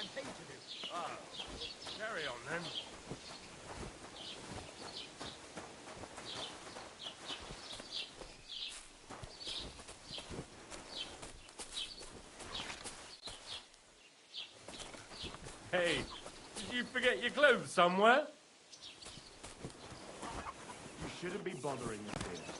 campaign to do. Ah, carry on then. Hey, did you forget your clothes somewhere? You shouldn't be bothering me here.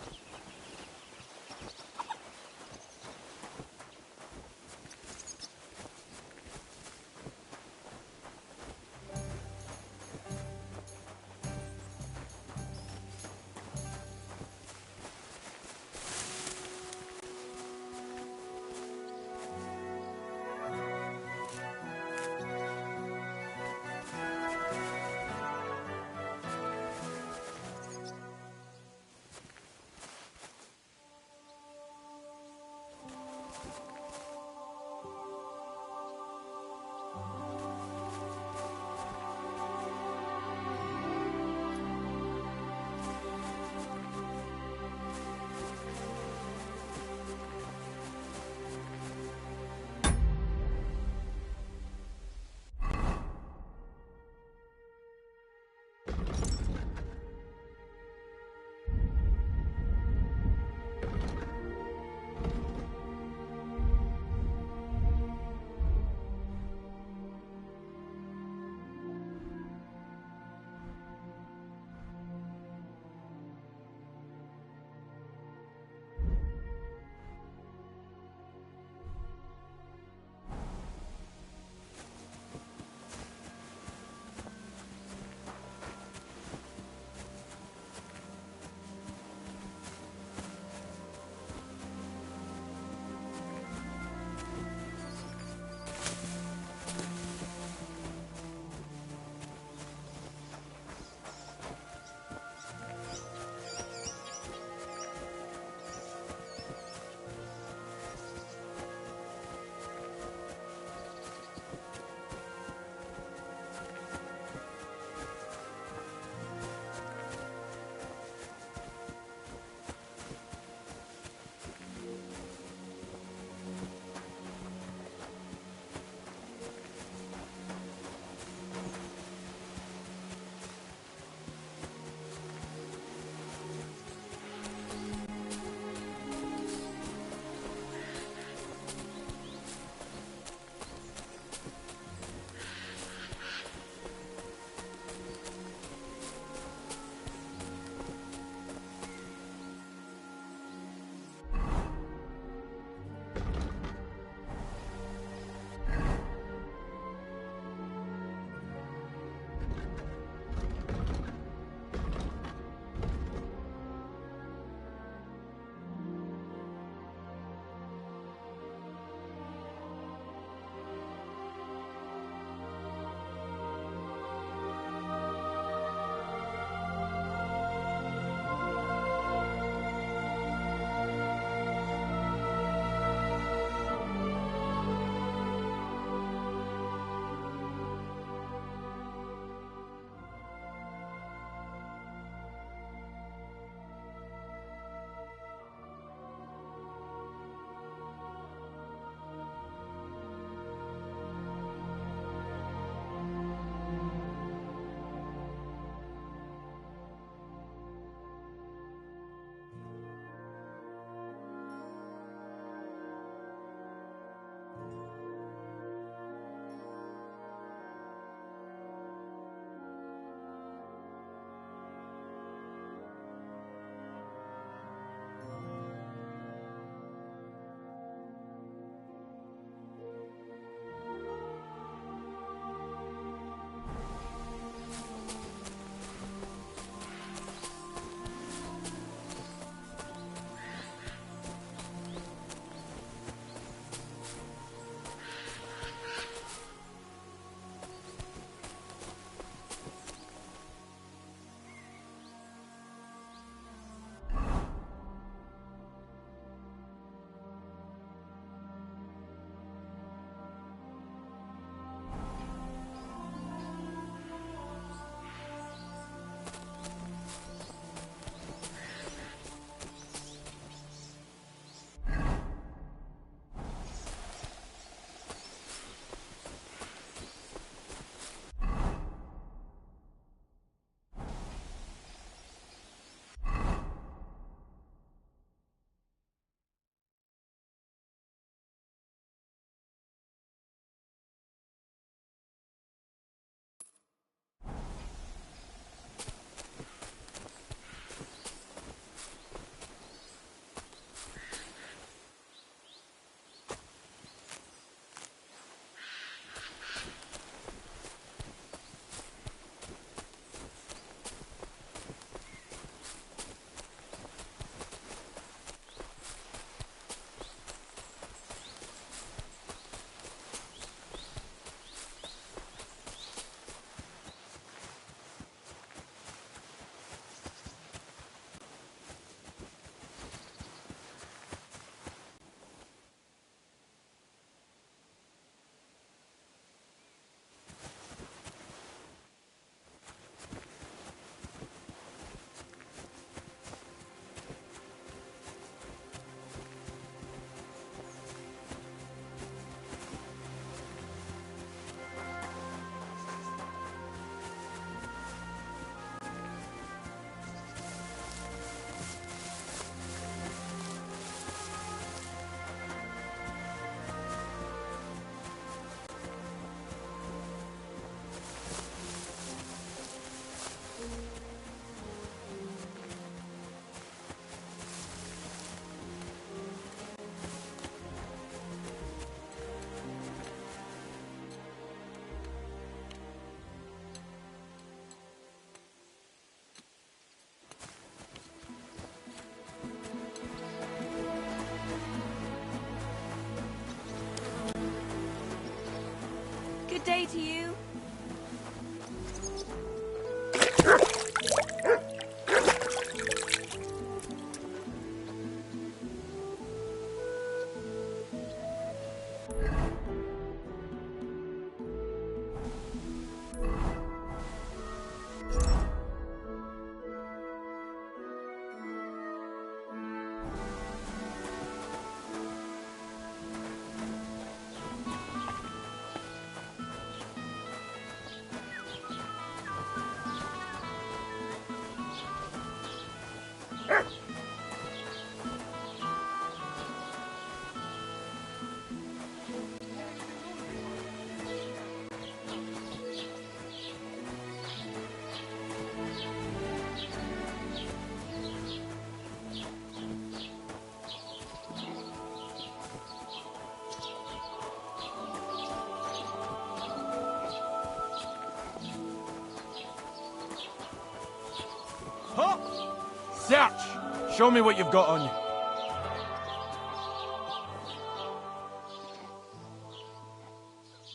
Search! Show me what you've got on you.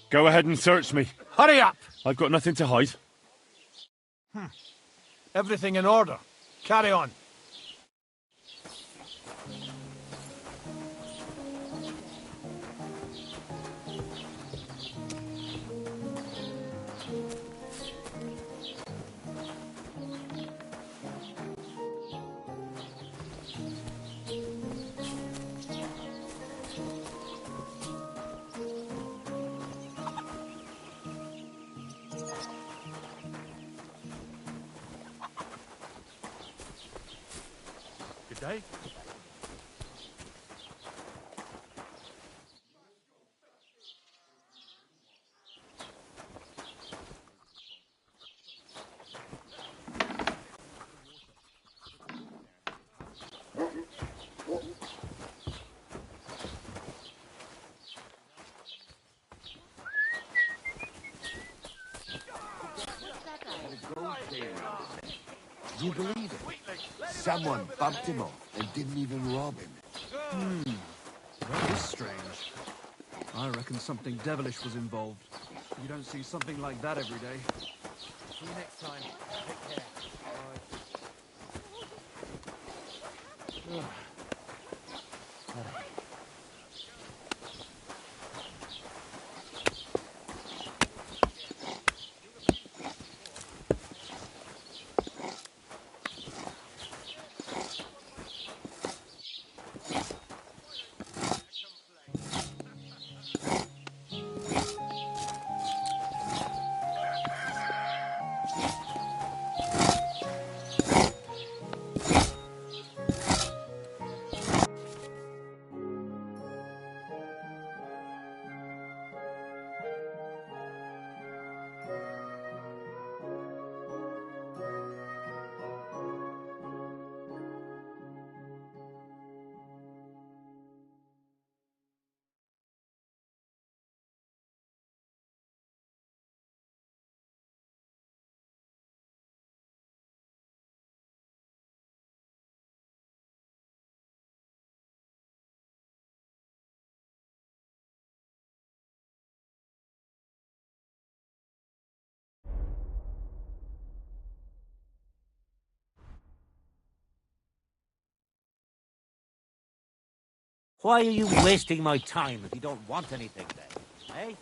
Go ahead and search me. Hurry up! I've got nothing to hide. Everything in order. Carry on. Good day. Do you believe it? Someone bumped him off and didn't even rob him. That is strange. I reckon something devilish was involved. You don't see something like that every day. See you next time. Take care. Why are you wasting my time if you don't want anything then, eh?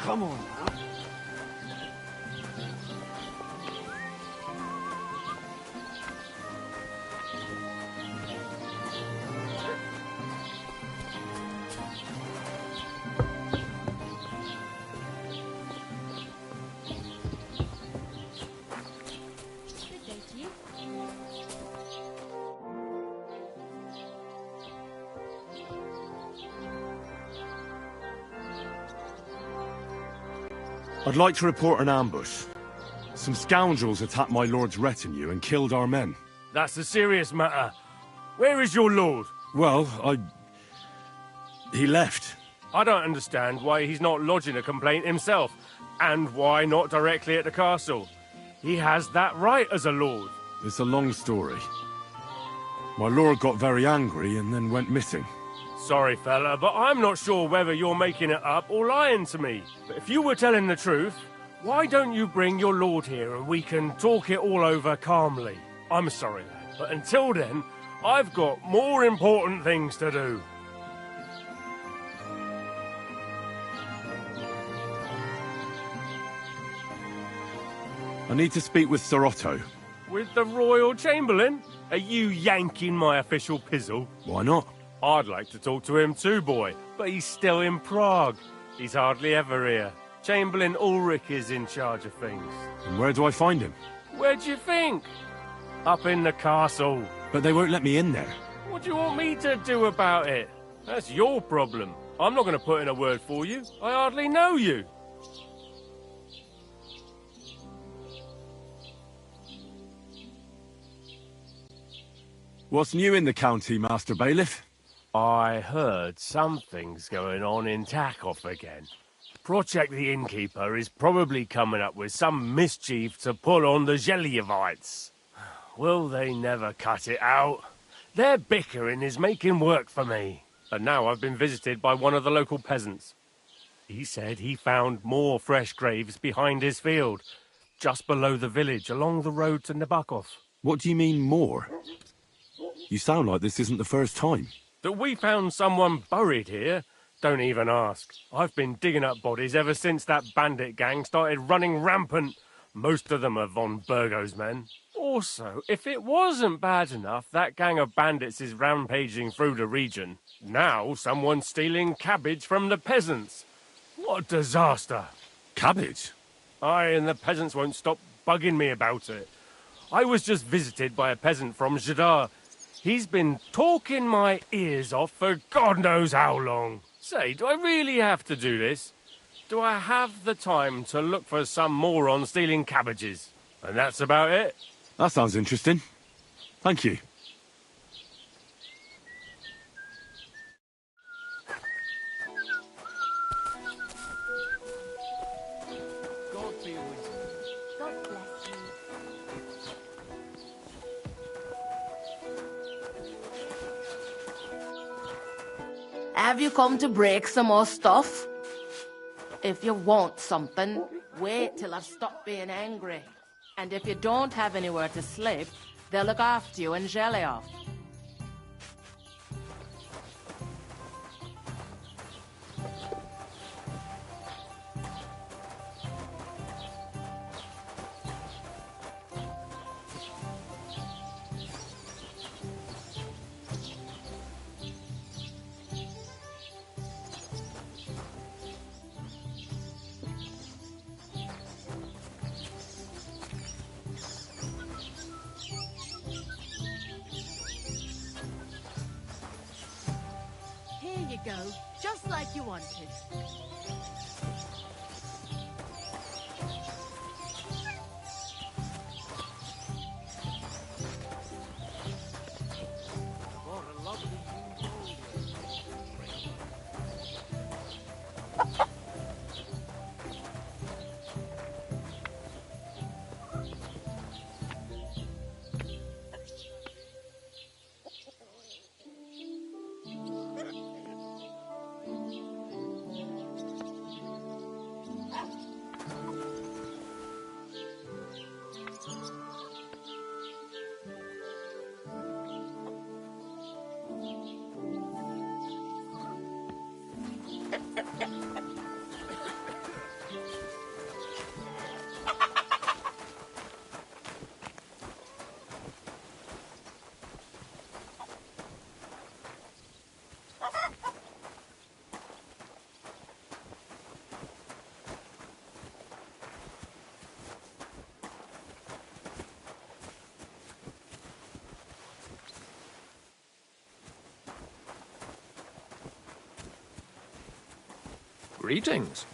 Come on now. Good day to you. I'd like to report an ambush. Some scoundrels attacked my lord's retinue and killed our men. That's a serious matter. Where is your lord? Well, he left. I don't understand why he's not lodging a complaint himself, and why not directly at the castle. He has that right as a lord. It's a long story. My lord got very angry and then went missing. Sorry, fella, but I'm not sure whether you're making it up or lying to me. But if you were telling the truth, why don't you bring your lord here and we can talk it all over calmly? I'm sorry, lad, but until then, I've got more important things to do. I need to speak with Sir Otto. With the Royal Chamberlain? Are you yanking my official pizzle? Why not? I'd like to talk to him too, boy, but he's still in Prague. He's hardly ever here. Chamberlain Ulrich is in charge of things. And where do I find him? Where do you think? Up in the castle. But they won't let me in there. What do you want me to do about it? That's your problem. I'm not going to put in a word for you. I hardly know you. What's new in the county, Master Bailiff? I heard something's going on in Takoff again. Project the Innkeeper is probably coming up with some mischief to pull on the Zhelyevites. Will they never cut it out? Their bickering is making work for me. And now I've been visited by one of the local peasants. He said he found more fresh graves behind his field, just below the village, along the road to Nabokov. What do you mean, more? You sound like this isn't the first time. That we found someone buried here? Don't even ask. I've been digging up bodies ever since that bandit gang started running rampant. Most of them are von Burgo's men. Also, if it wasn't bad enough that gang of bandits is rampaging through the region, now someone's stealing cabbage from the peasants. What a disaster. Cabbage? Aye, and the peasants won't stop bugging me about it. I was just visited by a peasant from Jadar. He's been talking my ears off for God knows how long. Say, do I really have to do this? Do I have the time to look for some moron stealing cabbages? And that's about it. That sounds interesting. Thank you. God be with you. God bless you. Have you come to break some more stuff? If you want something, wait till I've stopped being angry. And if you don't have anywhere to sleep, they'll look after you in Zhelyev. Here you go, just like you wanted. What a lovely Greetings.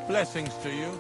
Blessings to you.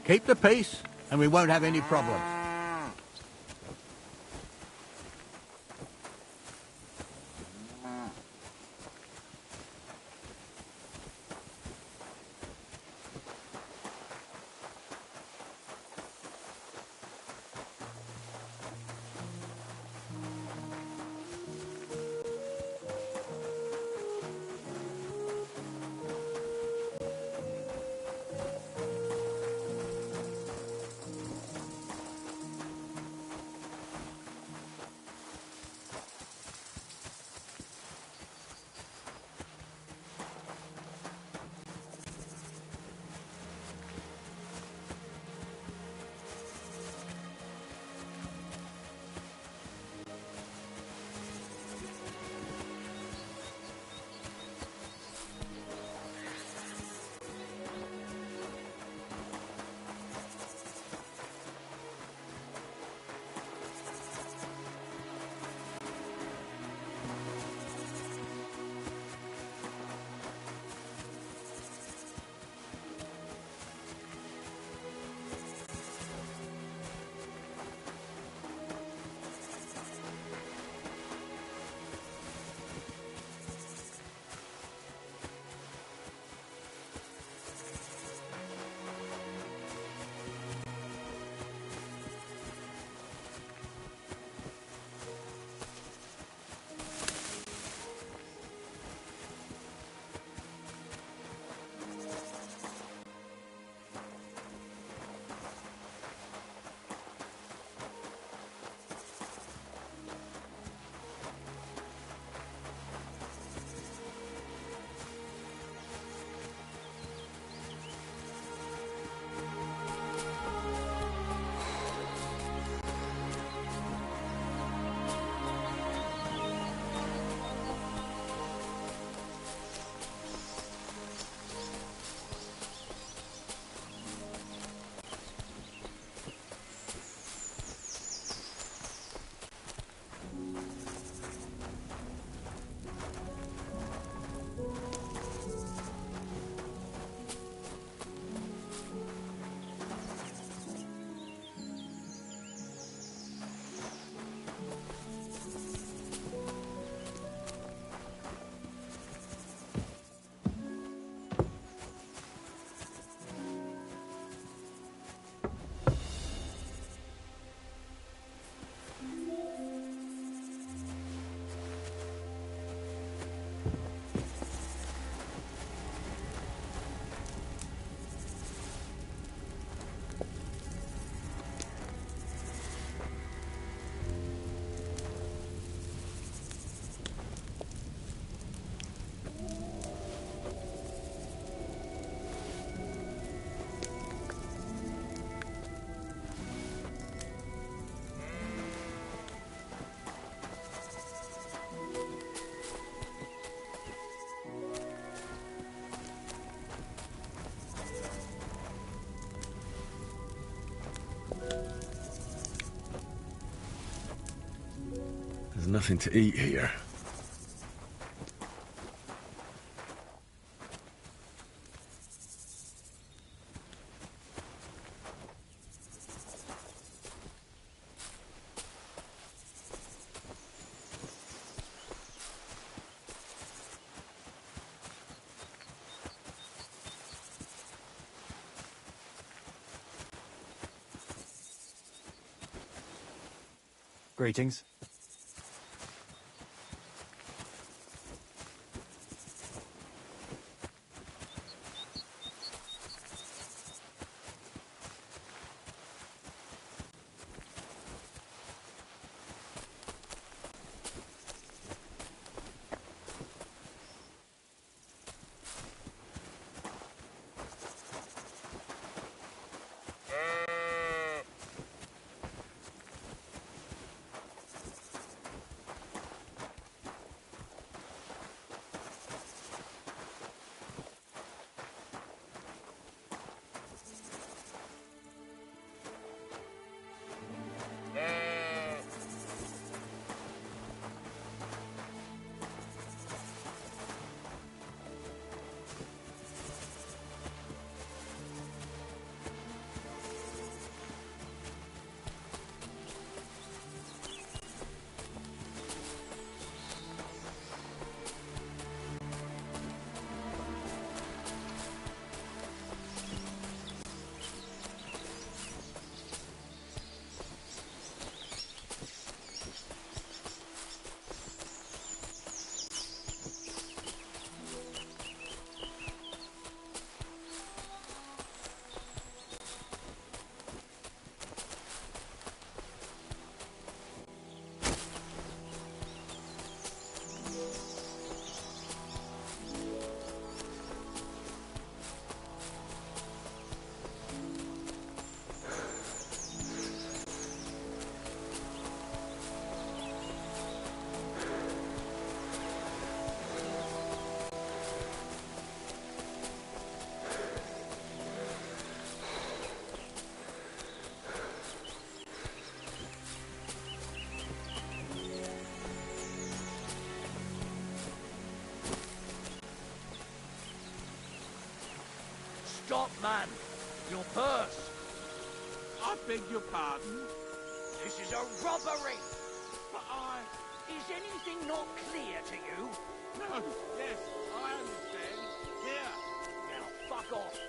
Keep the peace, and we won't have any problems. There's nothing to eat here. Greetings. man. Your purse. I beg your pardon? This is a robbery. But I... Is anything not clear to you? No, yes, I understand. Here. Now, fuck off.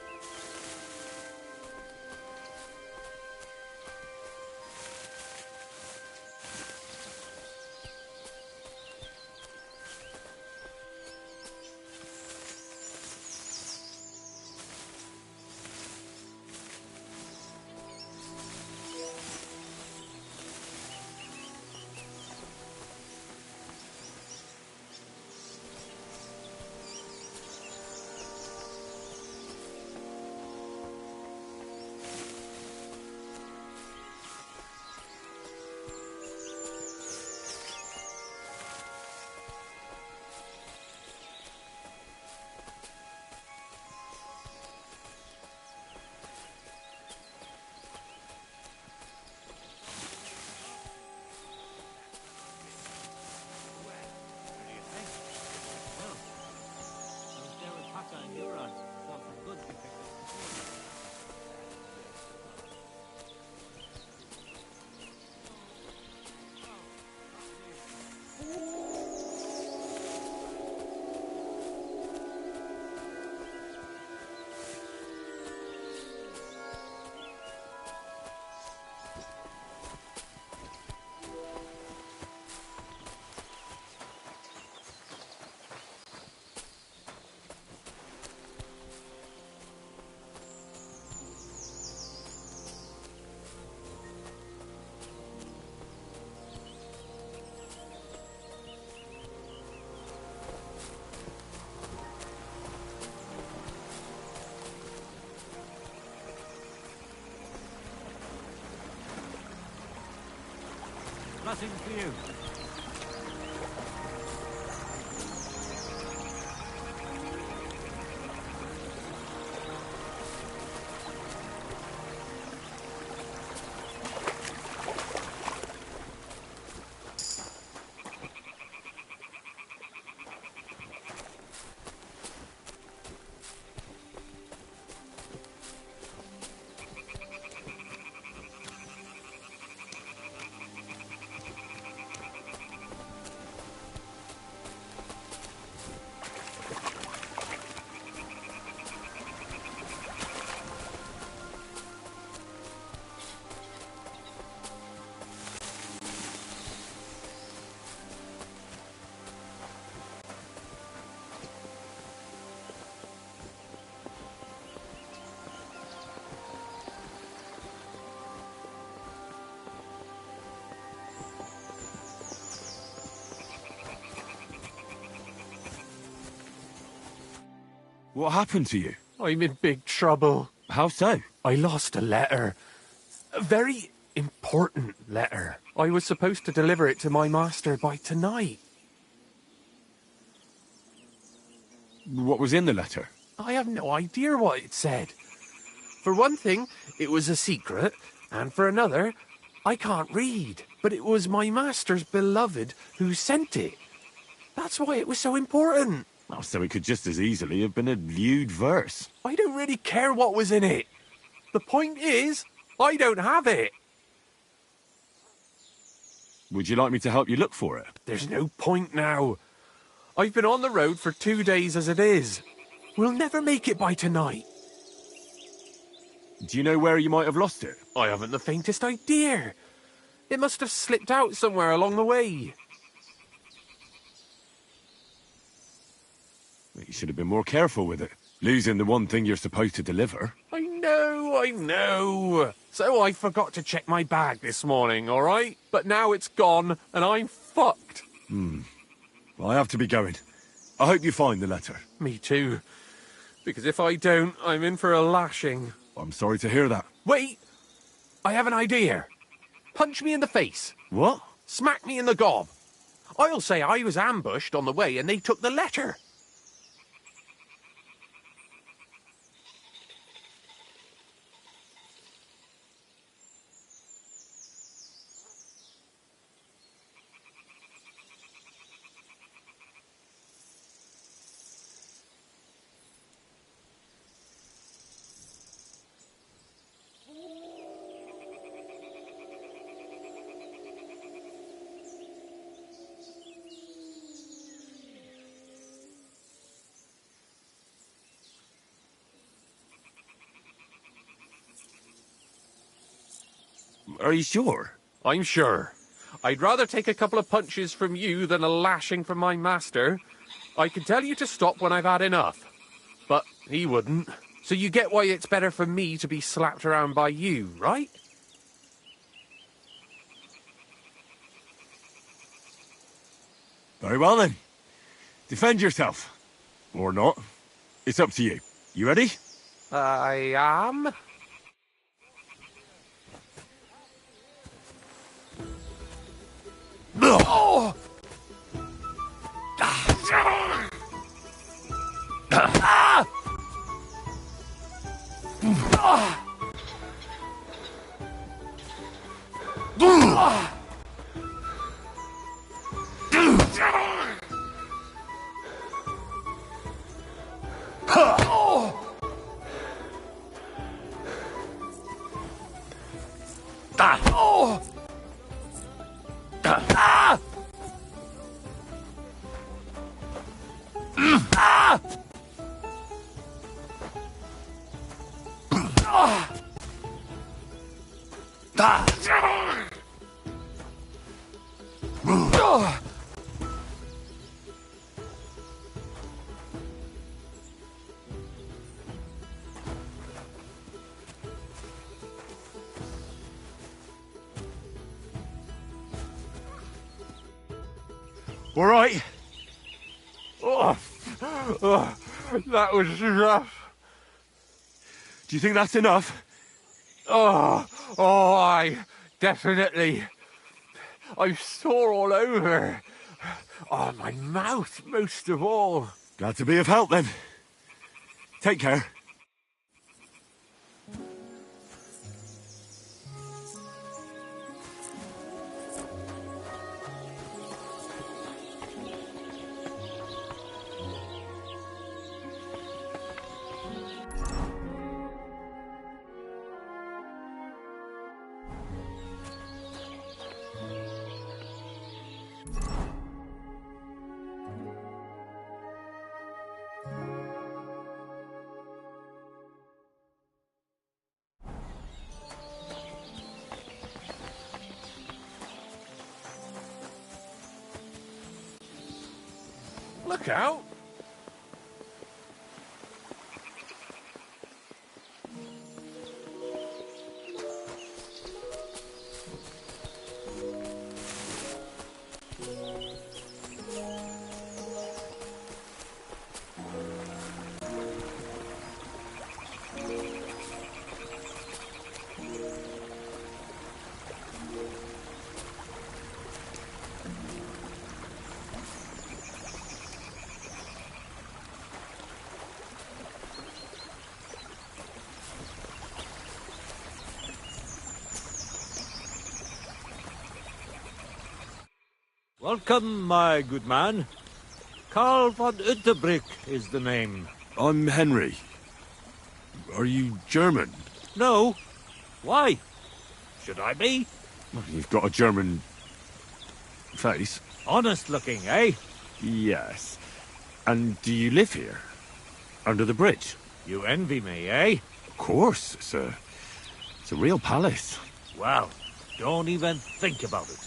Blessings to you. What happened to you? I'm in big trouble. How so? I lost a letter. A very important letter. I was supposed to deliver it to my master by tonight. What was in the letter? I have no idea what it said. For one thing, it was a secret, and for another, I can't read. But it was my master's beloved who sent it. That's why it was so important. Oh, so it could just as easily have been a lewd verse. I don't really care what was in it. The point is, I don't have it. Would you like me to help you look for it? There's no point now. I've been on the road for 2 days as it is. We'll never make it by tonight. Do you know where you might have lost it? I haven't the faintest idea. It must have slipped out somewhere along the way. You should have been more careful with it. Losing the one thing you're supposed to deliver. I know. So I forgot to check my bag this morning, all right? But now it's gone, and I'm fucked. Well, I have to be going. I hope you find the letter. Me too. Because if I don't, I'm in for a lashing. I'm sorry to hear that. Wait! I have an idea. Punch me in the face. What? Smack me in the gob. I'll say I was ambushed on the way and they took the letter. Are you sure? I'm sure. I'd rather take a couple of punches from you than a lashing from my master. I can tell you to stop when I've had enough. But he wouldn't. So you get why it's better for me to be slapped around by you, right? Very well then. Defend yourself. Or not. It's up to you. You ready? I am. Oh! All right. That was rough. Do you think that's enough? I definitely. I'm sore all over. Oh, my mouth most of all. Glad to be of help then. Take care. Look out. Welcome, my good man. Karl von Unterbrick is the name. I'm Henry. Are you German? No. Why? Should I be? Well, you've got a German face. Honest looking, eh? Yes. And do you live here? Under the bridge? You envy me, eh? Of course. It's a real palace. Well, don't even think about it.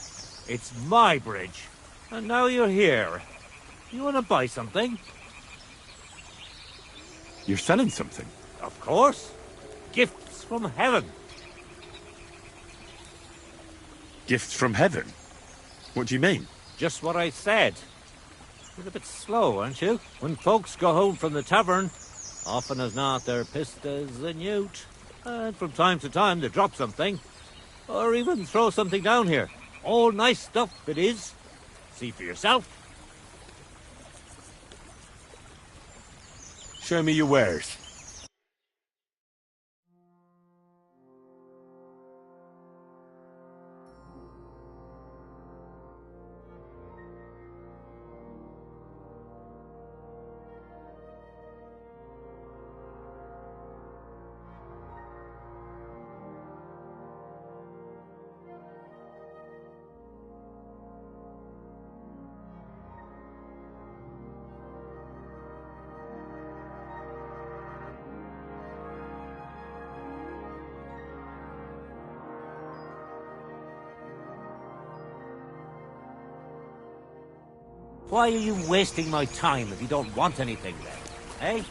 It's my bridge. And now you're here. You want to buy something? You're selling something? Of course. Gifts from heaven. Gifts from heaven? What do you mean? Just what I said. You're a bit slow, aren't you? When folks go home from the tavern, often as not they're pissed as a newt. And from time to time they drop something. Or even throw something down here. All nice stuff it is. See for yourself. Show me your wares. Why are you wasting my time if you don't want anything then, eh?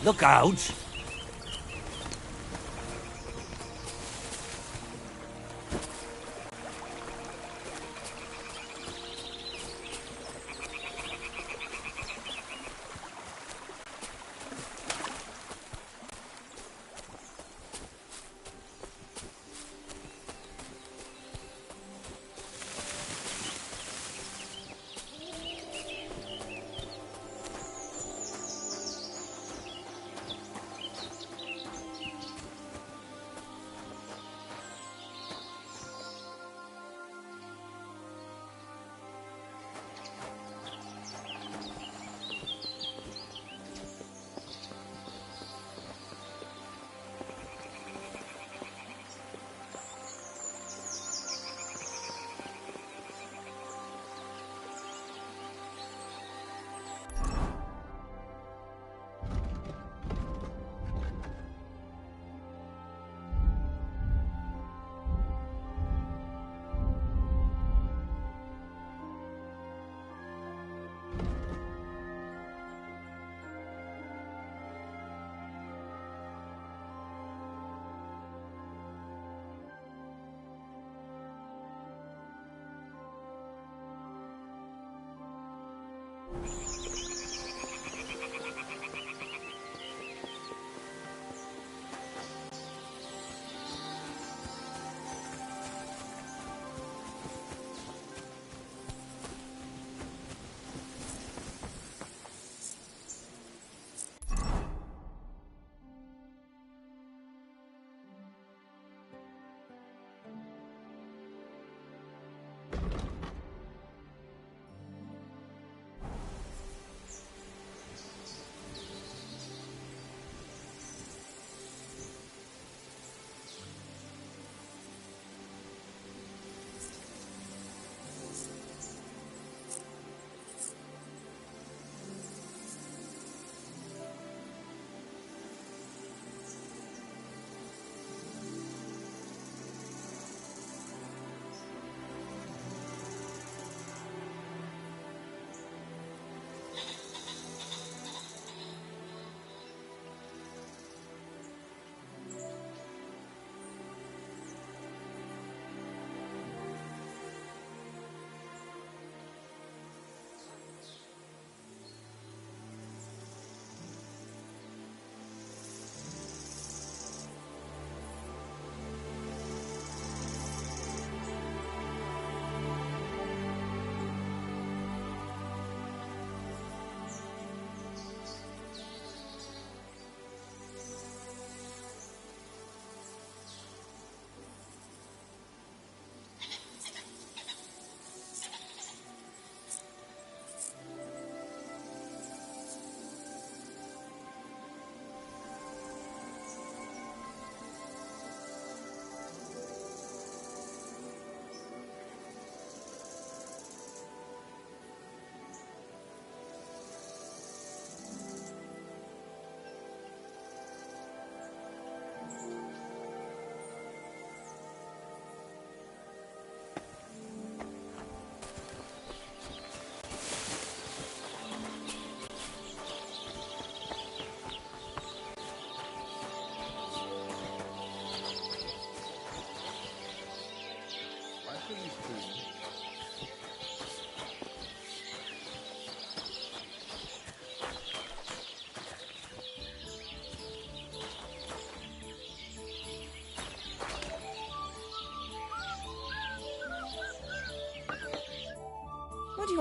Look out!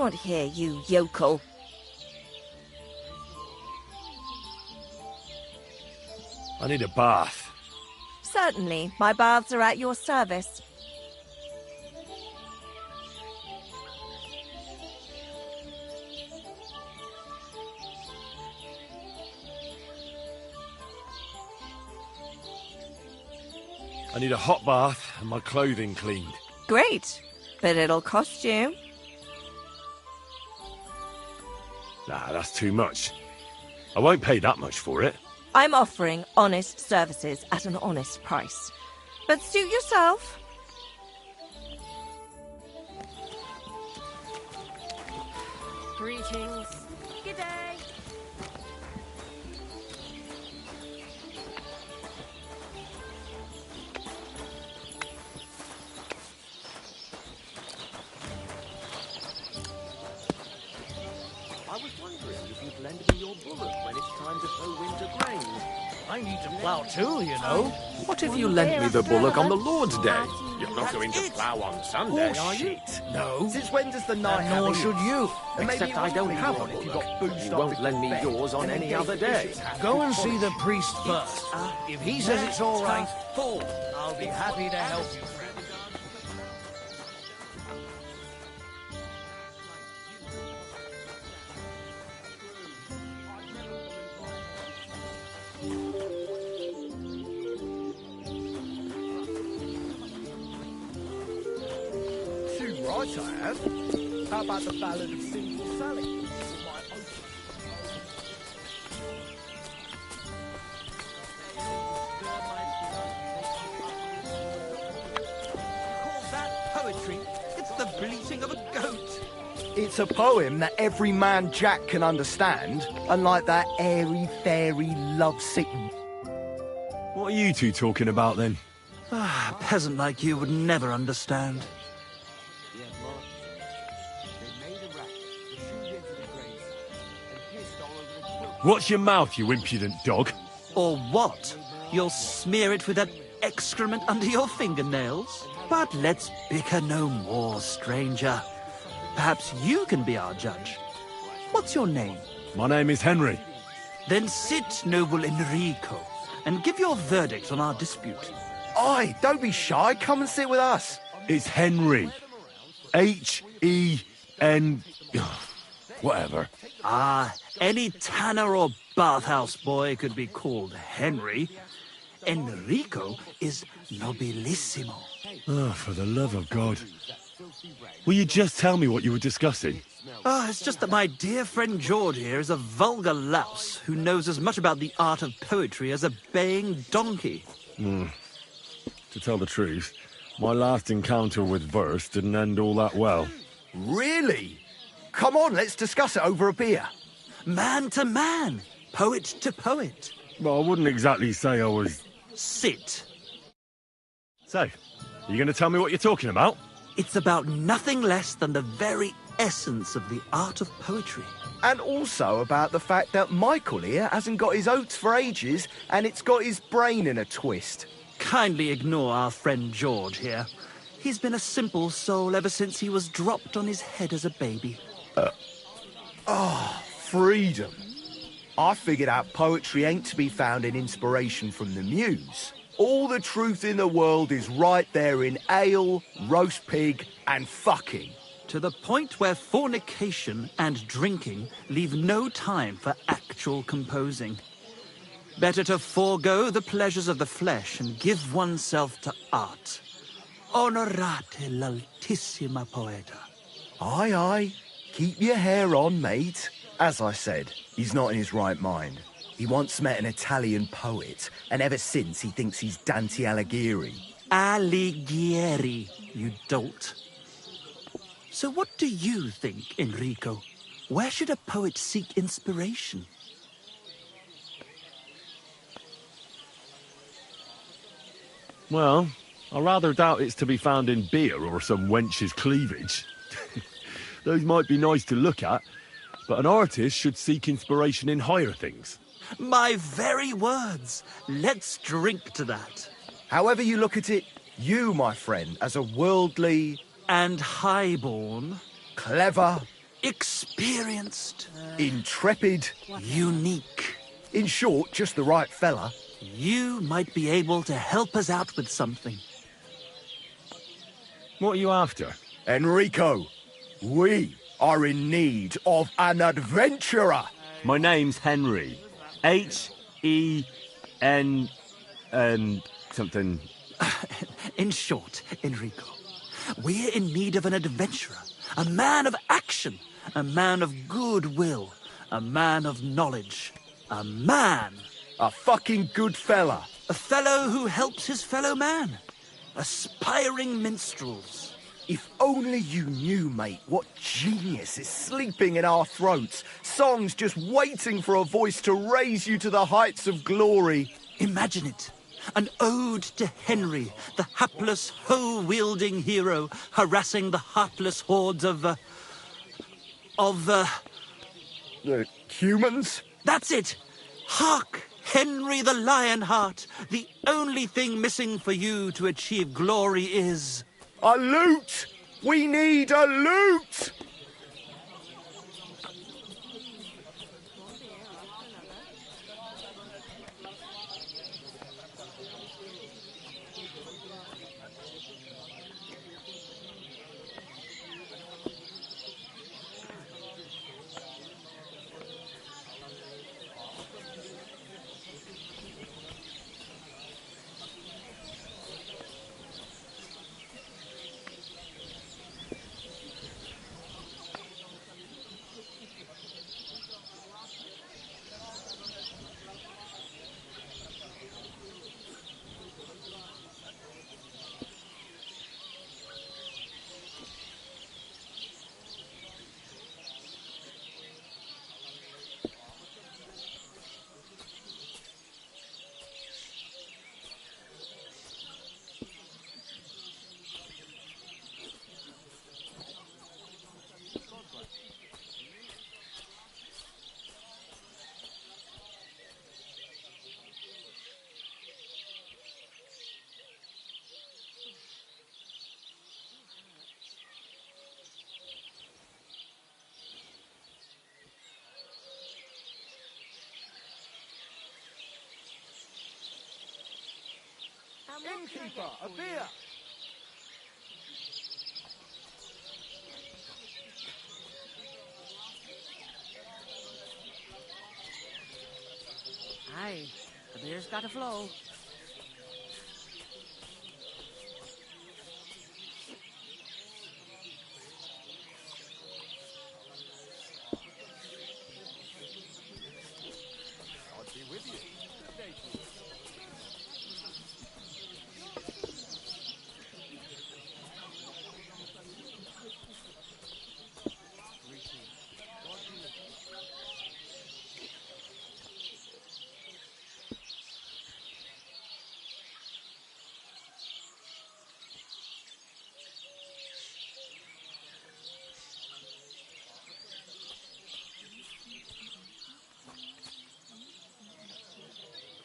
want here, you yokel. I need a bath. Certainly, my baths are at your service. I need a hot bath and my clothing cleaned. Great, but it'll cost you. Nah, that's too much. I won't pay that much for it. I'm offering honest services at an honest price. But suit yourself. Greetings. G'day. I was wondering if you'd lend me your bullock when it's time to sow winter grain. I need to plough too, you know. What if you lent me the bullock on the Lord's Day? You're not going to plough on Sunday, are you? No. Since when does the night And nor should you. Except I don't have a bullock. You won't lend me yours on any other day. Go and see the priest first. If he says it's all right, I'll be happy to help you, friend. Right, I have. How about the Ballad of Single Sally? Call that poetry? It's the bleating of a goat. It's a poem that every man Jack can understand, unlike that airy-fairy lovesick... What are you two talking about then? A peasant like you would never understand. Watch your mouth, you impudent dog. Or what? You'll smear it with that excrement under your fingernails? But let's bicker no more, stranger. Perhaps you can be our judge. What's your name? My name is Henry. Then sit, noble Enrico, and give your verdict on our dispute. Aye, don't be shy. Come and sit with us. It's Henry. H-E-N... Whatever. Ah, any tanner or bathhouse boy could be called Henry. Enrico is nobilissimo. Oh, for the love of God. Will you just tell me what you were discussing? Ah, it's just that my dear friend George here is a vulgar louse who knows as much about the art of poetry as a baying donkey. To tell the truth, my last encounter with verse didn't end all that well. Really? Come on, let's discuss it over a beer. Man to man, poet to poet. Well, I wouldn't exactly say I was... Sit. So, are you going to tell me what you're talking about? It's about nothing less than the very essence of the art of poetry. And also about the fact that Michael here hasn't got his oats for ages, and it's got his brain in a twist. Kindly ignore our friend George here. He's been a simple soul ever since he was dropped on his head as a baby. Freedom. I figured out poetry ain't to be found in inspiration from the muse. All the truth in the world is right there in ale, roast pig, and fucking. To the point where fornication and drinking leave no time for actual composing. Better to forego the pleasures of the flesh and give oneself to art. Onorate l'altissima poeta. Aye, aye. Keep your hair on, mate. As I said, he's not in his right mind. He once met an Italian poet, and ever since he thinks he's Dante Alighieri. Alighieri, you dolt. So what do you think, Enrico? Where should a poet seek inspiration? Well, I rather doubt it's to be found in beer or some wench's cleavage. Those might be nice to look at, but an artist should seek inspiration in higher things. My very words. Let's drink to that. However you look at it, you, my friend, as a worldly... and highborn... clever... experienced, intrepid, unique. In short, just the right fella. You might be able to help us out with something. What are you after? Enrico, we are in need of an adventurer. My name's Henry. H-E-N... something... In short, Enrico, we're in need of an adventurer, a man of action, a man of goodwill, a man of knowledge, a man. A fucking good fella. A fellow who helps his fellow man. Aspiring minstrels. If only you knew, mate, what genius is sleeping in our throats. Songs just waiting for a voice to raise you to the heights of glory. Imagine it. An ode to Henry, the hapless, hoe-wielding hero, harassing the heartless hordes of humans? That's it! Hark! Henry the Lionheart! The only thing missing for you to achieve glory is... a lute! We need a lute! Innkeeper, a beer! Aye, the beer's gotta flow. God be with you. Good day to you.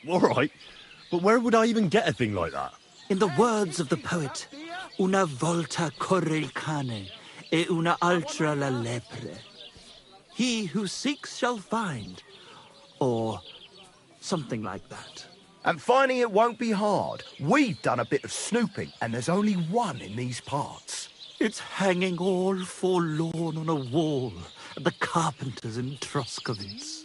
All right, but where would I even get a thing like that? In the words of the poet, una volta corre il cane, e una altra la lepre. He who seeks shall find, or something like that. And finding it won't be hard. We've done a bit of snooping, and there's only one in these parts. It's hanging all forlorn on a wall at the carpenter's in Troskovitz.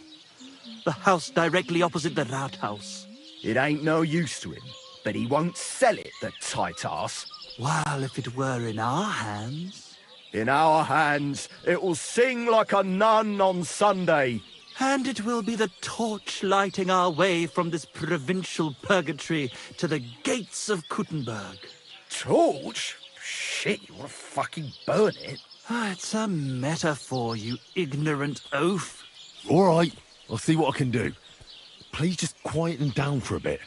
The house directly opposite the Rathaus. It ain't no use to him, but he won't sell it, the tight ass. While if it were in our hands... In our hands, it will sing like a nun on Sunday. And it will be the torch lighting our way from this provincial purgatory to the gates of Kuttenberg. Torch? Shit, you want to fucking burn it? It's a metaphor, you ignorant oaf. All right, I'll see what I can do. Please just quieten down for a bit.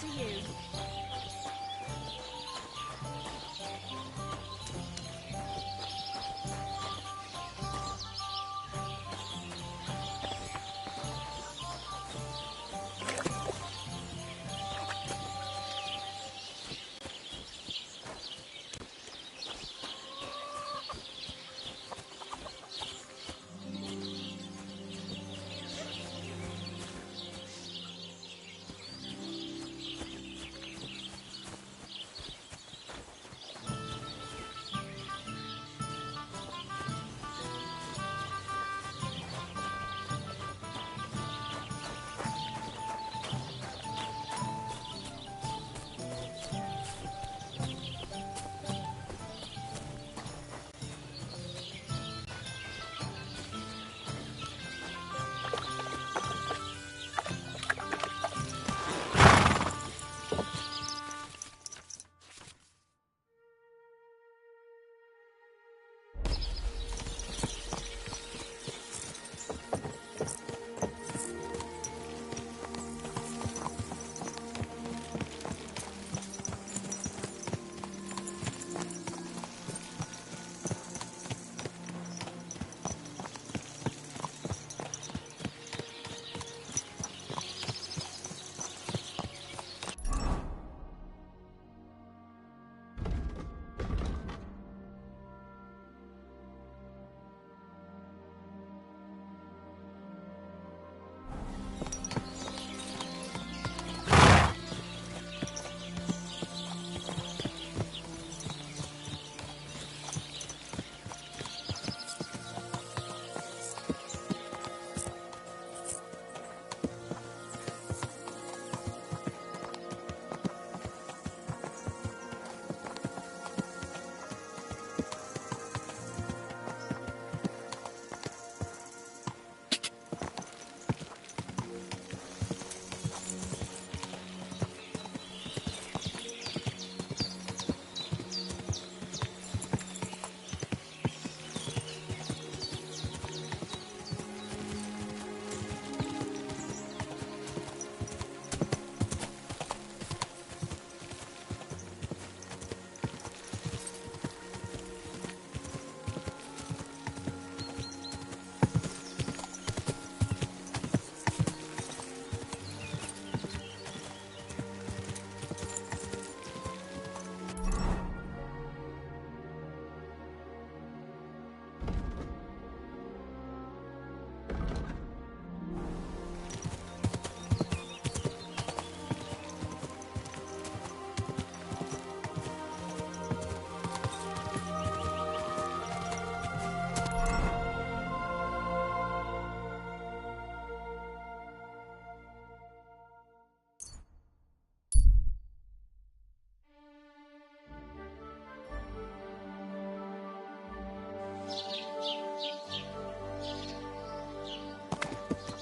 to you.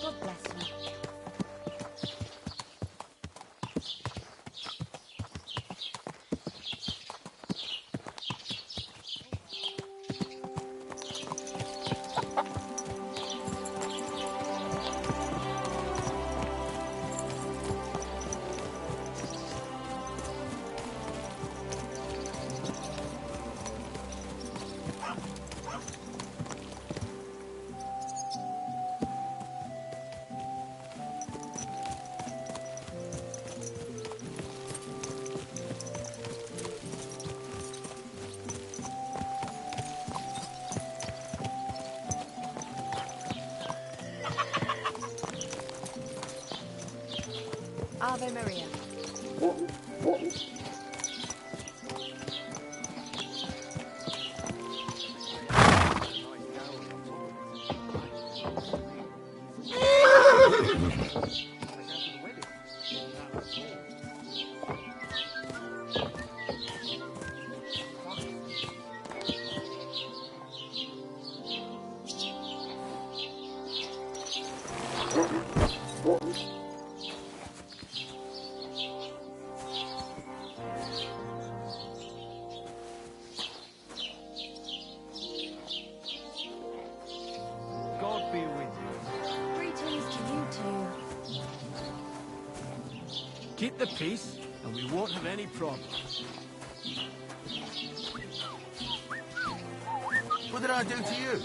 God bless you. Ave Maria. keep the peace, and we won't have any problems. What did I do to you?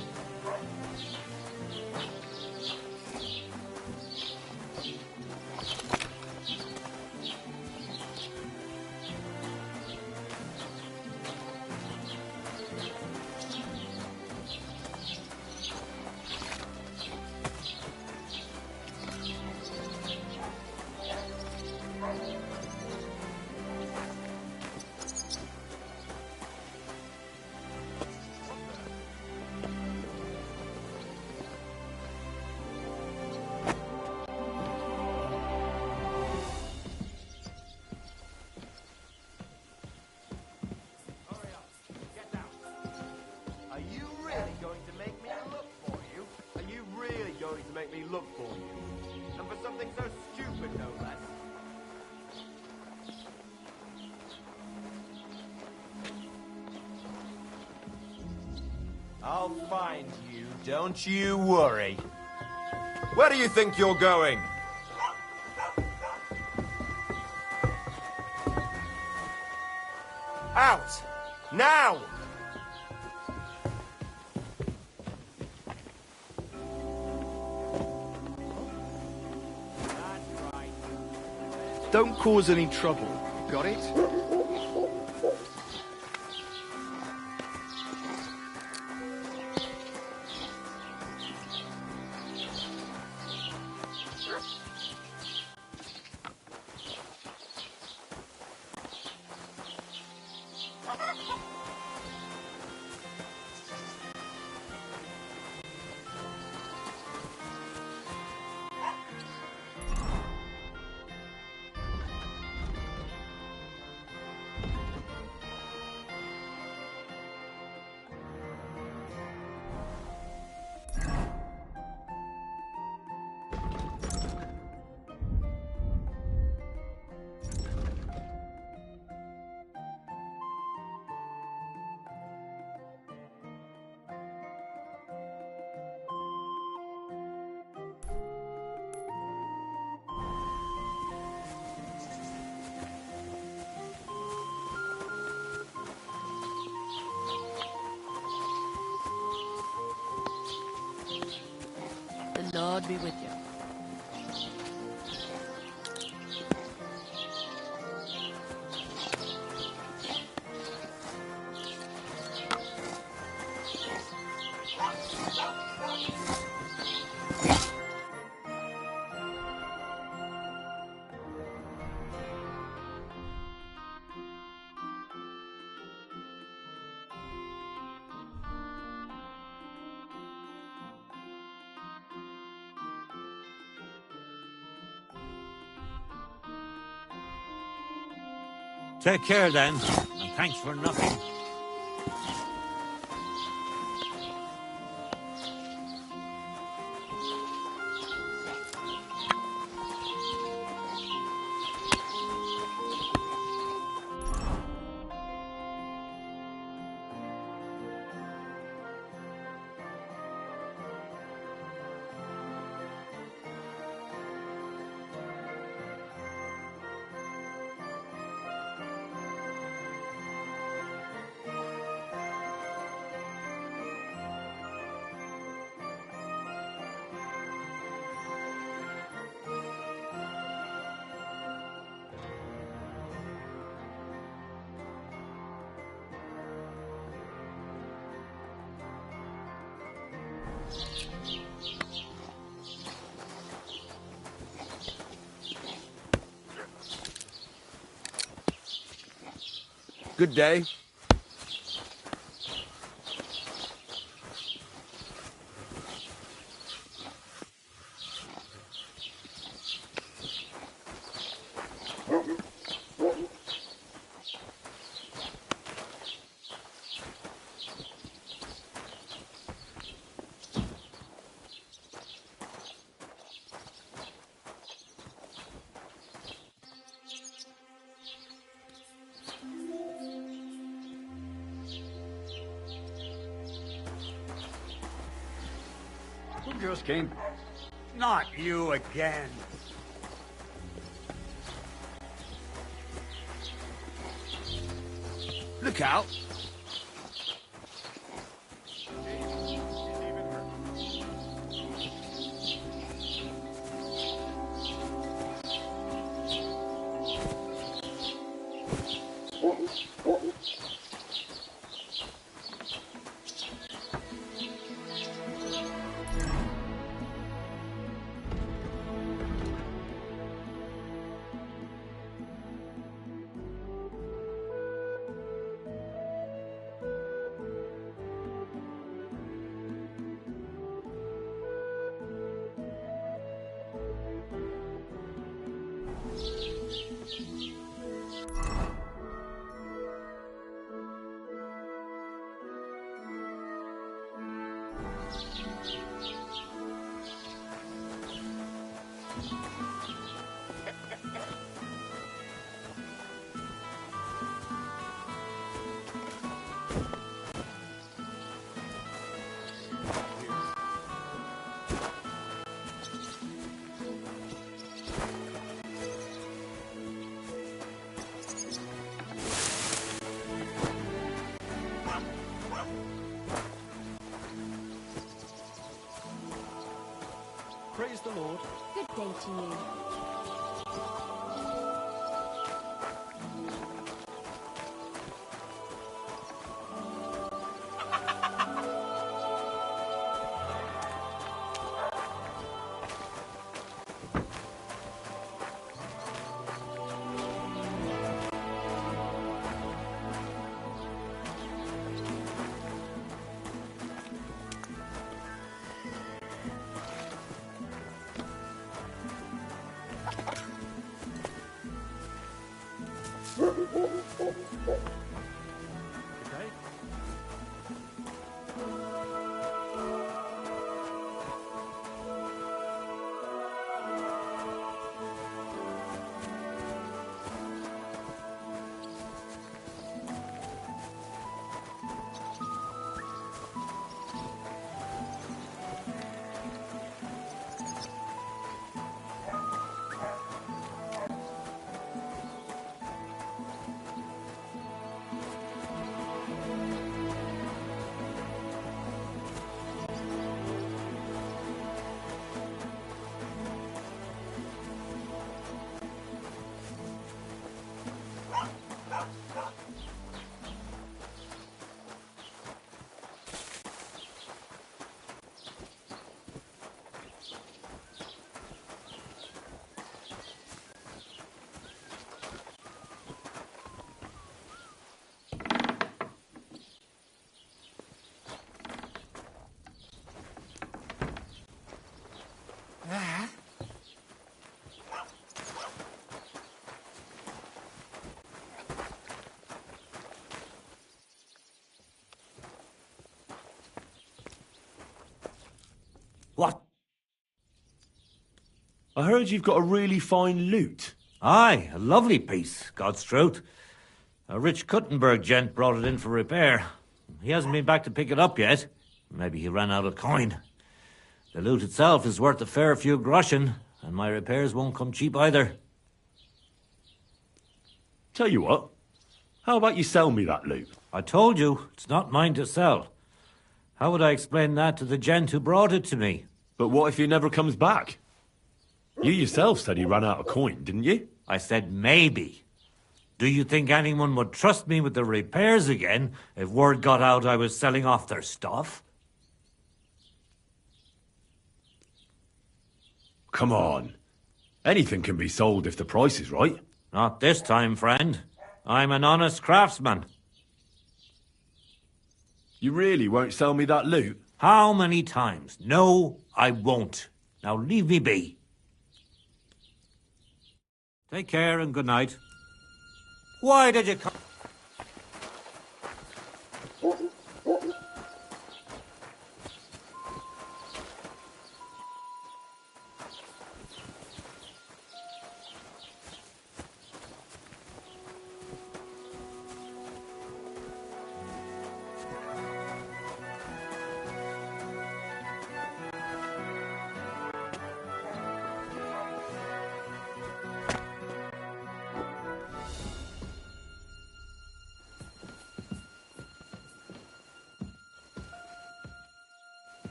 Look for you. And for something so stupid, no less. I'll find you, don't you worry. Where do you think you're going? Out! Now! Don't cause any trouble. Got it? The Lord be with you. Take care then, and thanks for nothing. Good day. Who just came? Not you again. out. Praise the Lord. Good day to you. What? I heard you've got a really fine lute. Aye, a lovely piece, God's truth. A rich Kuttenberg gent brought it in for repair. He hasn't been back to pick it up yet. Maybe he ran out of coin. The loot itself is worth a fair few groschen, and my repairs won't come cheap either. Tell you what, how about you sell me that lute? I told you, it's not mine to sell. How would I explain that to the gent who brought it to me? But what if he never comes back? You yourself said he ran out of coin, didn't you? I said maybe. Do you think anyone would trust me with the repairs again if word got out I was selling off their stuff? Come on. Anything can be sold if the price is right. Not this time, friend. I'm an honest craftsman. You really won't sell me that lute? How many times? No, I won't. Now leave me be. Take care and good night. Why did you come?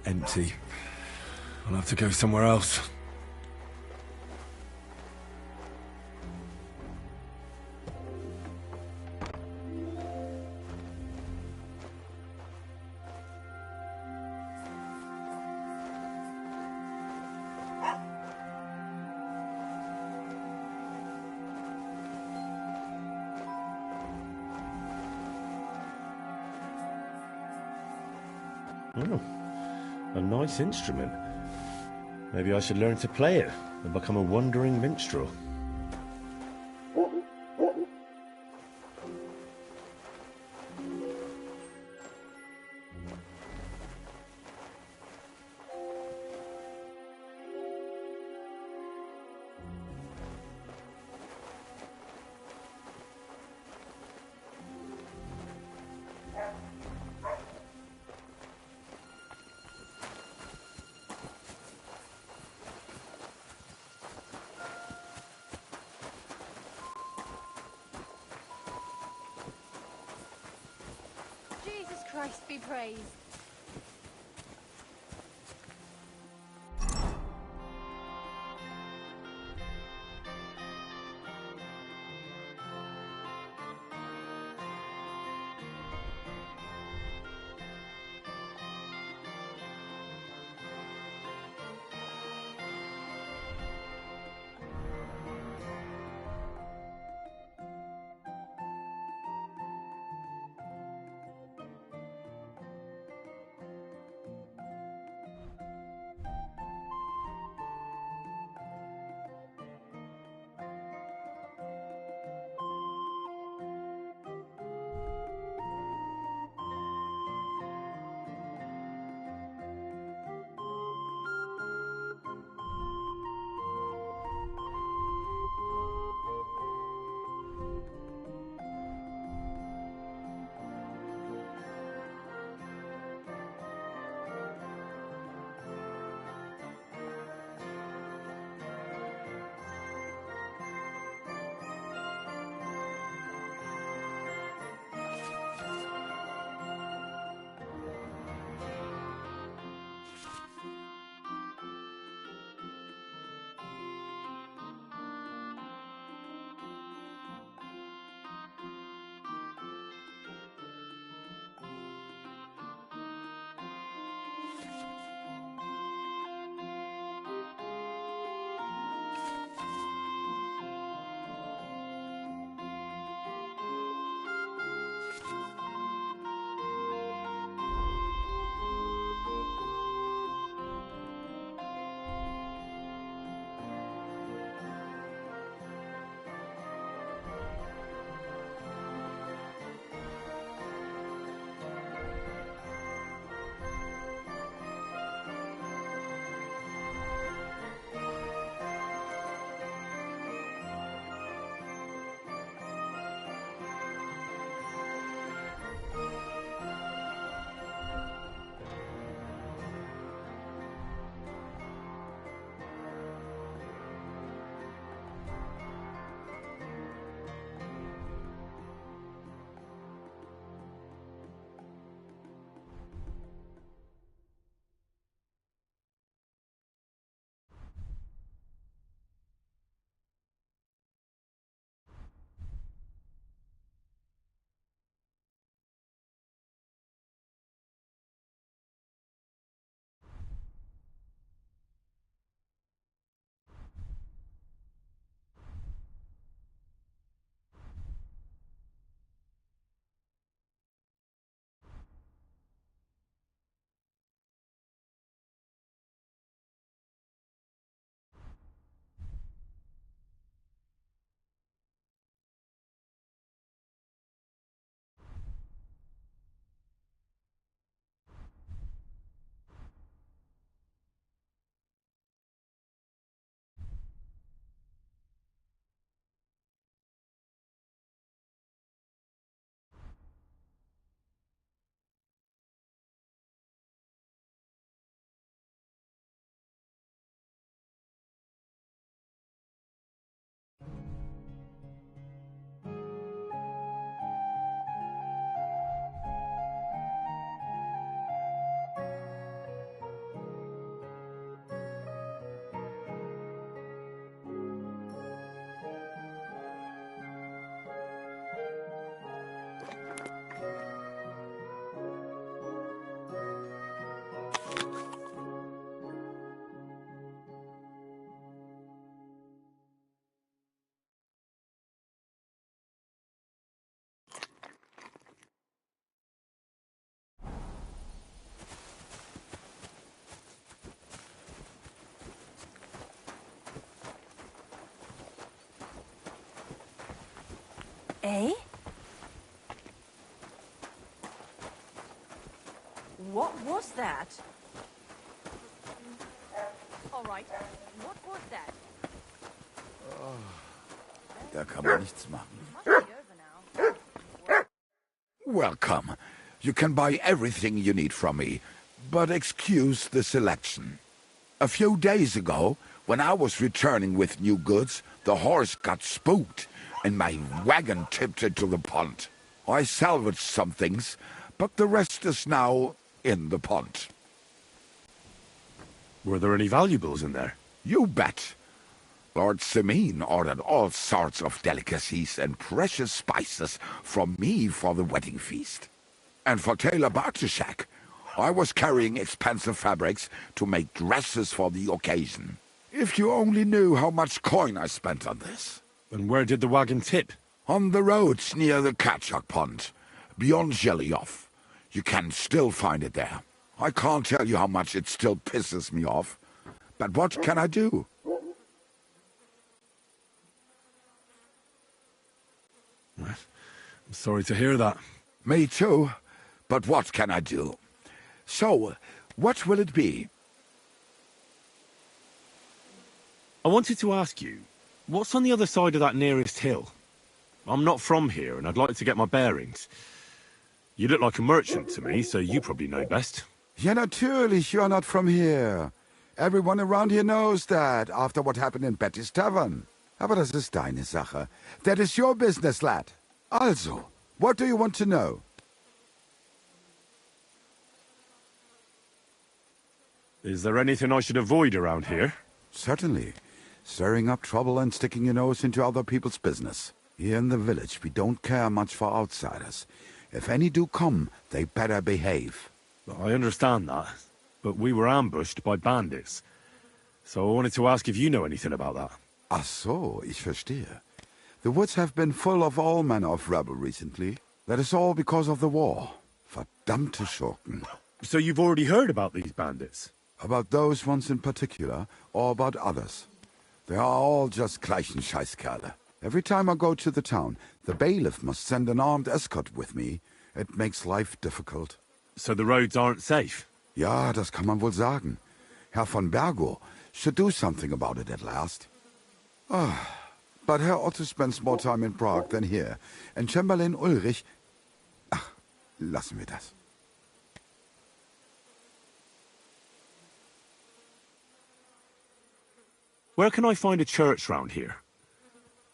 Empty. I'll have to go somewhere else. Oh, a nice instrument. Maybe I should learn to play it and become a wandering minstrel. Jesus Christ be praised. Eh? What was that? All right. What was that? Da kann man nichts machen. Welcome. You can buy everything you need from me, but excuse the selection. A few days ago, when I was returning with new goods, the horse got spooked, and my wagon tipped into the pond. I salvaged some things, but the rest is now in the pond. Were there any valuables in there? You bet. Lord Simeon ordered all sorts of delicacies and precious spices from me for the wedding feast. And for Tailor Bartishak, I was carrying expensive fabrics to make dresses for the occasion. If you only knew how much coin I spent on this. And where did the wagon tip? On the roads near the Katchak Pond, beyond Jelioff. You can still find it there. I can't tell you how much it still pisses me off. But what can I do? I'm sorry to hear that. Me too. But what can I do? So, what will it be? I wanted to ask you, what's on the other side of that nearest hill? I'm not from here, and I'd like to get my bearings. You look like a merchant to me, so you probably know best. Ja, natürlich, you're not from here. Everyone around here knows that, after what happened in Betty's Tavern. Aber das ist deine Sache. That is your business, lad. Also, what do you want to know? Is there anything I should avoid around here? Certainly. Stirring up trouble and sticking your nose into other people's business. Here in the village, we don't care much for outsiders. If any do come, they better behave. I understand that, but we were ambushed by bandits. So I wanted to ask if you know anything about that. Ach so, ich verstehe. The woods have been full of all manner of rebel recently. That is all because of the war. Verdammte Schurken. So you've already heard about these bandits? About those ones in particular, or about others? They are all just gleichen Scheißkerle. Every time I go to the town, the bailiff must send an armed escort with me. It makes life difficult. So the roads aren't safe? Ja, das kann man wohl sagen. Herr von Bergo should do something about it at last. But Herr Otto spends more time in Prague than here, and Chamberlain Ulrich... Ach, lassen wir das. Where can I find a church round here?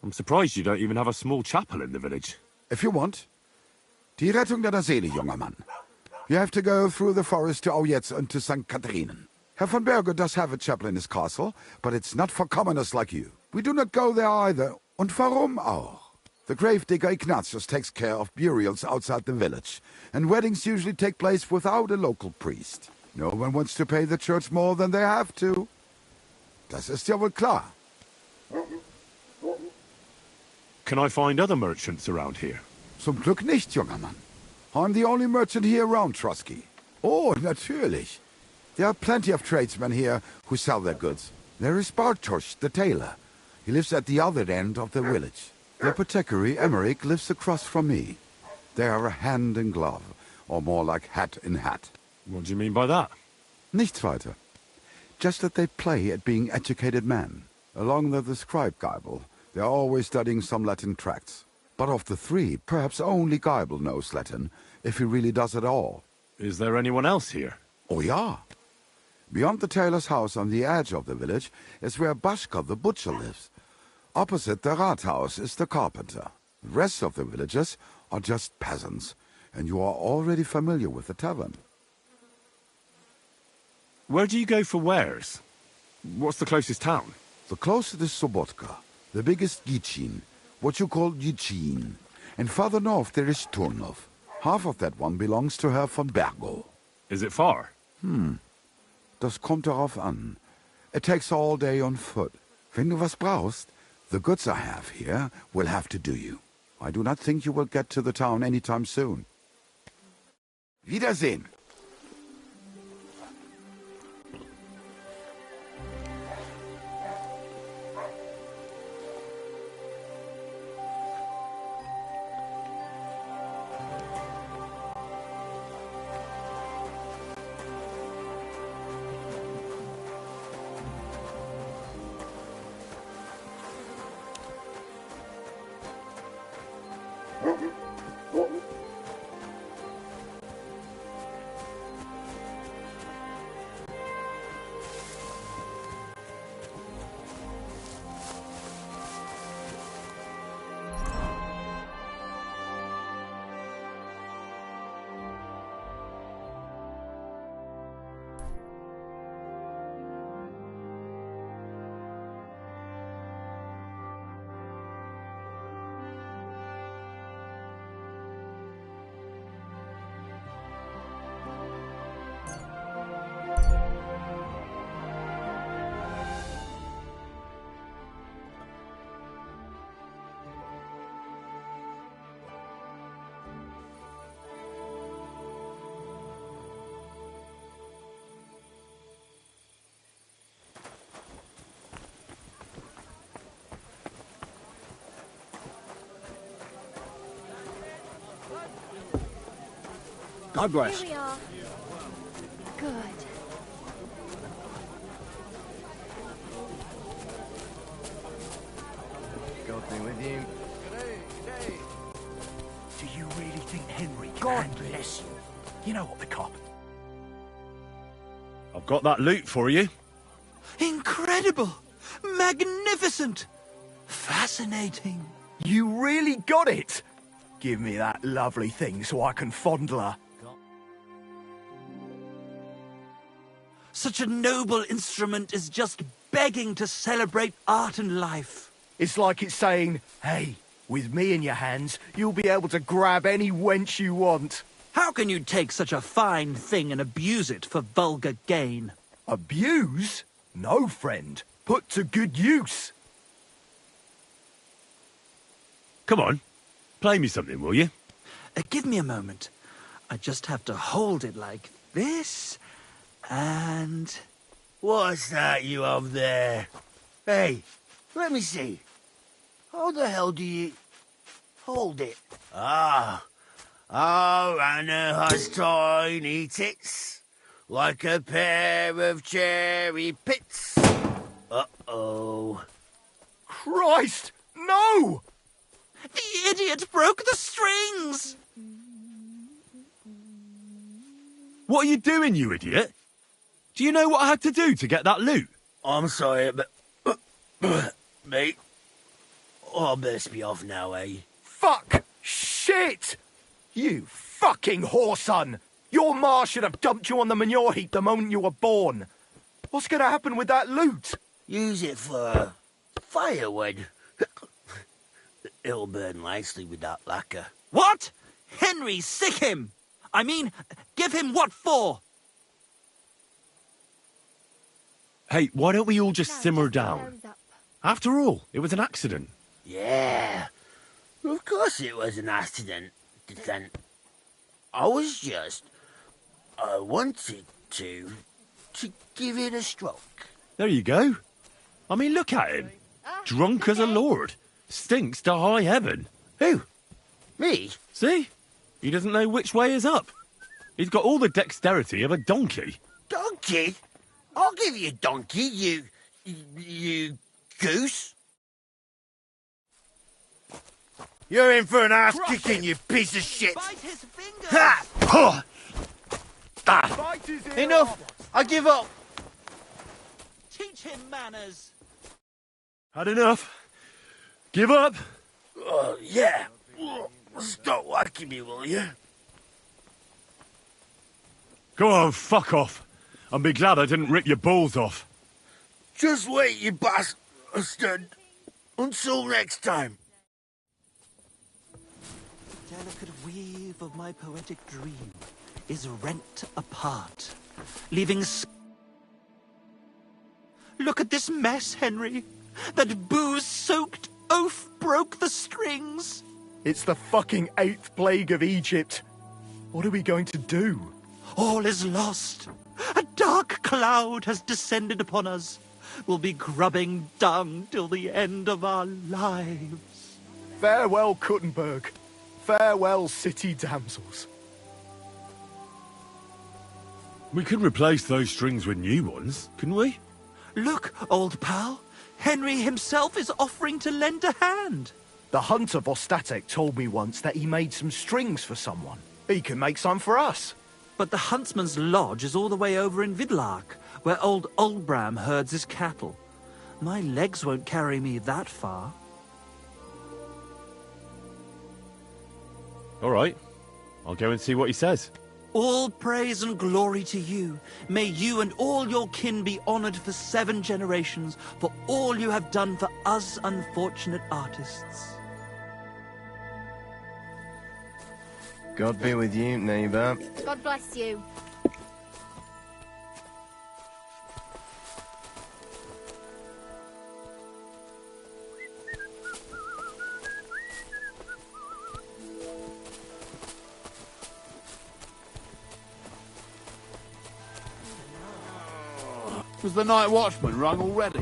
I'm surprised you don't even have a small chapel in the village. If you want. Die Rettung deiner Seele, junger Mann. You have to go through the forest to Aujetz and to St. Catharinen. Herr von Berger does have a chapel in his castle, but it's not for commoners like you. We do not go there either. Und warum auch? The gravedigger Ignatius takes care of burials outside the village, and weddings usually take place without a local priest. No one wants to pay the church more than they have to. Das ist ja wohl klar. Can I find other merchants around here? Zum Glück nicht, junger Mann. I'm the only merchant here around Trotsky. Oh, natürlich. There are plenty of tradesmen here who sell their goods. There is Bartosz, the tailor. He lives at the other end of the village. The apothecary, Emmerich, lives across from me. They are hand in glove, or more like hat in hat. What do you mean by that? Nichts weiter. Just that they play at being educated men. Along with the scribe Geibel, they are always studying some Latin tracts. But of the three, perhaps only Geibel knows Latin, if he really does at all. Is there anyone else here? Oh, ja. Beyond the tailor's house on the edge of the village is where Bashka the butcher lives. Opposite the Rathaus is the carpenter. The rest of the villagers are just peasants, and you are already familiar with the tavern. Where do you go for wares? What's the closest town? The closest is Sobotka, the biggest Gichin, what you call Gichin. And farther north there is Turnov. Half of that one belongs to Herr von Bergo. Is it far? Das kommt darauf an. It takes all day on foot. Wenn du was brauchst, the goods I have here will have to do you. I do not think you will get to the town anytime soon. Wiedersehen. God bless. Here we are. Good. God be with you. Do you really think Henry can God bless you? You know what, the cop? I've got that loot for you. Incredible! Magnificent! Fascinating. You really got it! Give me that lovely thing so I can fondle her. Such a noble instrument is just begging to celebrate art and life. It's like it's saying, hey, with me in your hands, you'll be able to grab any wench you want. How can you take such a fine thing and abuse it for vulgar gain? Abuse? No, friend. Put to good use. Come on, play me something, will you? Give me a moment. I just have to hold it like this, and... What's that you have there? Hey, let me see. How the hell do you... hold it? Ah. Oh, Anna has tiny tits, like a pair of cherry pits. Uh-oh. Christ, no! The idiot broke the strings! What are you doing, you idiot? Do you know what I had to do to get that loot? I'm sorry, but... mate, I best be off now, eh? Fuck! Shit! You fucking whoreson! Your ma should have dumped you on the manure heap the moment you were born. What's gonna happen with that loot? Use it for firewood. It'll burn nicely with that lacquer. What? Henry, sick him! I mean, give him what for? Hey, why don't we all just simmer down? After all, it was an accident. Yeah, of course it was an accident. I wanted to give it a stroke. There you go. I mean, look at him. Drunk as a lord. Stinks to high heaven. Who? Me? See? He doesn't know which way is up. He's got all the dexterity of a donkey. Donkey? I'll give you a donkey, you goose. You're in for an ass kicking, you piece of shit. Bite his finger. Ha! Oh. Ah. Enough. I give up. Teach him manners. Had enough. Give up. Yeah. Stop whacking me, will you? Go on, fuck off. And be glad I didn't rip your balls off. Just wait, you bastard. Until next time. The delicate weave of my poetic dream is rent apart, leaving... Look at this mess, Henry. That booze-soaked oaf broke the strings. It's the fucking 8th plague of Egypt. What are we going to do? All is lost. A dark cloud has descended upon us. We'll be grubbing dung till the end of our lives. Farewell, Kuttenberg. Farewell, city damsels. We could replace those strings with new ones, couldn't we? Look, old pal. Henry himself is offering to lend a hand. The hunter Vostatek told me once that he made some strings for someone. He can make some for us. But the huntsman's lodge is all the way over in Vidlark, where old Olbram herds his cattle. My legs won't carry me that far. All right. I'll go and see what he says. All praise and glory to you. May you and all your kin be honored for 7 generations for all you have done for us unfortunate artists. God be with you, neighbour. God bless you. Was the night watchman rung already?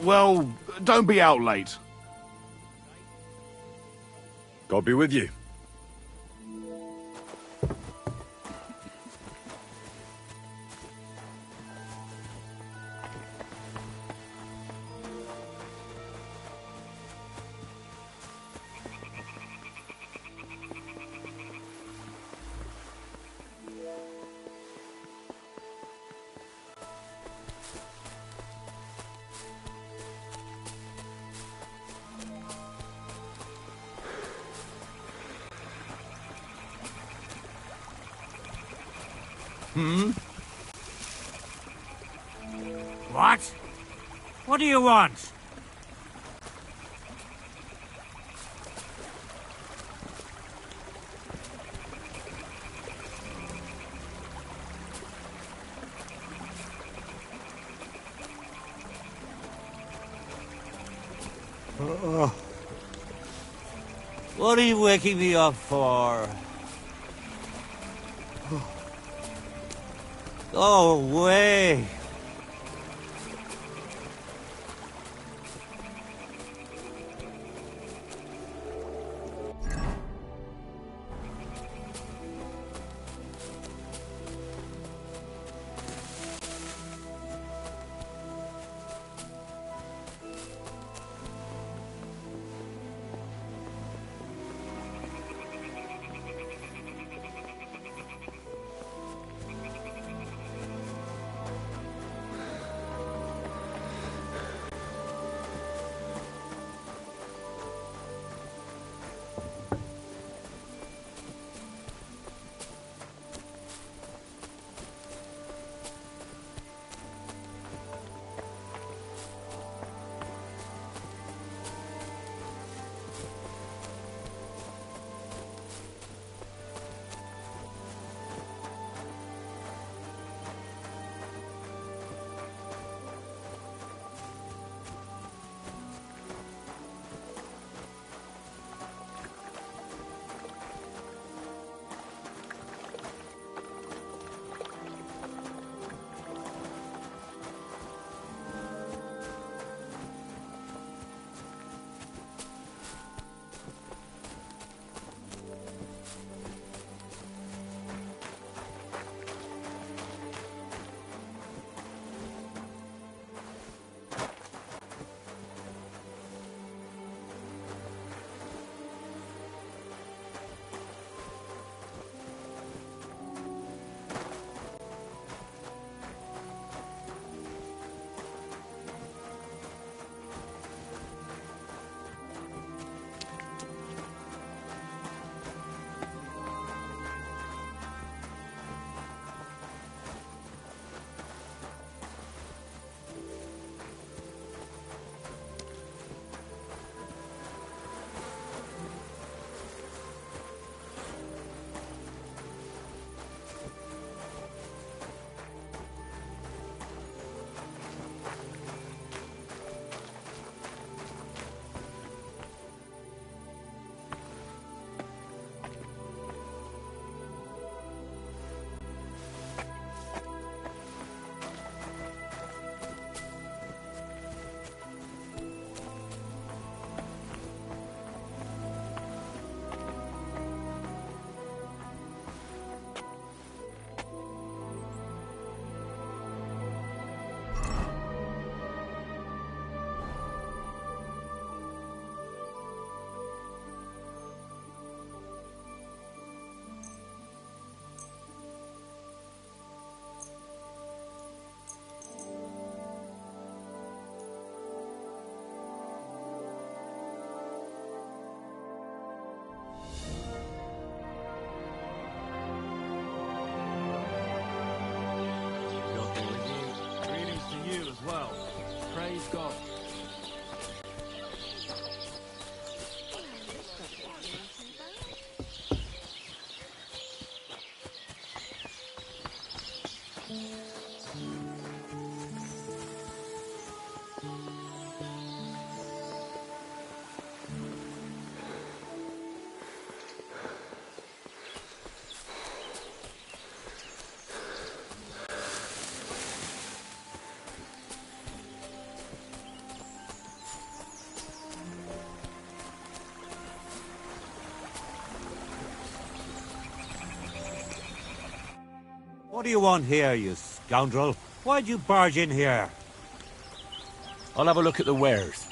Well, don't be out late. God be with you. Hmm? What? What do you want? What are you waking me up for? Go away. as well. Praise God. What do you want here, you scoundrel? Why'd you barge in here? I'll have a look at the wares.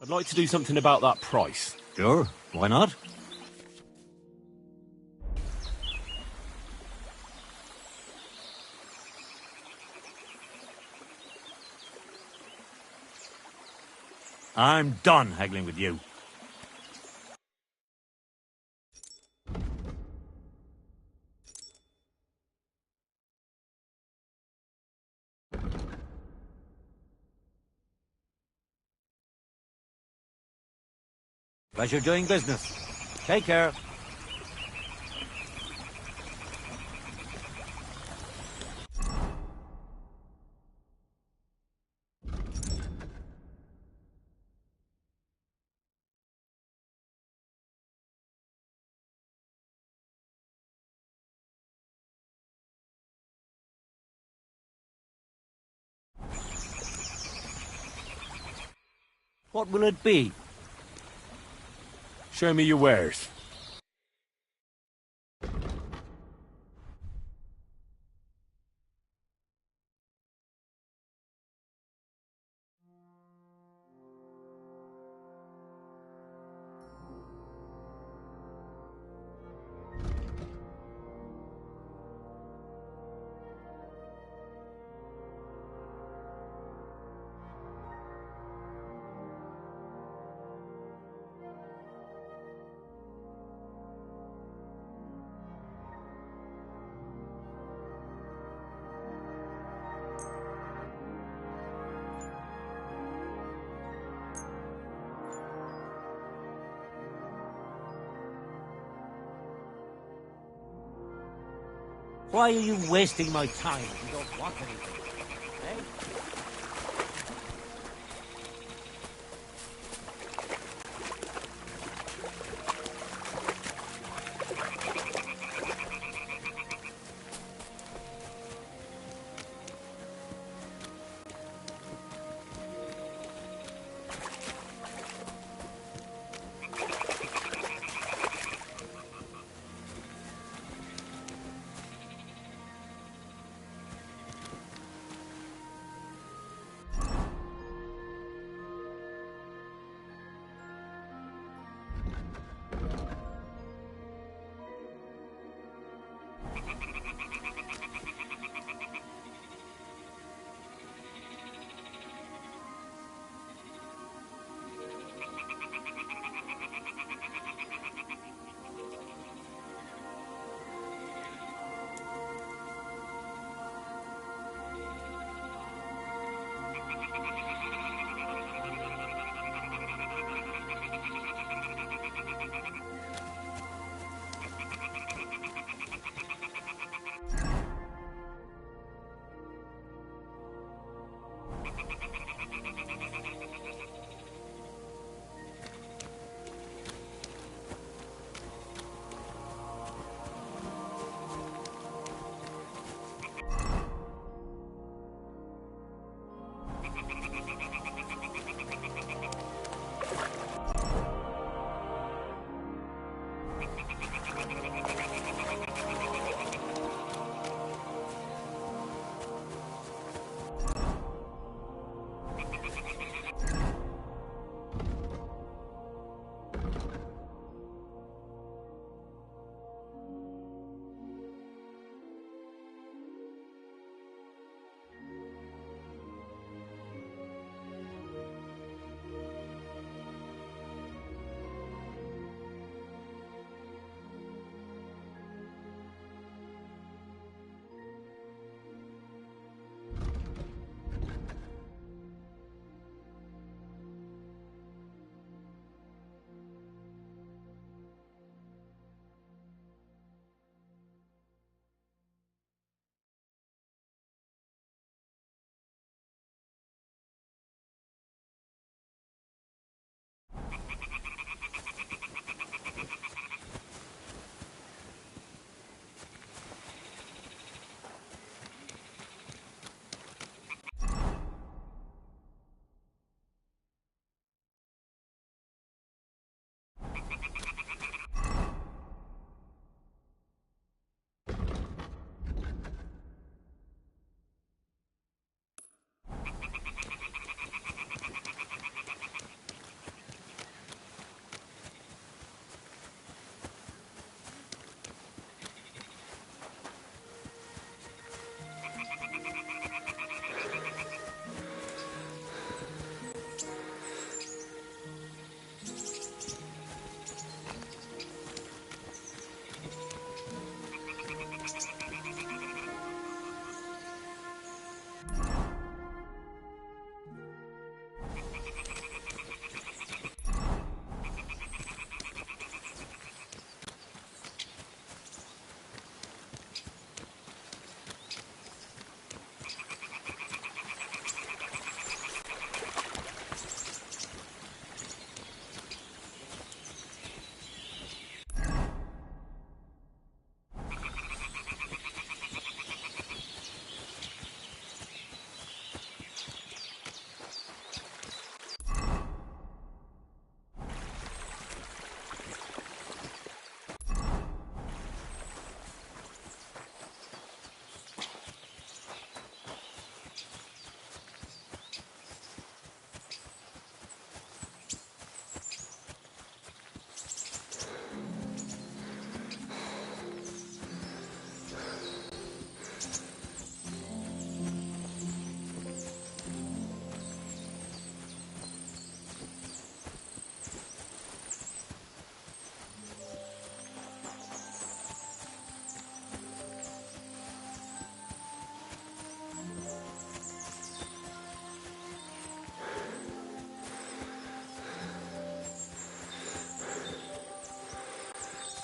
I'd like to do something about that price. Sure, why not? I'm done haggling with you. Pleasure doing business. Take care. What will it be? Show me your wares. Why are you wasting my time if you don't want anything? Eh?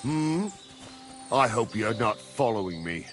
I hope you're not following me.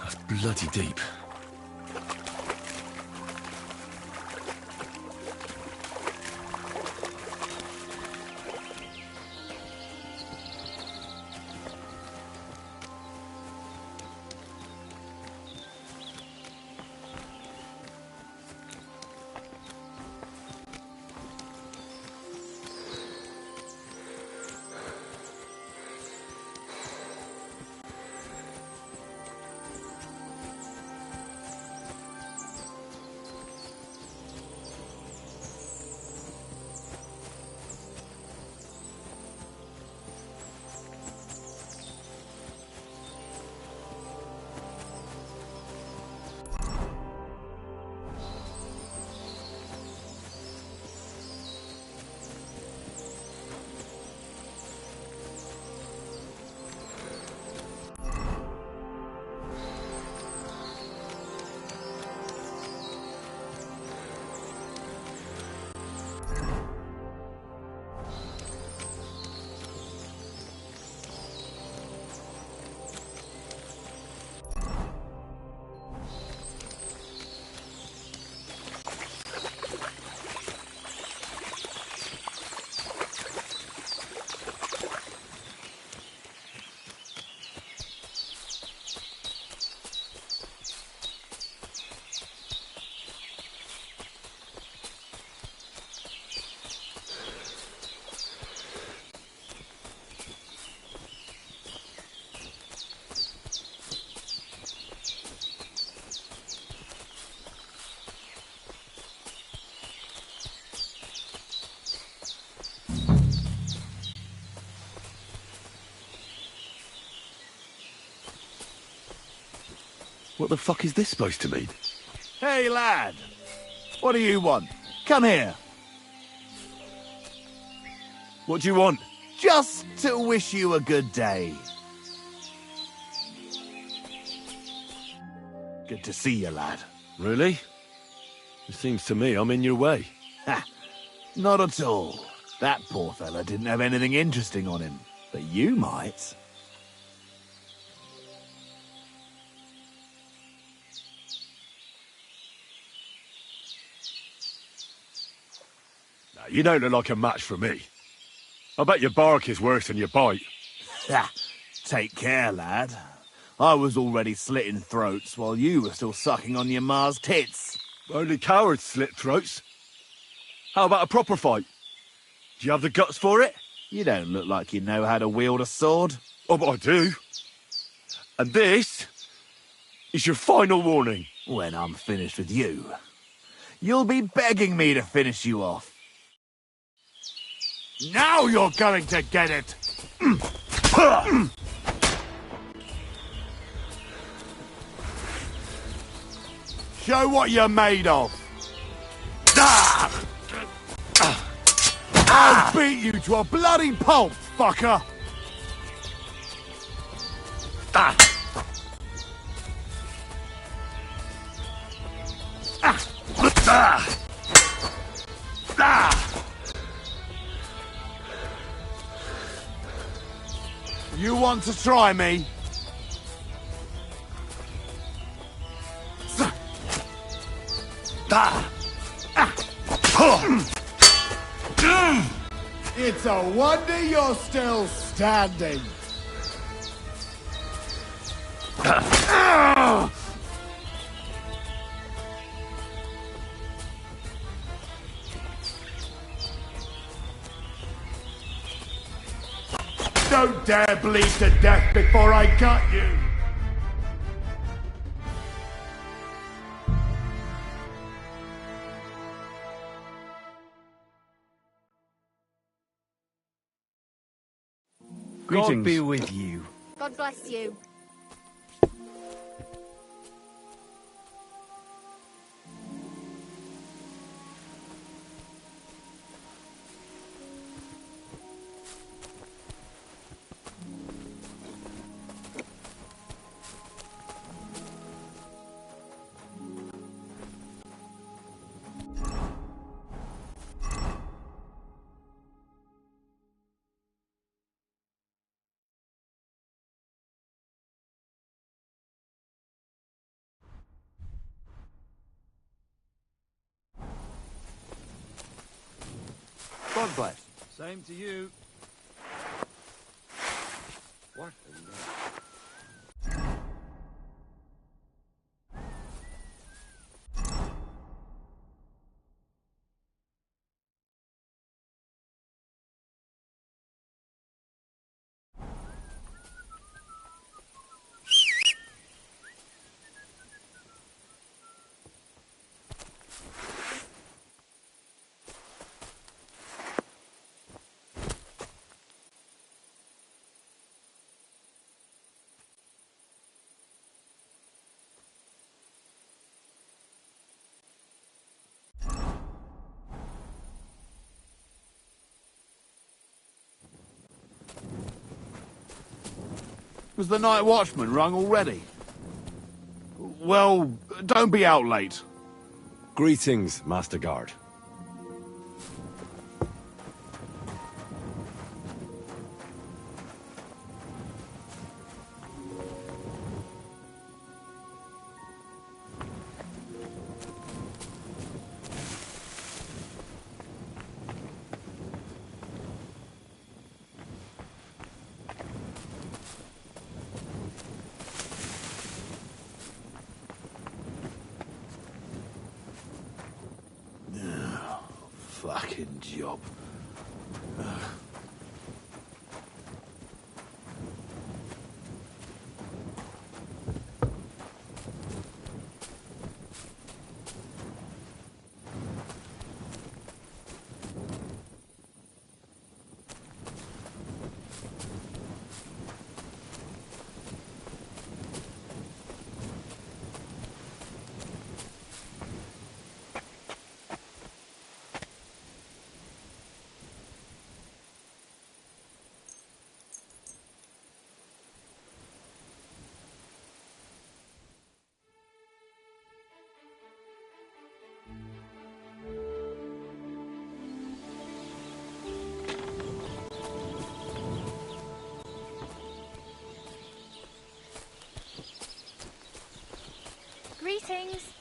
That's bloody deep. What the fuck is this supposed to mean? Hey, lad! What do you want? Come here. What do you want? Just to wish you a good day. Good to see you, lad. Really? It seems to me I'm in your way. Ha! Not at all. That poor fella didn't have anything interesting on him. But you might. You don't look like a match for me. I bet your bark is worse than your bite. Ha! Take care, lad. I was already slitting throats while you were still sucking on your ma's tits. Only cowards slit throats. How about a proper fight? Do you have the guts for it? You don't look like you know how to wield a sword. Oh, but I do. And this is your final warning. When I'm finished with you, you'll be begging me to finish you off. Now you're going to get it! Show what you're made of! I'll beat you to a bloody pulp, fucker! You want to try me? It's a wonder you're still standing. dare bleed to death before I cut you! God be Greetings. with you. God bless you. God bless. Same to you. What Was the night watchman rung already? Well, don't be out late. Greetings, Master Guard. Fucking job. Greetings.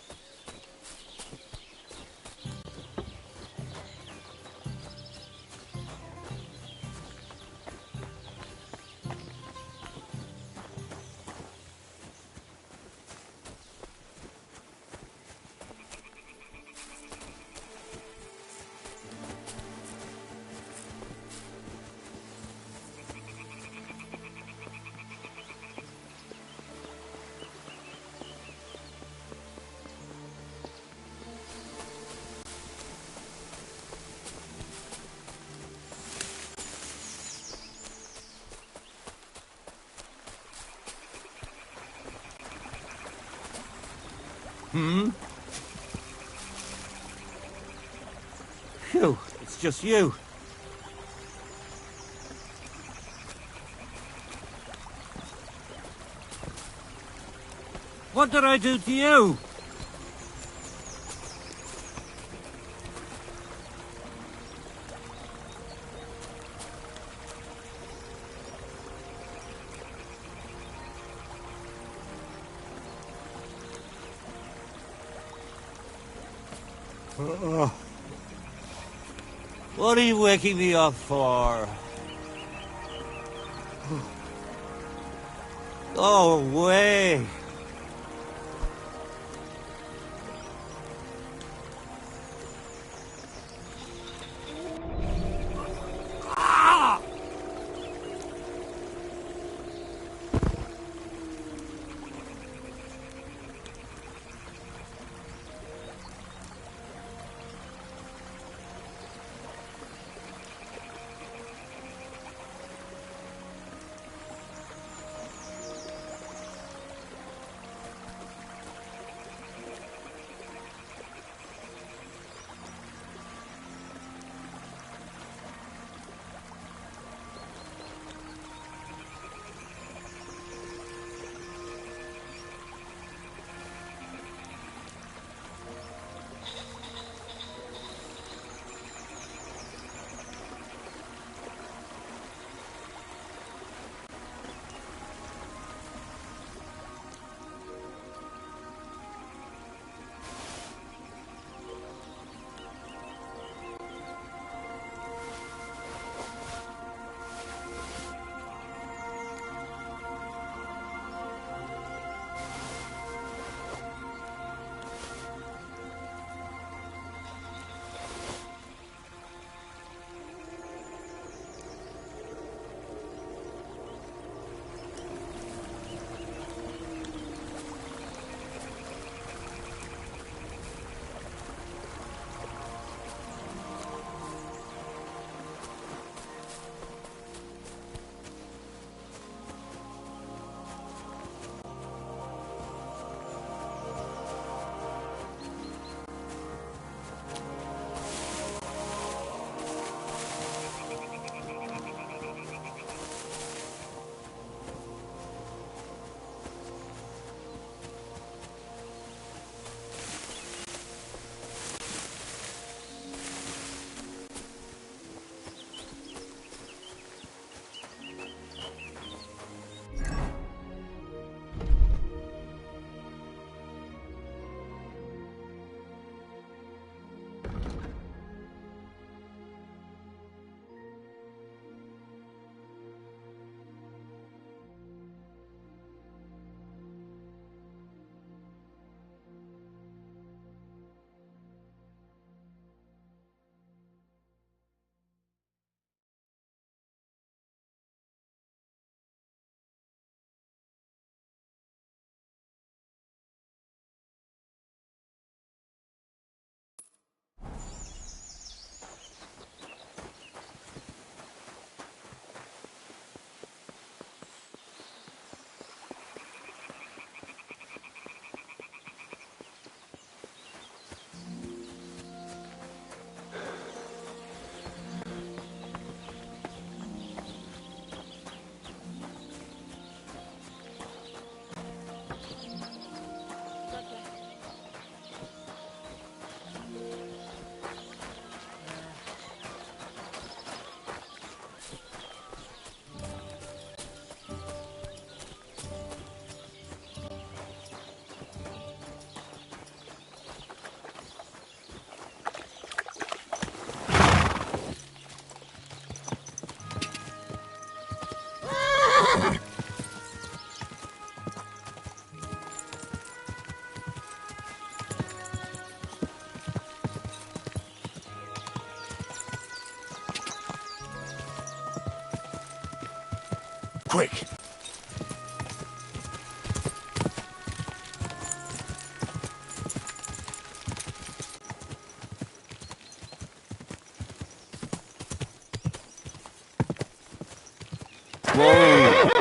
Hmm? Phew, it's just you. What did I do to you? What are you waking me up for? Go away.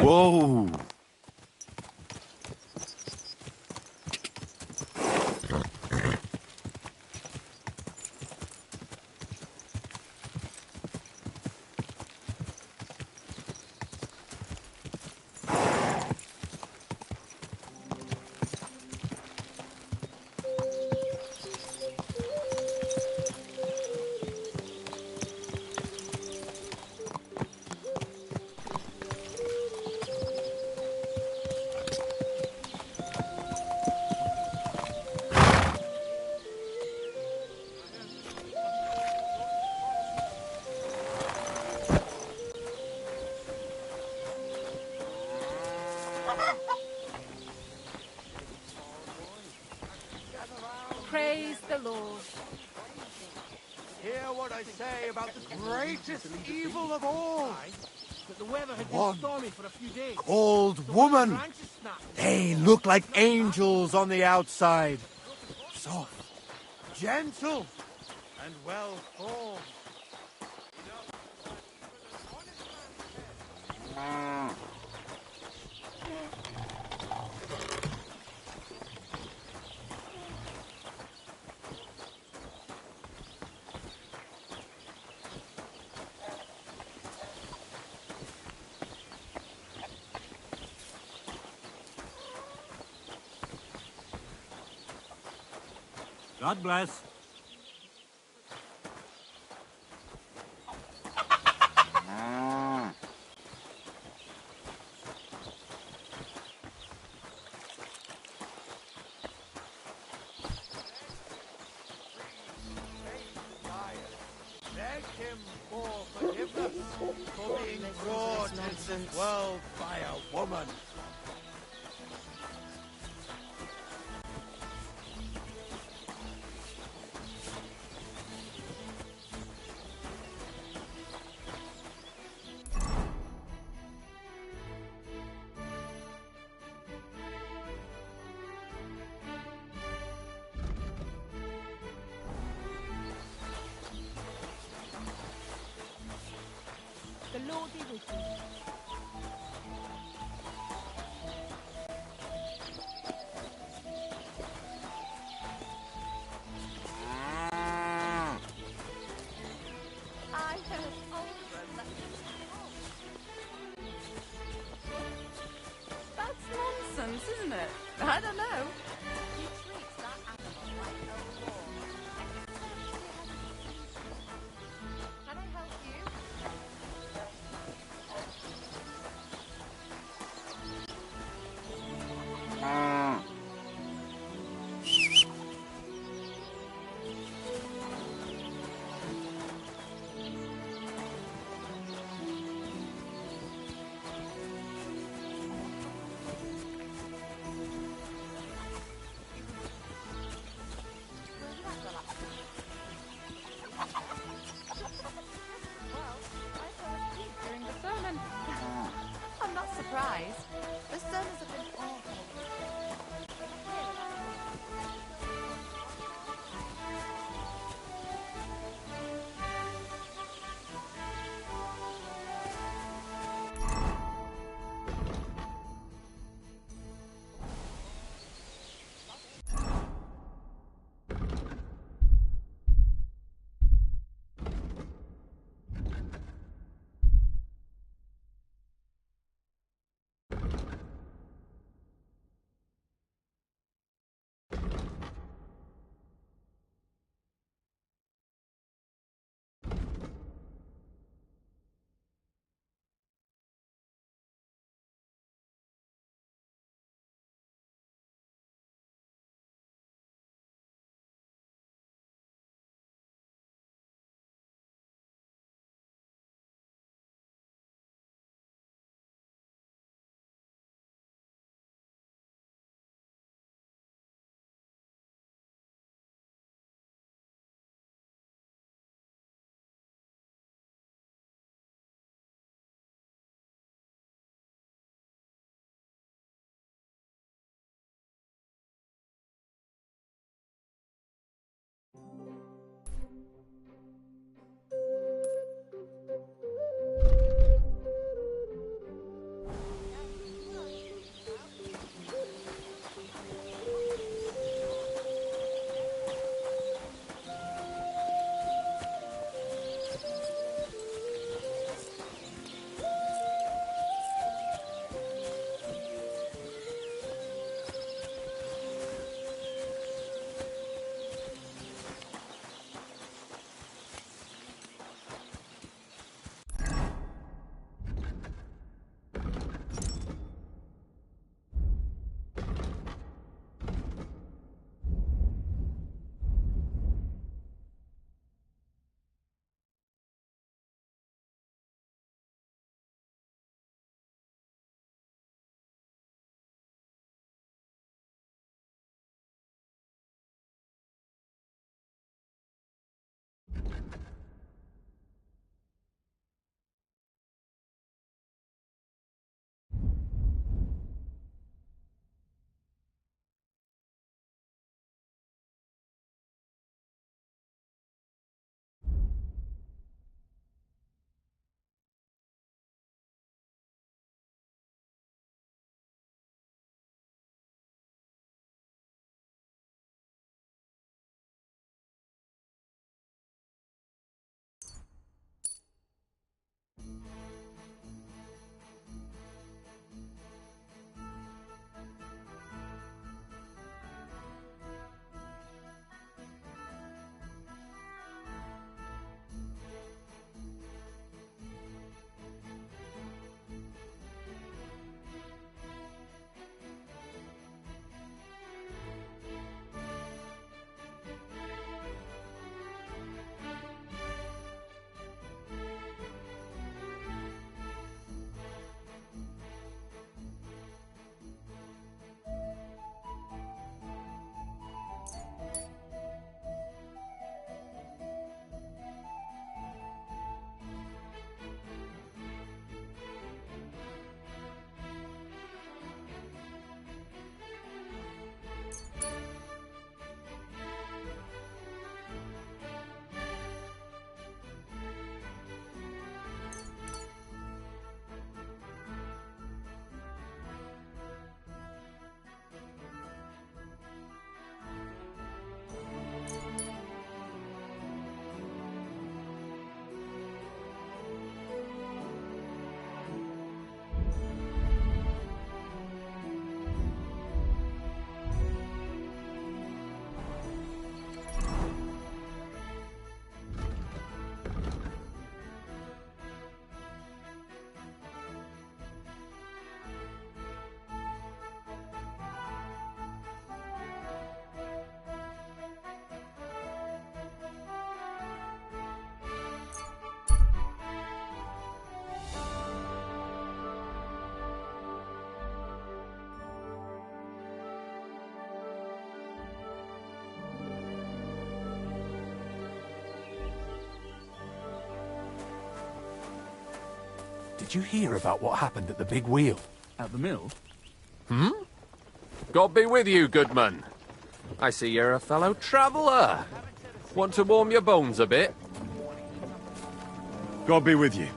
Whoa! Praise the Lord. Hear what I say about the greatest evil of all. That the weather had One been stormy for a few days. old woman. They look like angels on the outside. Soft, gentle, and well formed. God bless. Beg him for forgiveness for being brought into this world by a woman. The Lord be with you. I heard Oliver left his house. That's nonsense, isn't it? I don't know. He treats that animal like a lord. Can I help you? Well, I fell asleep during the sermon. I'm not surprised. The sermons have been awful. Did you hear about what happened at the big wheel? At the mill? Hmm? God be with you, Goodman. I see you're a fellow traveller. Want to warm your bones a bit? God be with you.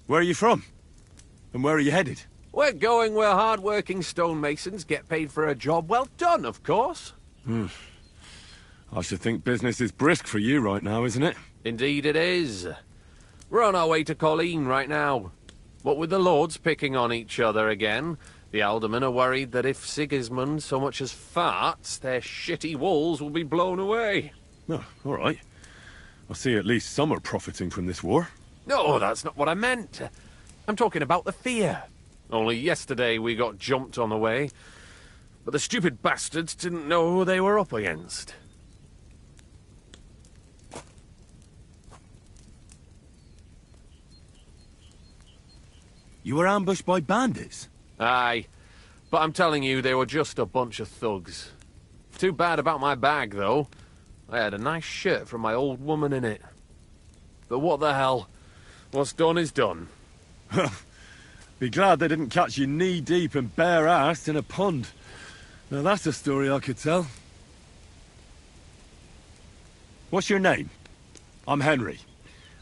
Where are you from? And where are you headed? We're going where hard-working stonemasons get paid for a job well done, of course. I should think business is brisk for you right now, isn't it? Indeed it is. We're on our way to Colleen right now. What with the lords picking on each other again, the aldermen are worried that if Sigismund so much as farts, their shitty walls will be blown away. Oh, all right. I see at least some are profiting from this war. No, that's not what I meant. I'm talking about the fear. Only yesterday we got jumped on the way, but the stupid bastards didn't know who they were up against. You were ambushed by bandits? Aye, but I'm telling you, they were just a bunch of thugs. Too bad about my bag, though. I had a nice shirt from my old woman in it. But what the hell? What's done is done. Be glad they didn't catch you knee-deep and bare-assed in a pond. Now that's a story I could tell. What's your name? I'm Henry,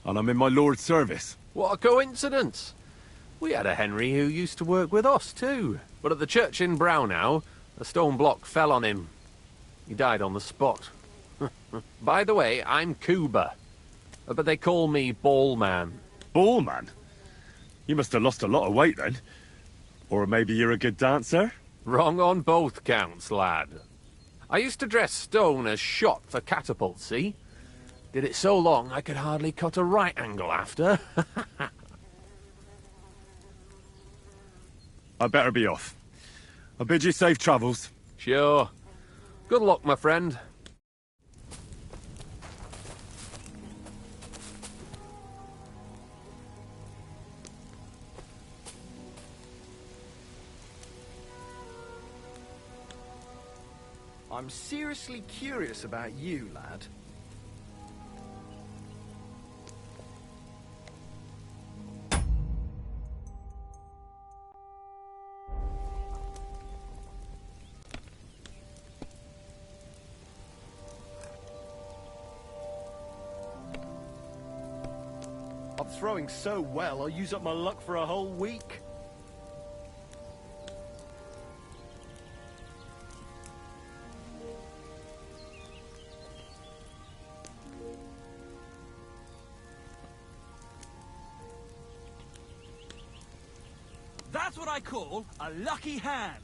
and I'm in my lord's service. What a coincidence. We had a Henry who used to work with us, too. But at the church in Brownhow, a stone block fell on him. He died on the spot. By the way, I'm Cuba. But they call me Ballman. Ballman? You must have lost a lot of weight then. Or maybe you're a good dancer? Wrong on both counts, lad. I used to dress stone as shot for catapult, see? Did it so long I could hardly cut a right angle after. I better be off. I bid you safe travels. Sure. Good luck, my friend. I'm seriously curious about you, lad. I'm throwing so well, I'll use up my luck for a whole week. That's what I call a lucky hand.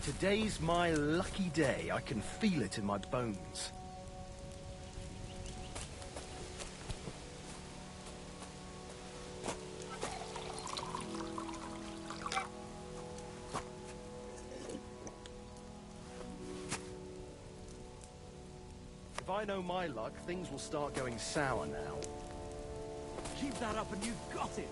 Today's my lucky day. I can feel it in my bones. If I know my luck, things will start going sour now. Keep that up and you've got it.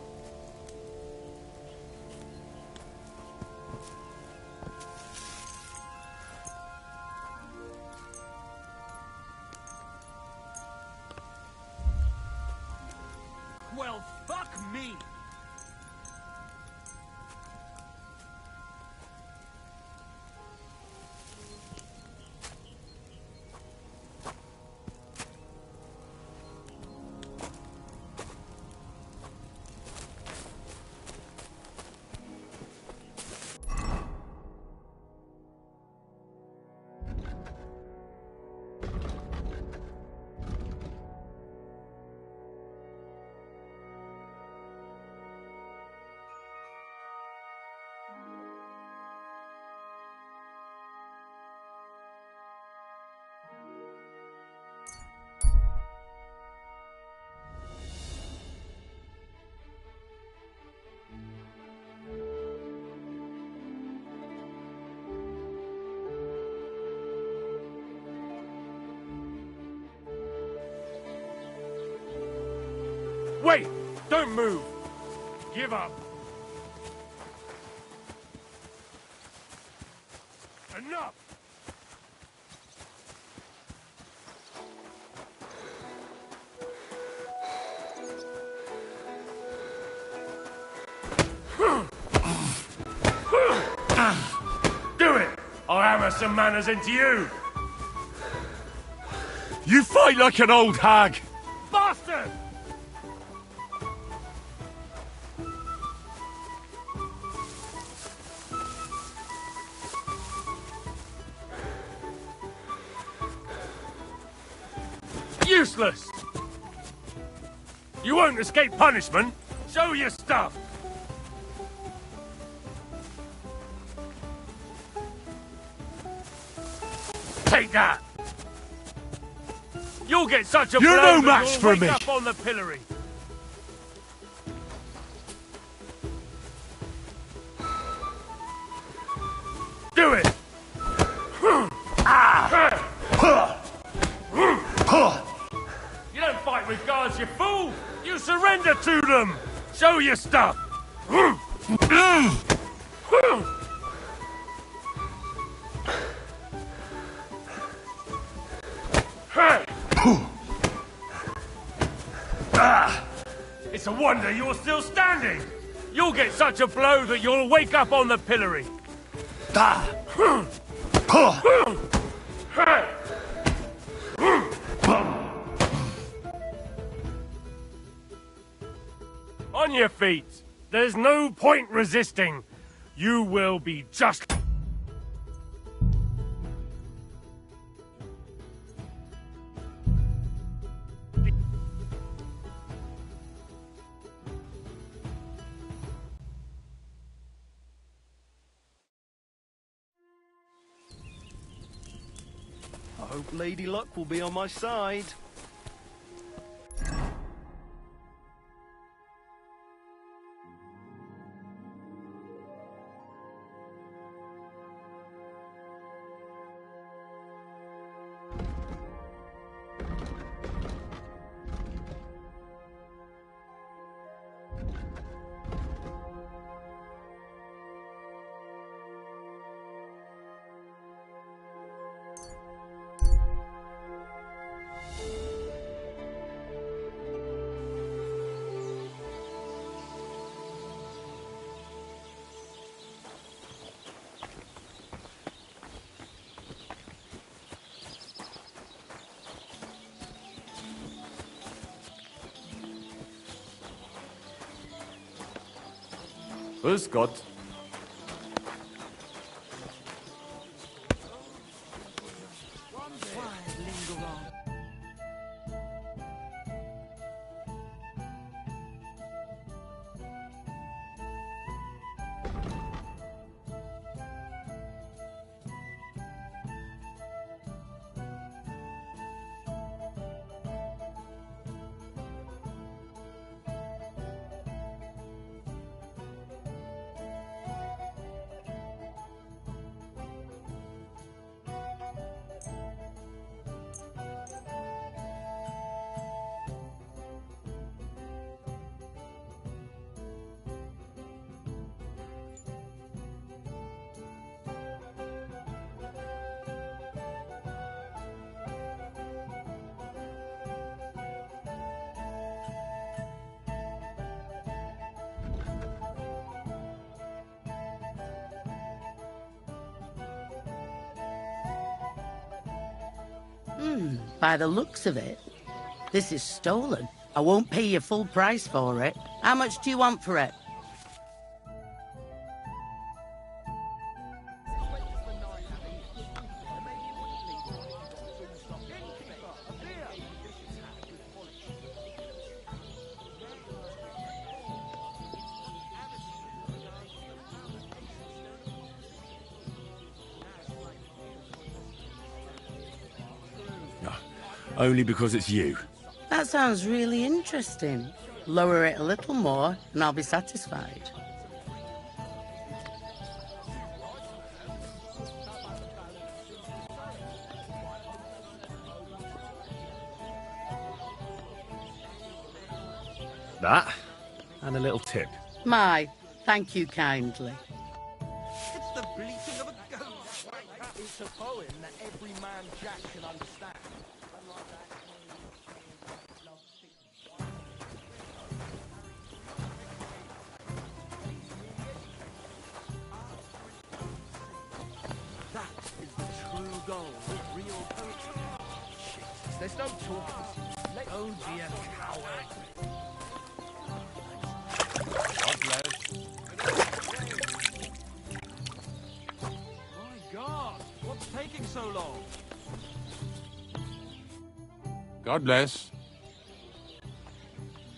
Well, fuck me! Wait! Don't move! Give up! Enough! Do it! I'll hammer some manners into you! You fight like an old hag! Bastard! Useless! You won't escape punishment! Show your stuff! Take that! You'll get such a You're blow no that match you'll for wake me. up on the pillory! Do it! You don't fight with guards, you fool! You surrender to them! Show your stuff! It's a wonder you're still standing! You'll get such a blow that you'll wake up on the pillory! On your feet! There's no point resisting! You will be just... I hope Lady Luck will be on my side. Grüß Gott. By the looks of it, this is stolen. I won't pay you full price for it. How much do you want for it? Only because it's you. That sounds really interesting. Lower it a little more, and I'll be satisfied. That, and a little tip. My, thank you kindly. It's the bleating of a goat. It's a poem that every man Jack can understand. That is the true goal of real poetry. Shit, there's no talking. Don't be a coward. God bless. My God, what's taking so long? God bless.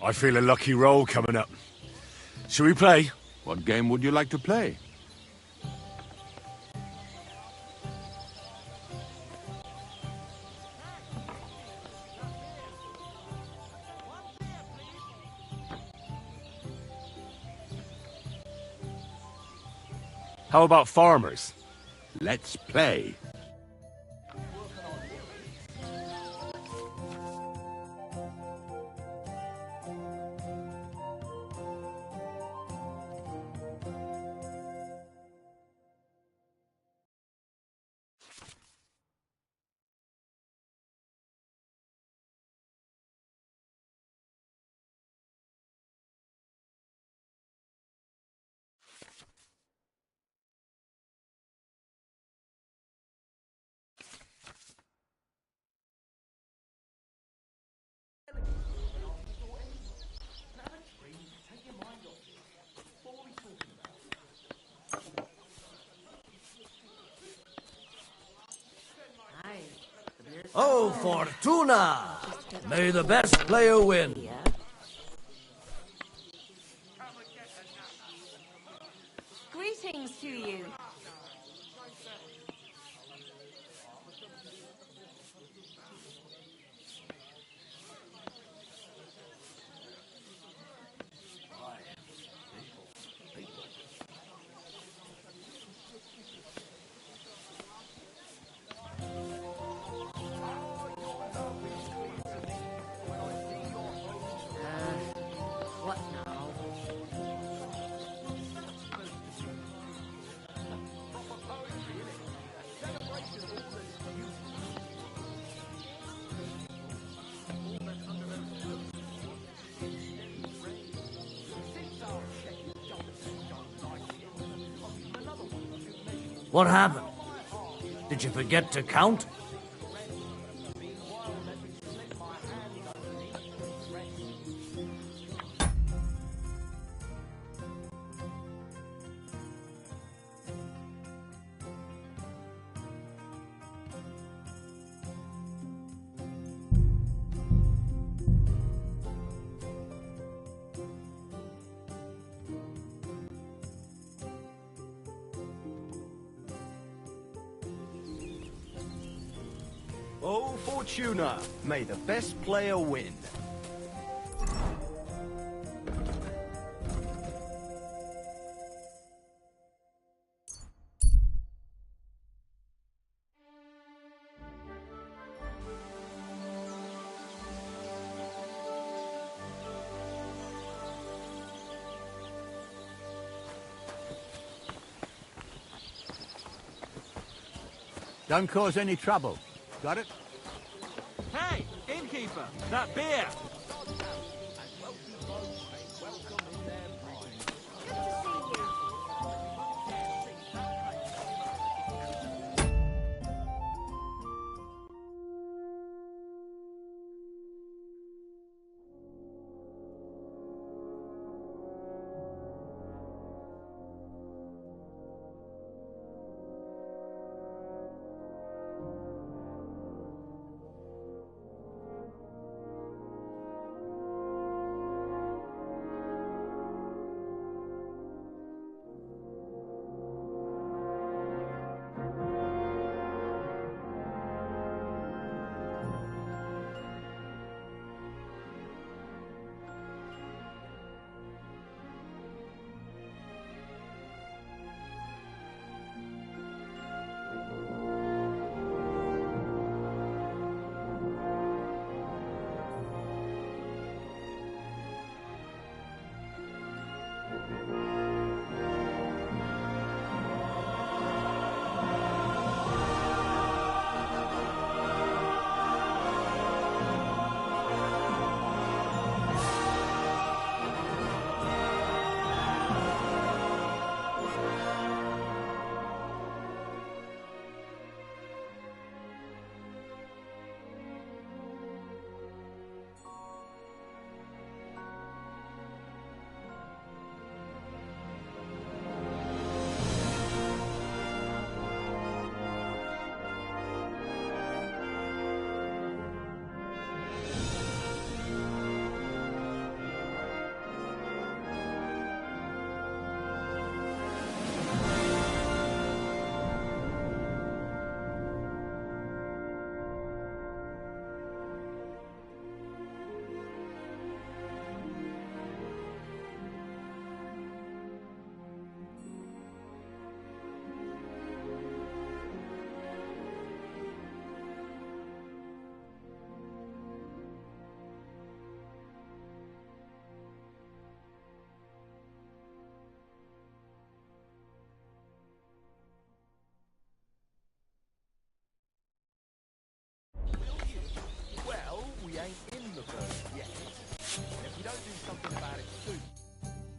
I feel a lucky roll coming up. Shall we play? What game would you like to play? How about farmers? Let's play. Oh, Fortuna! May the best player win. Greetings to you. What now? What happened? Did you forget to count? Oh, Fortuna, may the best player win. Don't cause any trouble. Got it? Hey, innkeeper, that beer!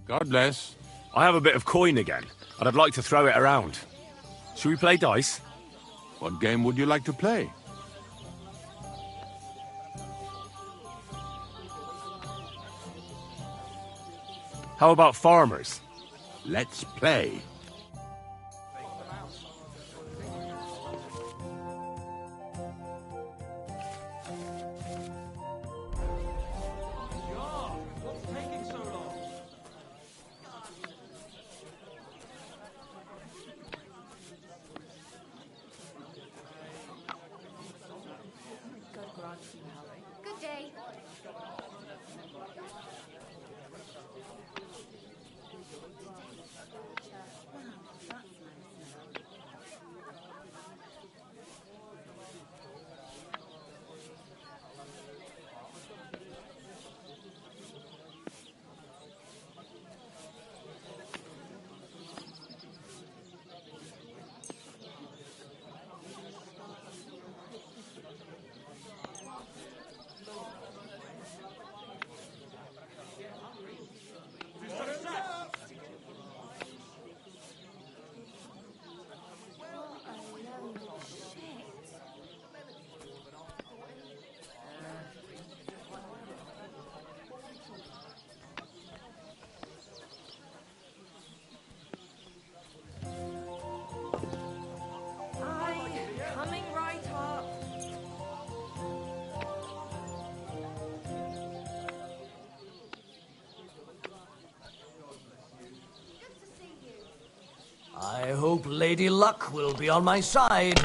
God bless. I have a bit of coin again, and I'd like to throw it around. Should we play dice? What game would you like to play? How about farmers? Let's play. Good day. Coming right up. I hope Lady Luck will be on my side.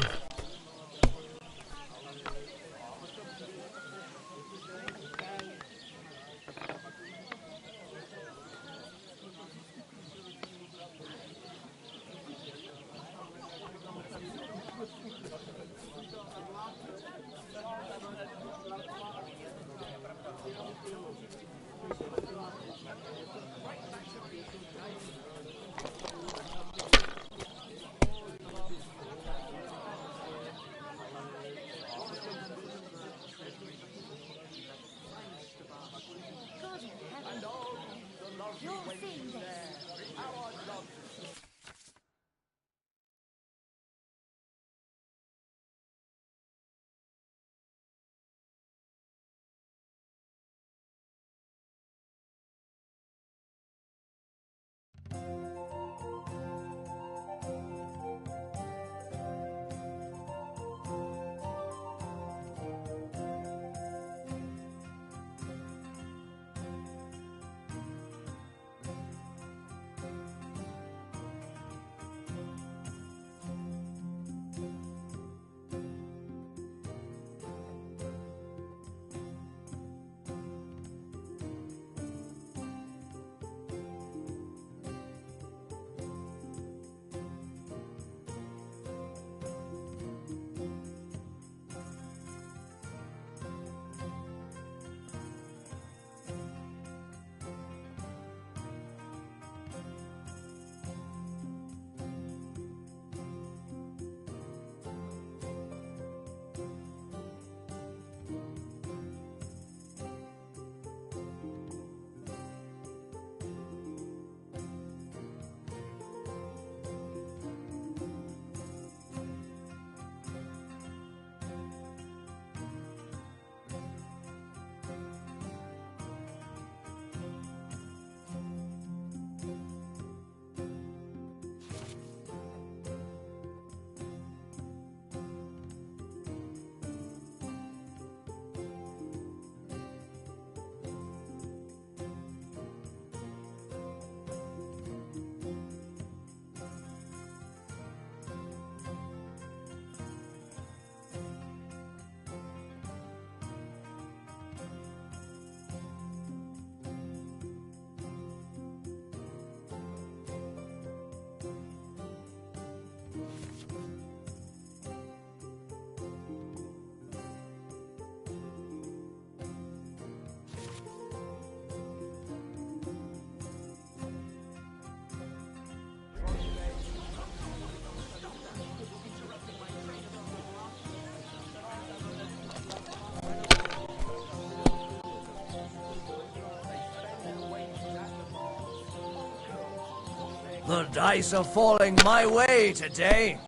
dice are falling my way today.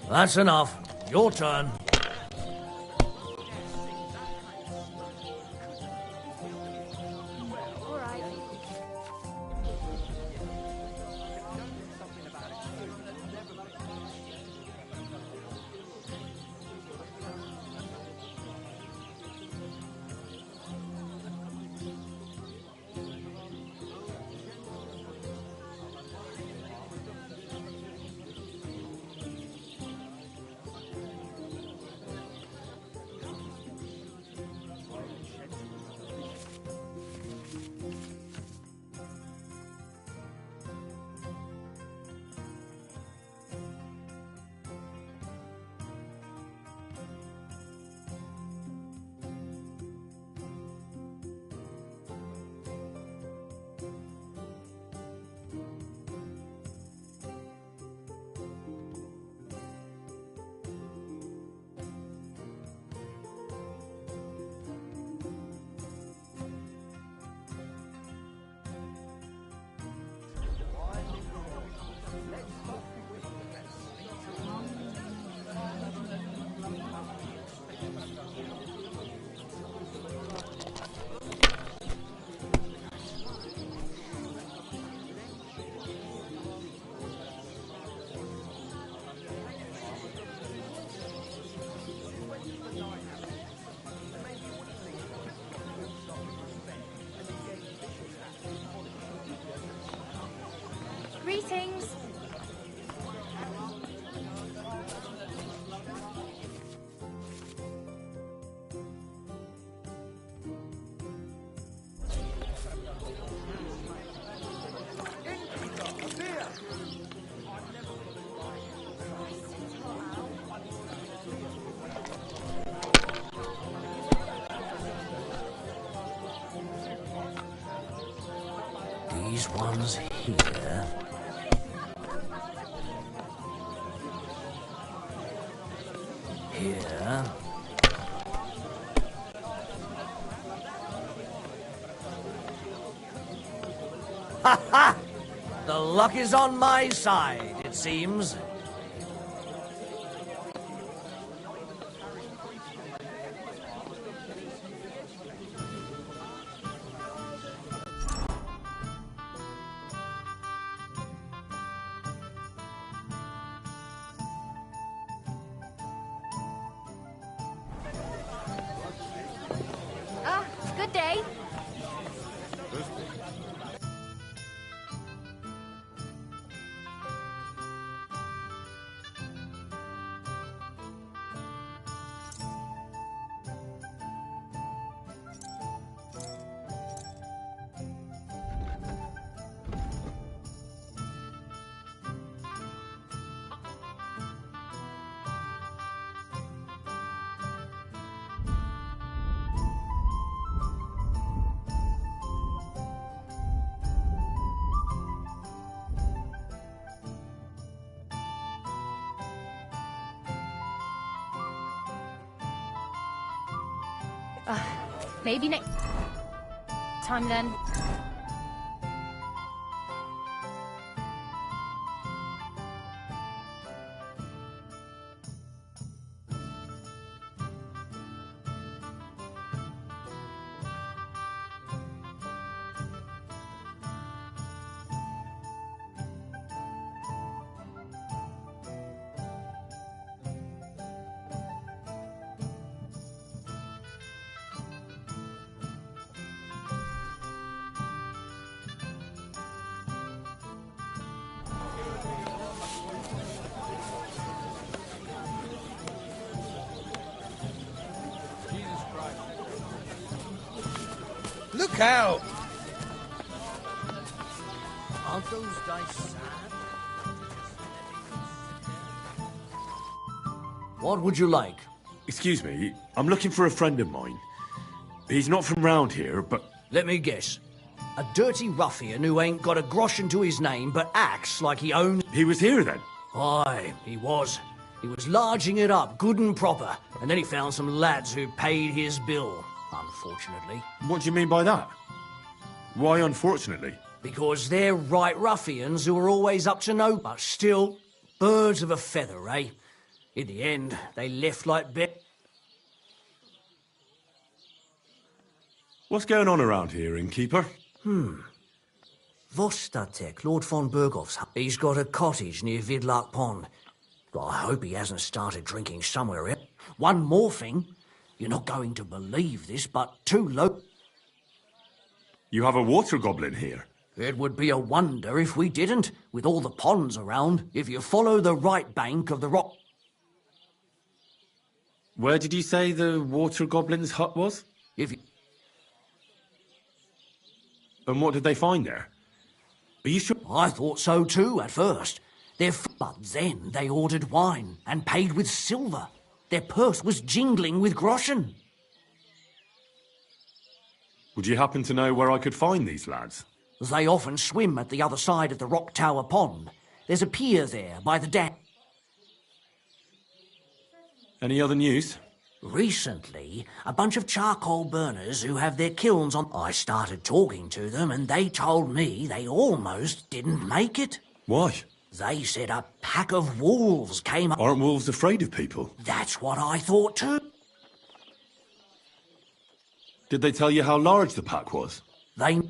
That's enough. Your turn. Greetings. These ones here. Here. Ha ha! The luck is on my side, it seems. Good day. Maybe next time then. Look out! Aren't those dice sad? What would you like? Excuse me, I'm looking for a friend of mine. He's not from round here, but... Let me guess. A dirty ruffian who ain't got a groschen to his name, but acts like he owns... He was here then? Aye, he was. He was larging it up, good and proper, and then he found some lads who paid his bill. Unfortunately. unfortunately. What do you mean by that? Why, unfortunately? Because they're right ruffians who are always up to no... But still, birds of a feather, eh? In the end, they left like What's going on around here, innkeeper? Vostatek, Lord von Berghoff's... He's got a cottage near Vidlark Pond. I hope he hasn't started drinking somewhere else. One more thing. You're not going to believe this, but 2 low... You have a water goblin here? It would be a wonder if we didn't, with all the ponds around, if you follow the right bank of the rock... Where did you say the water goblin's hut was? If you... And what did they find there? Are you sure? I thought so too, at first. But then they ordered wine and paid with silver. Their purse was jingling with groschen. Would you happen to know where I could find these lads? They often swim at the other side of the Rock Tower Pond. There's a pier there by the dam. Any other news? Recently, a bunch of charcoal burners who have their kilns on... I started talking to them and they told me they almost didn't make it. Why? They said a pack of wolves came up... Aren't wolves afraid of people? That's what I thought too. Did they tell you how large the pack was? They...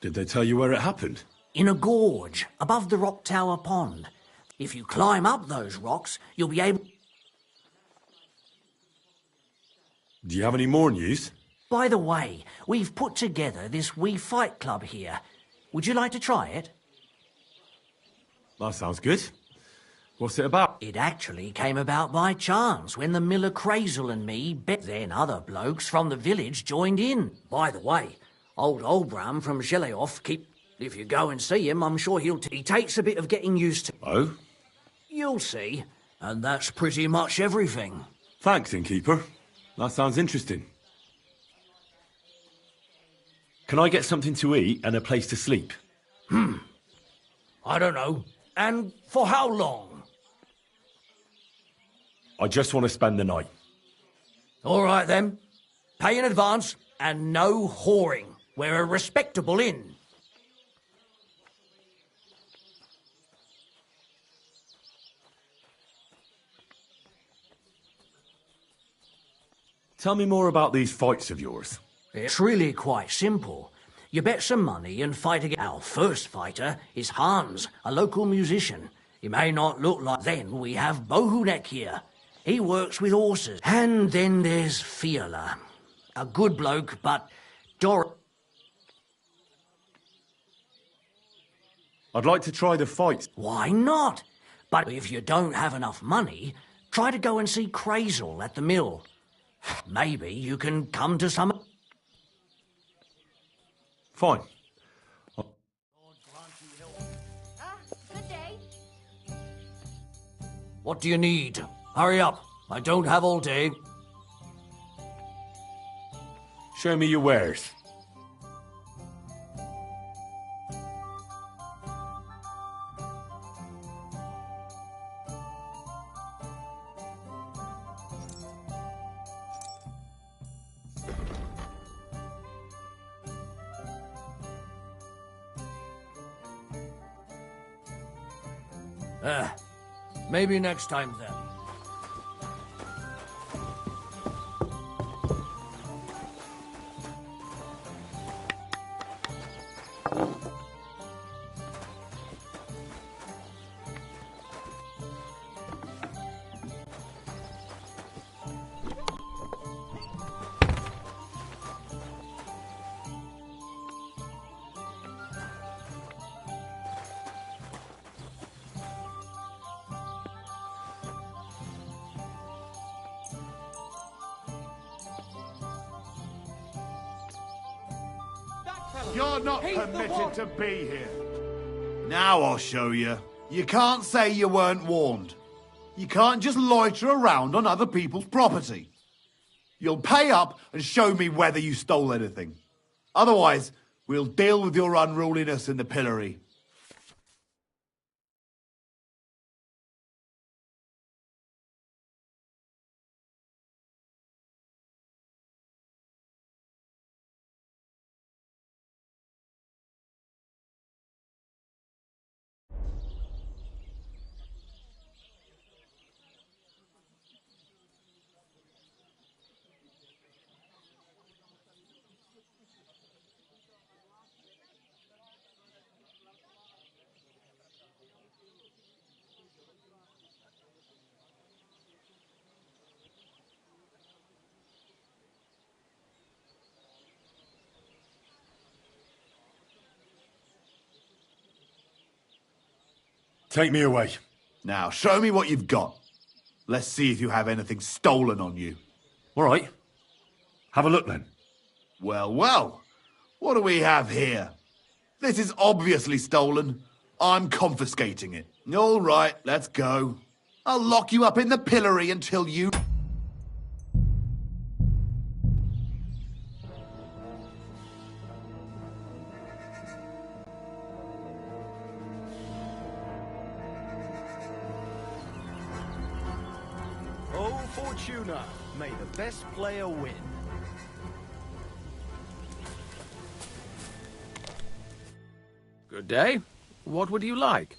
Did they tell you where it happened? In a gorge, above the Rock Tower Pond. If you climb up those rocks, you'll be able... Do you have any more news? By the way, we've put together this wee fight club here. Would you like to try it? That sounds good. What's it about? It actually came about by chance when the miller Crazel and me bet. Then other blokes from the village joined in. By the way, old Olbram from Zheleoff If you go and see him, I'm sure he takes a bit of getting used to. Oh? You'll see. And that's pretty much everything. Thanks, innkeeper. That sounds interesting. Can I get something to eat and a place to sleep? I don't know. And for how long? I just want to spend the night. All right, then. Pay in advance and no whoring. We're a respectable inn. Tell me more about these fights of yours. It's really quite simple. You bet some money and fight against... Our first fighter is Hans, a local musician. He may not look like... Then we have Bohunek here. He works with horses. And then there's Fiala. A good bloke, but... I'd like to try the fights. Why not? But if you don't have enough money, try to go and see Crazel at the mill. Maybe you can come to some... Fine. Good day. What do you need? Hurry up. I don't have all day. Show me your wares. Maybe next time then. You're not permitted to be here. Now I'll show you. You can't say you weren't warned. You can't just loiter around on other people's property. You'll pay up and show me whether you stole anything. Otherwise, we'll deal with your unruliness in the pillory. Take me away. Now, show me what you've got. Let's see if you have anything stolen on you. All right. Have a look, then. Well, well. What do we have here? This is obviously stolen. I'm confiscating it. All right, let's go. I'll lock you up in the pillory until you... Oh, Fortuna, may the best player win. Good day. What would you like?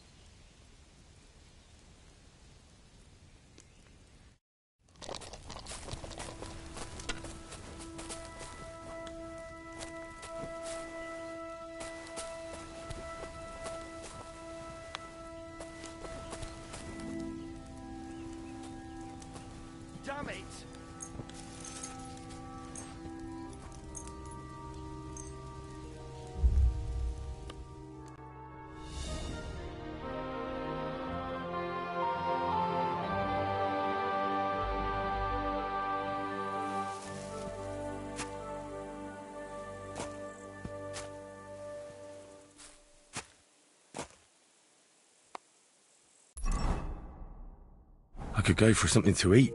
Damn it! I could go for something to eat.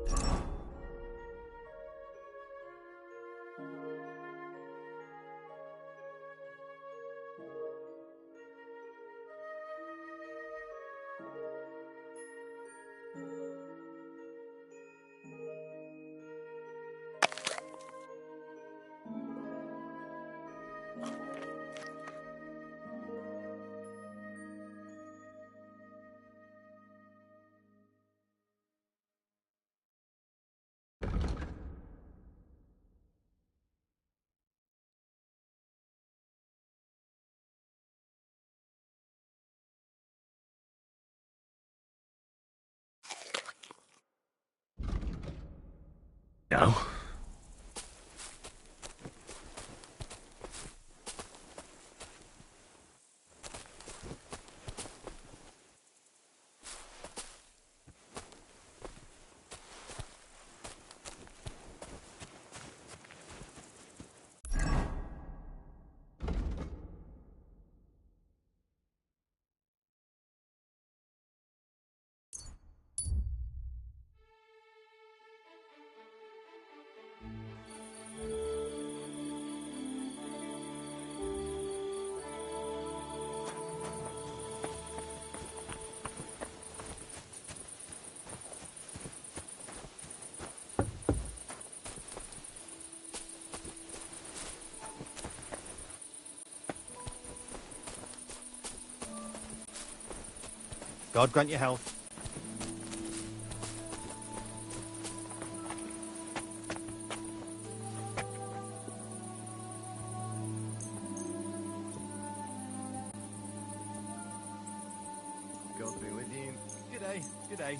No. God grant you health. God be with you. Good day. Good day.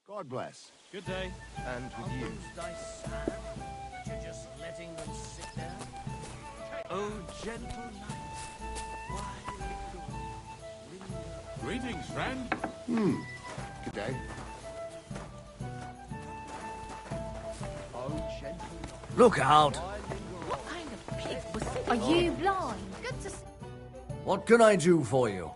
God bless. Good day. And with you. You're just letting them sit there? Oh, gentle knight, why linger? Greetings, friend. Good day. Oh, gentle knight. Look out! What kind of pig was it? Are you blind? Good to see. What can I do for you?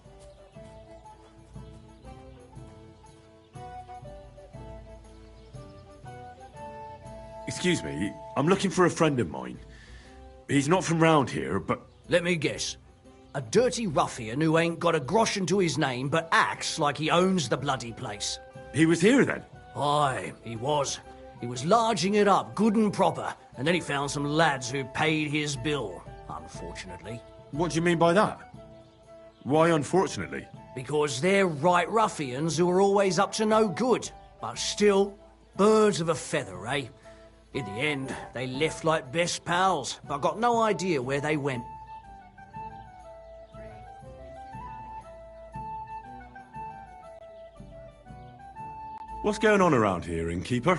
Excuse me, I'm looking for a friend of mine. He's not from round here, but... Let me guess. A dirty ruffian who ain't got a groschen to his name but acts like he owns the bloody place. He was here then? Aye, he was. He was larging it up good and proper, and then he found some lads who paid his bill, unfortunately. What do you mean by that? Why unfortunately? Because they're right ruffians who are always up to no good. But still, birds of a feather, eh? In the end, they left like best pals, but got no idea where they went. What's going on around here, innkeeper?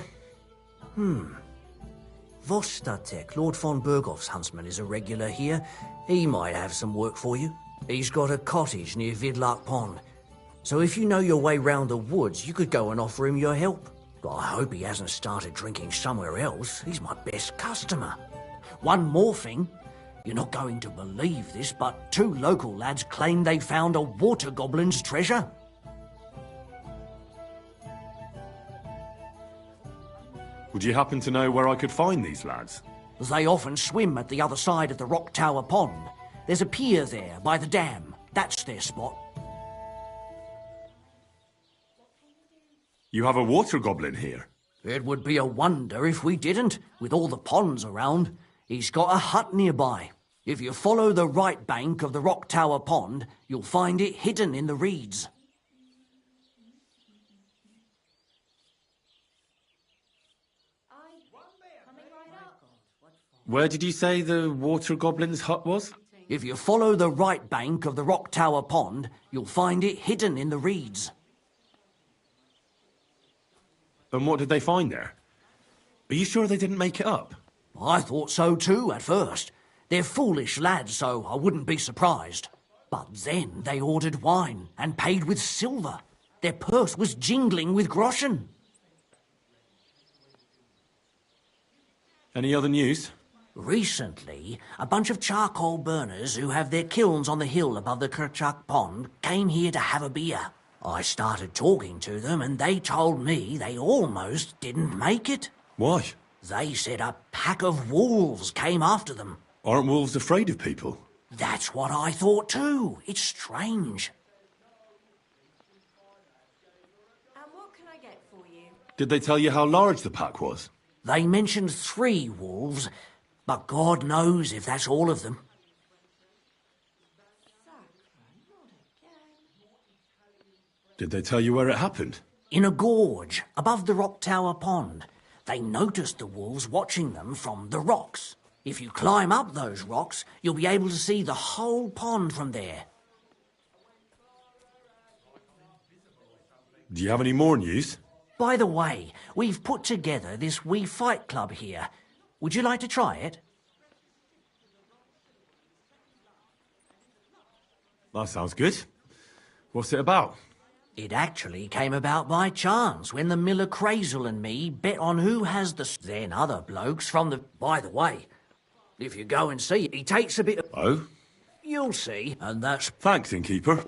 Vostatek, Lord von Berghoff's huntsman, is a regular here. He might have some work for you. He's got a cottage near Vidlark Pond. So if you know your way round the woods, you could go and offer him your help. But I hope he hasn't started drinking somewhere else. He's my best customer. One more thing. You're not going to believe this, but 2 local lads claim they found a water goblin's treasure. Would you happen to know where I could find these lads? They often swim at the other side of the Rock Tower Pond. There's a pier there by the dam. That's their spot. You have a water goblin here? It would be a wonder if we didn't, with all the ponds around. He's got a hut nearby. If you follow the right bank of the Rock Tower Pond, you'll find it hidden in the reeds. Where did you say the water goblin's hut was? If you follow the right bank of the Rock Tower Pond, you'll find it hidden in the reeds. And what did they find there? Are you sure they didn't make it up? I thought so too at first. They're foolish lads, so I wouldn't be surprised. But then they ordered wine and paid with silver. Their purse was jingling with groschen. Any other news? Recently, a bunch of charcoal burners who have their kilns on the hill above the Kerchak Pond came here to have a beer. I started talking to them and they told me they almost didn't make it. Why? They said a pack of wolves came after them. Aren't wolves afraid of people? That's what I thought too. It's strange. And what can I get for you? Did they tell you how large the pack was? They mentioned 3 wolves, but God knows if that's all of them. Did they tell you where it happened? In a gorge, above the Rock Tower Pond. They noticed the wolves watching them from the rocks. If you climb up those rocks, you'll be able to see the whole pond from there. Do you have any more news? By the way, we've put together this wee fight club here. Would you like to try it? That sounds good. What's it about? It actually came about by chance when the Miller Crazel and me bet on who has the... Then other blokes from the... By the way, if you go and see, he takes a bit of... Oh? You'll see, and that's... Thanks, innkeeper.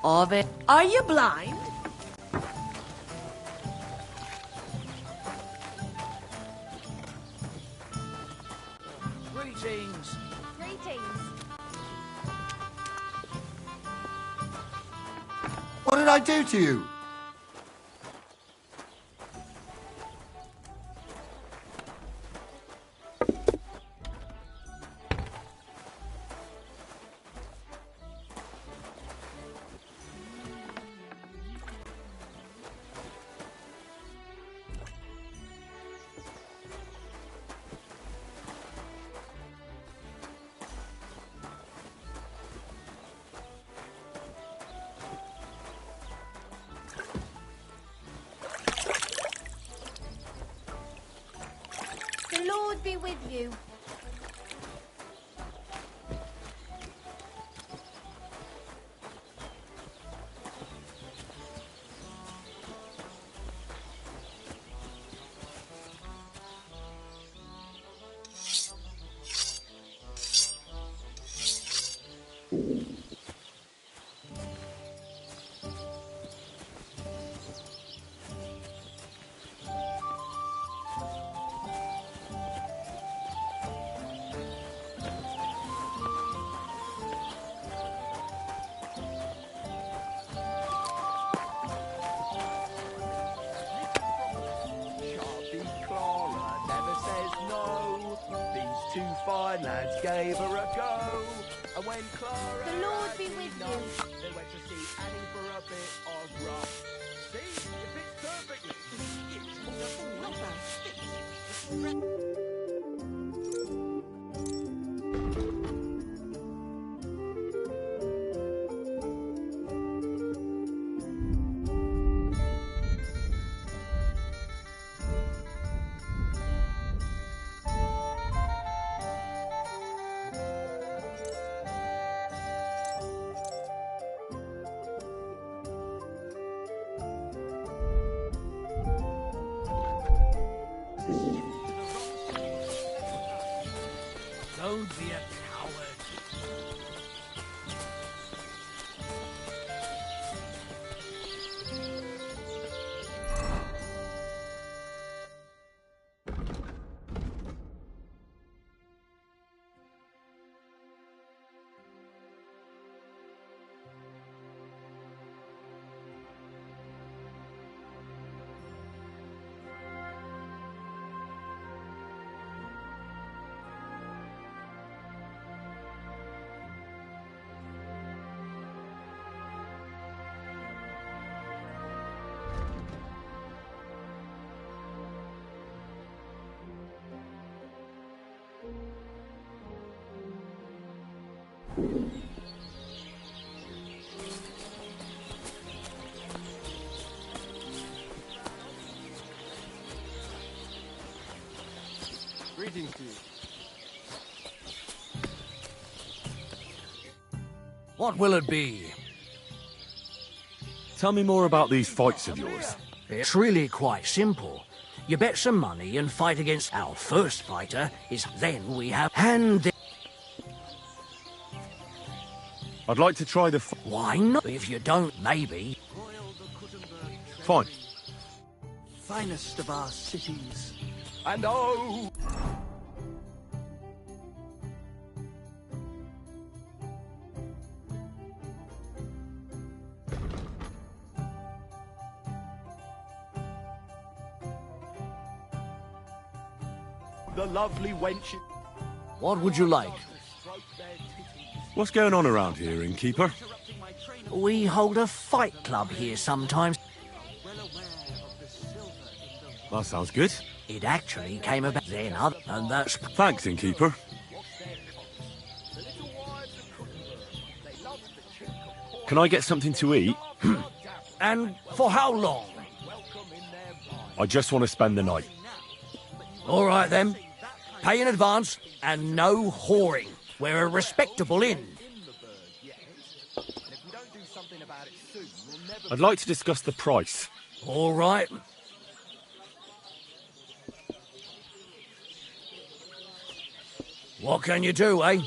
of it. Are you blind? Greetings. Greetings. What did I do to you? The Lord be with you. Sharpie Clara never says no. These two fine lads gave her a go. And when Clara The Lord had be with enough, you. they went to see Annie for a bit of rough. See, it fits perfectly. Don't be a coward. Greetings to you. What will it be? Tell me more about these fights of yours. It's really quite simple. You bet some money and fight against our first fighter is then we have and I'd like to try the... Why not? If you don't, maybe. Fine. Finest of our cities. And oh! The lovely wench. What would you like? What's going on around here, innkeeper? We hold a fight club here sometimes. That sounds good. It actually came about then, and that's... Thanks, innkeeper. Can I get something to eat? And for how long? I just want to spend the night. All right, then. Pay in advance, and no whoring. We're a respectable inn. I'd like to discuss the price. All right. What can you do, eh?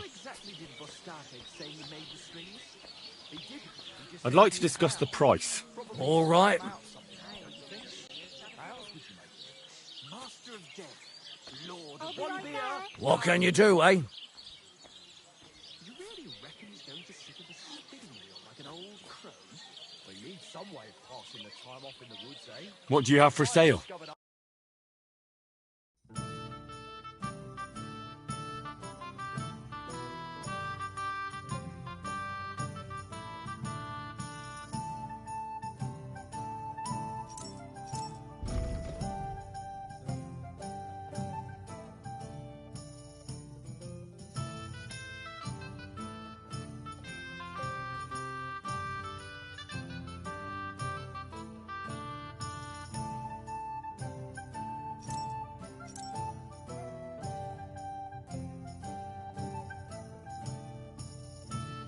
I'd like to discuss the price. All right. Master of Death, Lord of one beer. What can you do, eh? You really reckon he's going to sit at a spinning wheel like an old crow? We need some way of passing the time off in the woods, eh? What do you have for sale?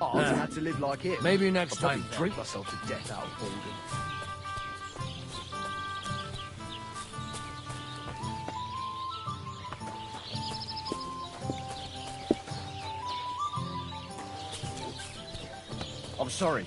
Oh, I had to live like it. Maybe next I'll time. probably drink myself to death out of boredom. I'm sorry.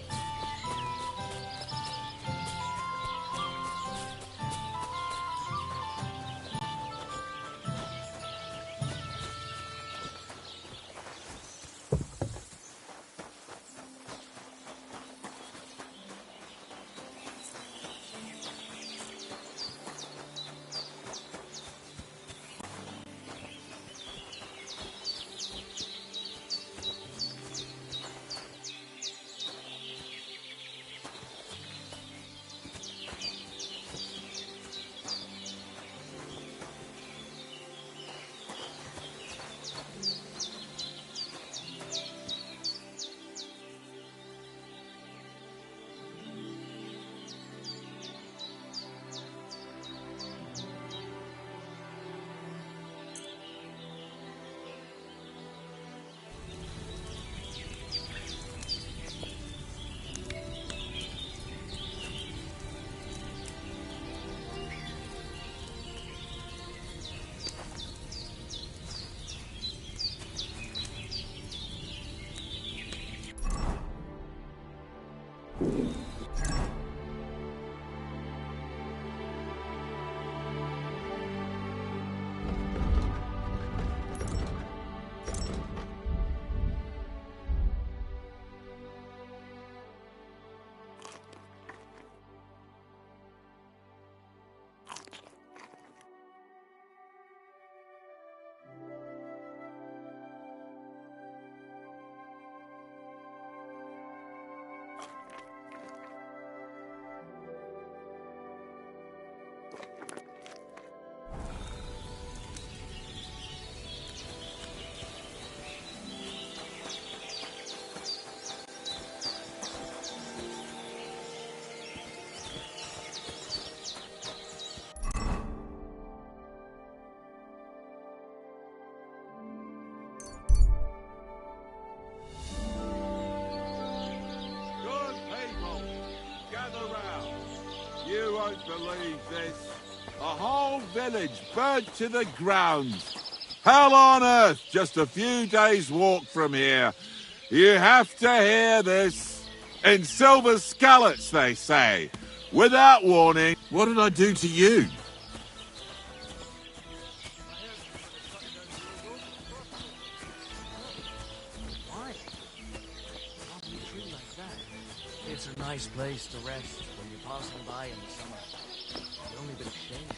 Good people, gather round. You won't believe this. A whole village burnt to the ground. Hell on earth, just a few days' walk from here. You have to hear this. In silver skallets, they say. Without warning. What did I do to you? Why? Lovely tree like that. It's a nice place to rest when you're passing by in the summer. The only bit of shade.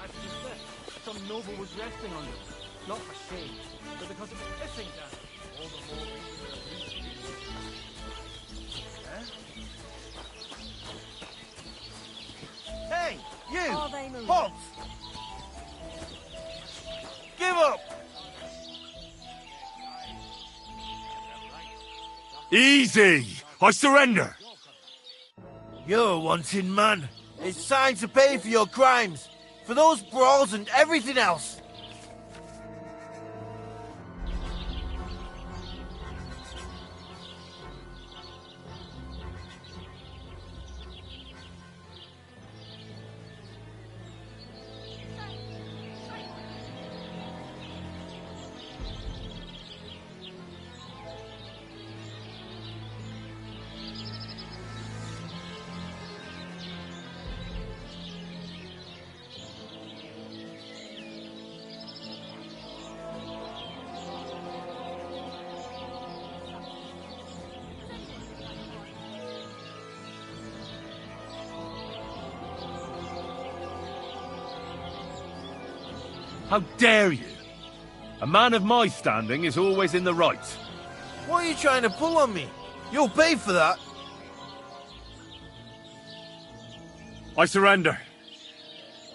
I've just said some noble was resting under it. Not for shade, but because of the pissing down. All the more reason for the Hey, you! Are they moving? Halt! Give up! Easy! I surrender! You're a wanted man. It's time to pay for your crimes. For those brawls and everything else. How dare you? A man of my standing is always in the right. Why are you trying to pull on me? You'll pay for that. I surrender.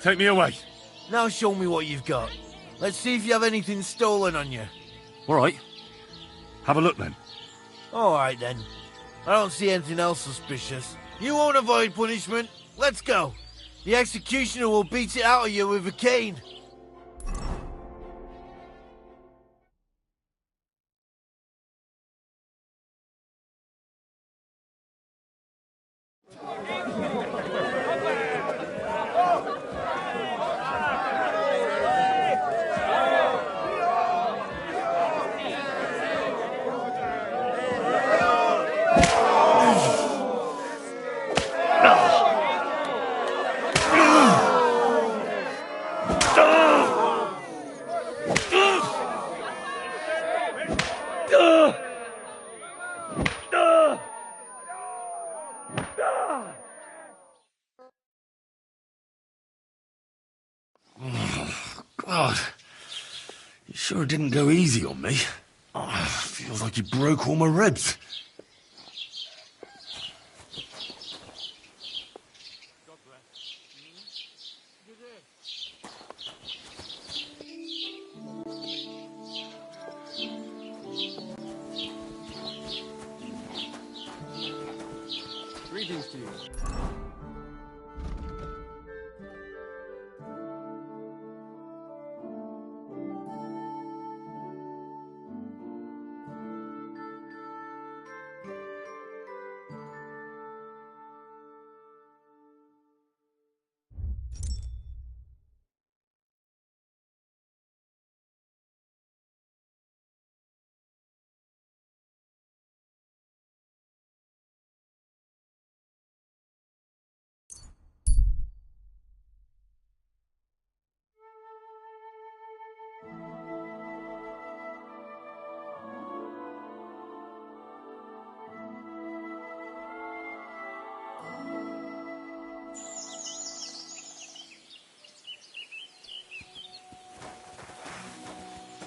Take me away. Now show me what you've got. Let's see if you have anything stolen on you. All right. Have a look then. All right then. I don't see anything else suspicious. You won't avoid punishment. Let's go. The executioner will beat it out of you with a cane. God, you sure didn't go easy on me. Feels like you broke all my ribs. Greetings to you.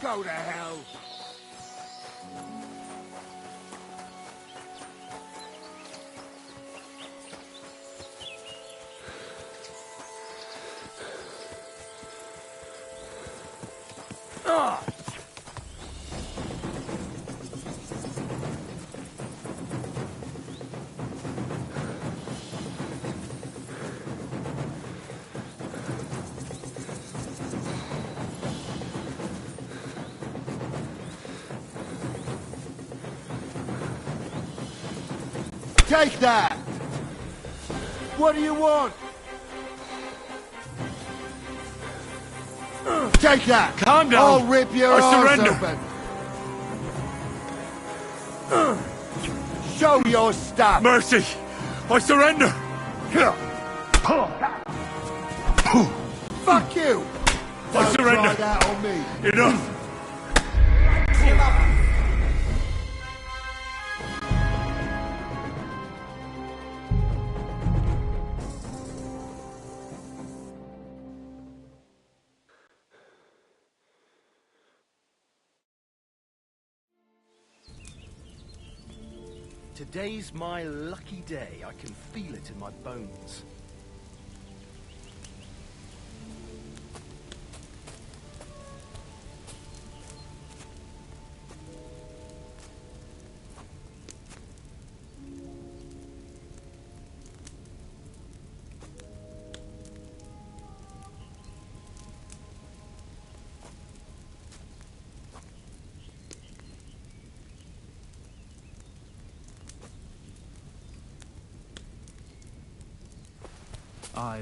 Go to hell! Take that! What do you want? Take that! Calm down! I'll rip your I arse surrender. open! Show your stuff! Mercy! I surrender! Fuck you! I Don't surrender! try that on me! Enough! Today's my lucky day. I can feel it in my bones.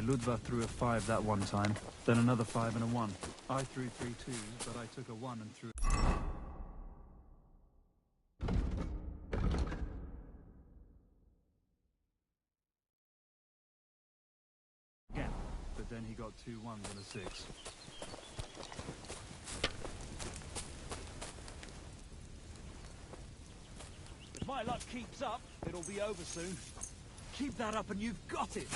Ludva threw a 5 that one time, then another 5 and a 1. I threw 3 2s, but I took a 1 and threw... again, but then he got 2 1s and a 6. If my luck keeps up, it'll be over soon. Keep that up and you've got it!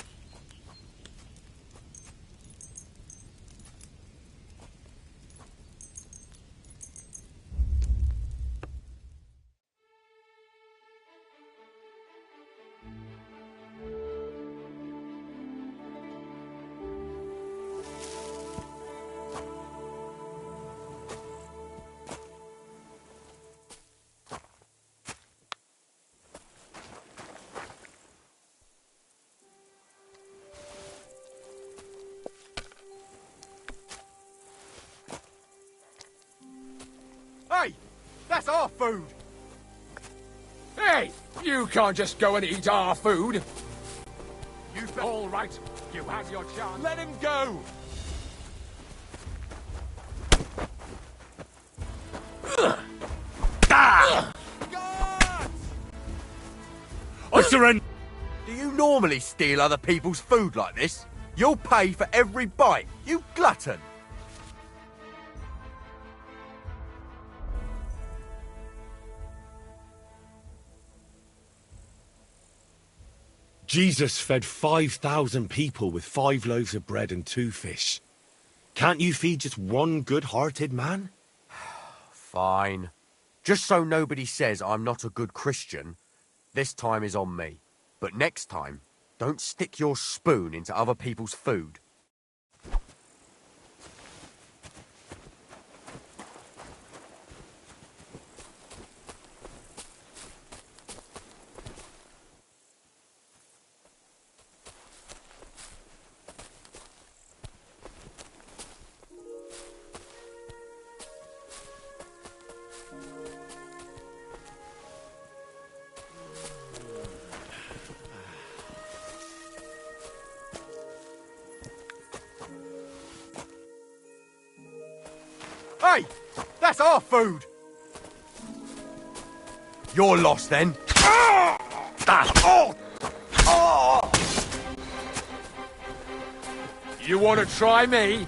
That's our food! Hey! You can't just go and eat our food! All right, you had your chance. Let him go! I surrender! Do you normally steal other people's food like this? You'll pay for every bite, you glutton! Jesus fed 5,000 people with 5 loaves of bread and 2 fish. Can't you feed just one good-hearted man? Fine. Just so nobody says I'm not a good Christian, this time is on me. But next time, don't stick your spoon into other people's food. Hey! That's our food! You're lost then. You want to try me?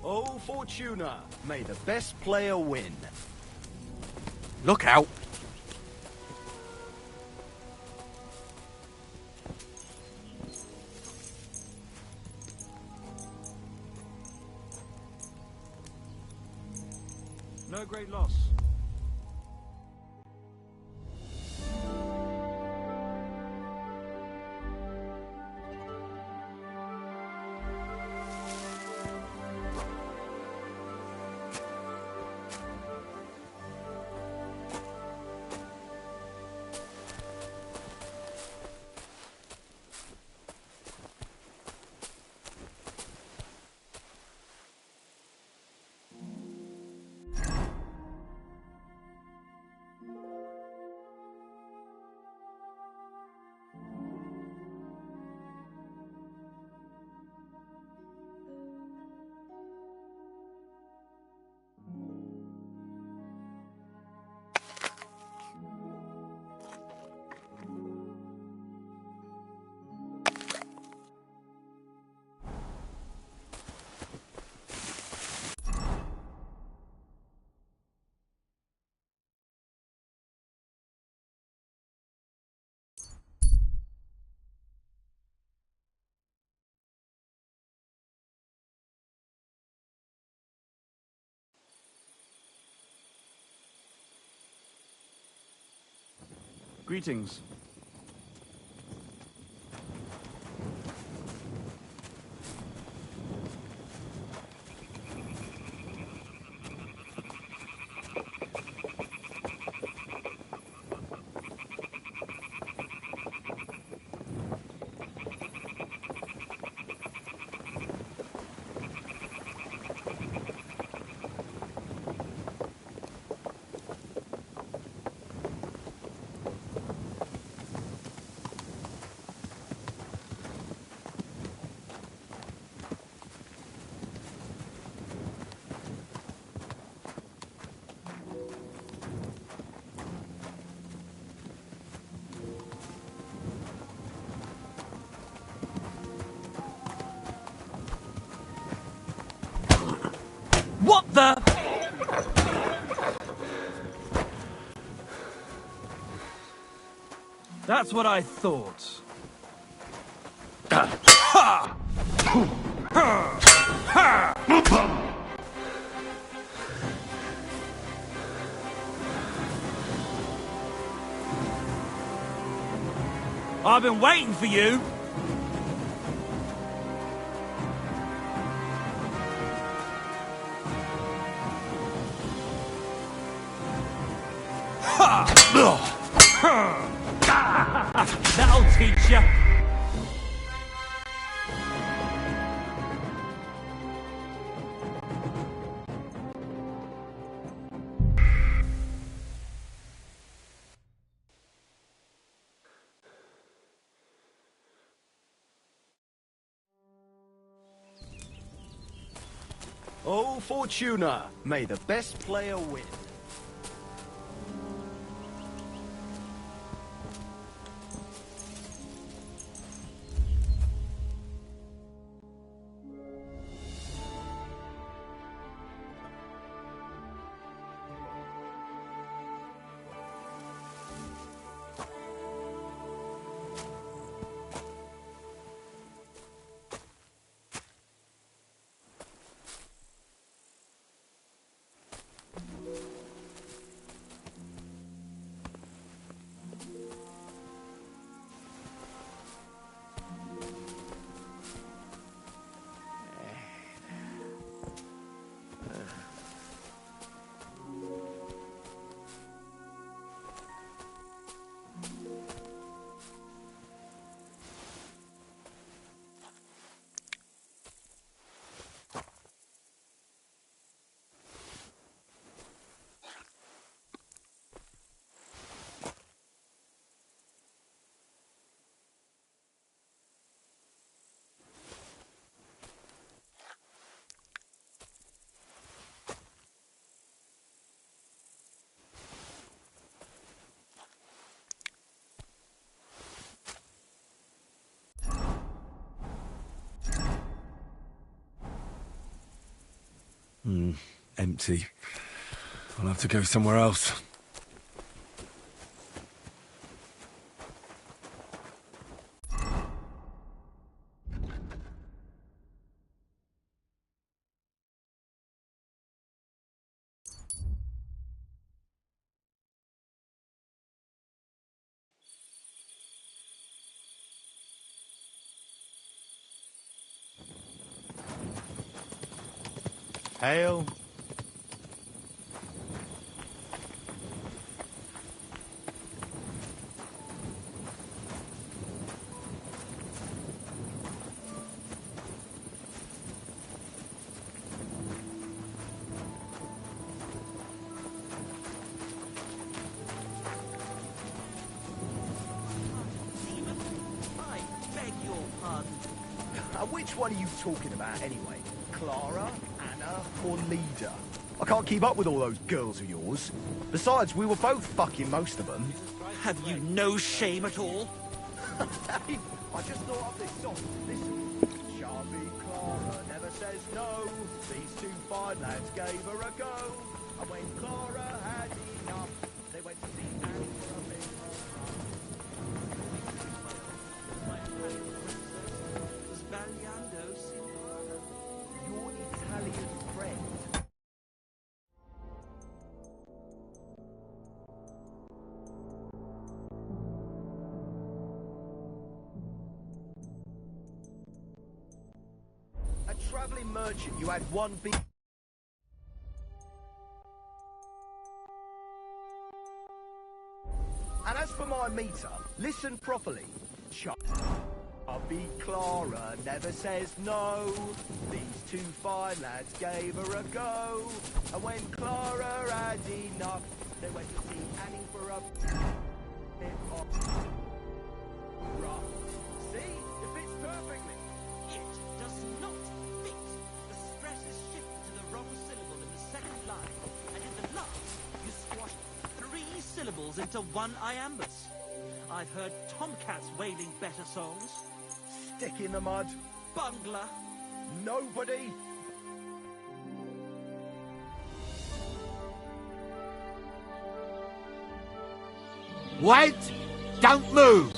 Oh, Fortuna, may the best player win. Look out! No great loss. Greetings. What the? That's what I thought. I've been waiting for you. That'll teach you. Oh, Fortuna, may the best player win. Empty. I'll have to go somewhere else. Hail. Which one are you talking about anyway? Clara, Anna, or Leda? I can't keep up with all those girls of yours. Besides, we were both fucking most of them. Have you no shame at all? Hey, I just thought of this song. Listen. Sharpie Clara never says no. These two fine lads gave her a go. And when Clara had enough, they went to see Annie for a bit. Your Italian friend. A travelling merchant, you had one big... And as for my meter, listen properly. Bobby Clara never says no. These two fine lads gave her a go. And when Clara had enough, they went to see Annie for a bit of rough. See? It fits perfectly. It does not fit. The stress is shifted to the wrong syllable in the second line, and in the last, you squashed 3 syllables into one iambus. I've heard tomcats wailing better songs. Stick in the mud. Bungler. Nobody. Wait! Don't move!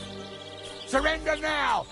Surrender now!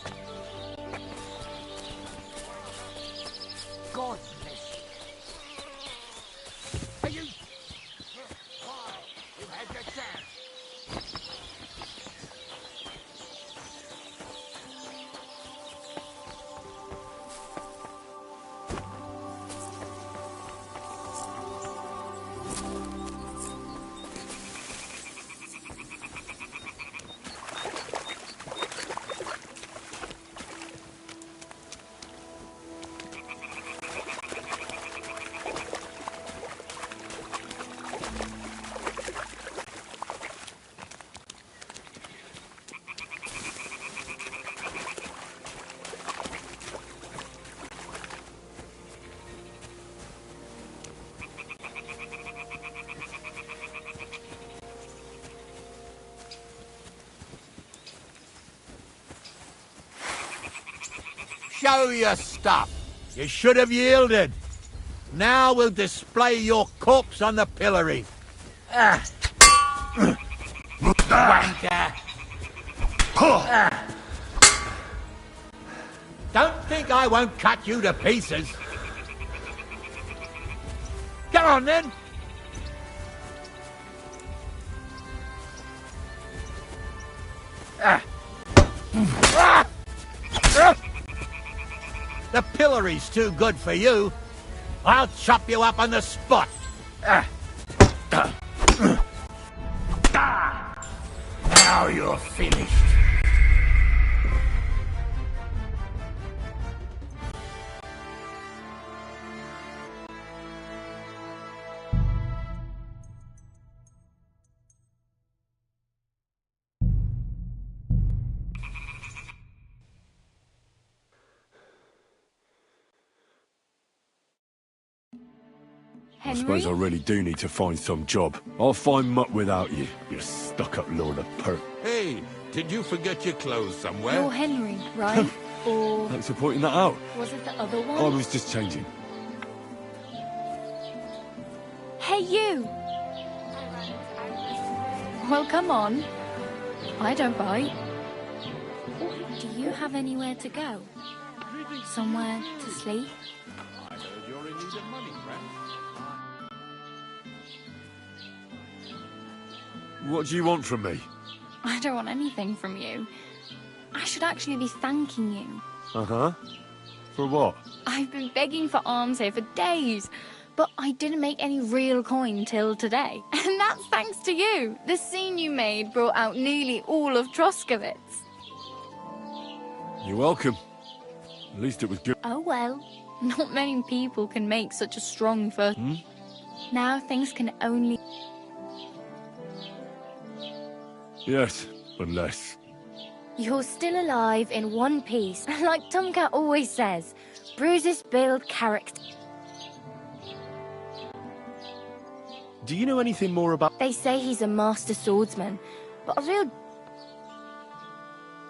show your stuff. You should have yielded. Now we'll display your corpse on the pillory. Wanker. Don't think I won't cut you to pieces. Come on, then. The pillory's too good for you. I'll chop you up on the spot. Now you're finished. I suppose I really do need to find some job. I'll find muck without you, you stuck-up lord of perk. Hey, did you forget your clothes somewhere? You're Henry, right? Or Thanks for pointing that out. was it the other one? I was just changing. Hey, you! Well, come on. I don't bite. Do you have anywhere to go? Somewhere to sleep? I heard you're in need of money, friend. What do you want from me? I don't want anything from you. I should actually be thanking you. Uh-huh. For what? I've been begging for alms here for days, but I didn't make any real coin till today. And that's thanks to you. The scene you made brought out nearly all of Troskowitz. You're welcome. At least it was good. Oh well, not many people can make such a strong first. Now things can only... Yes, unless... You're still alive in one piece. Like Tomcat always says, bruises build character. Do you know anything more about... They say he's a master swordsman, but a real... Do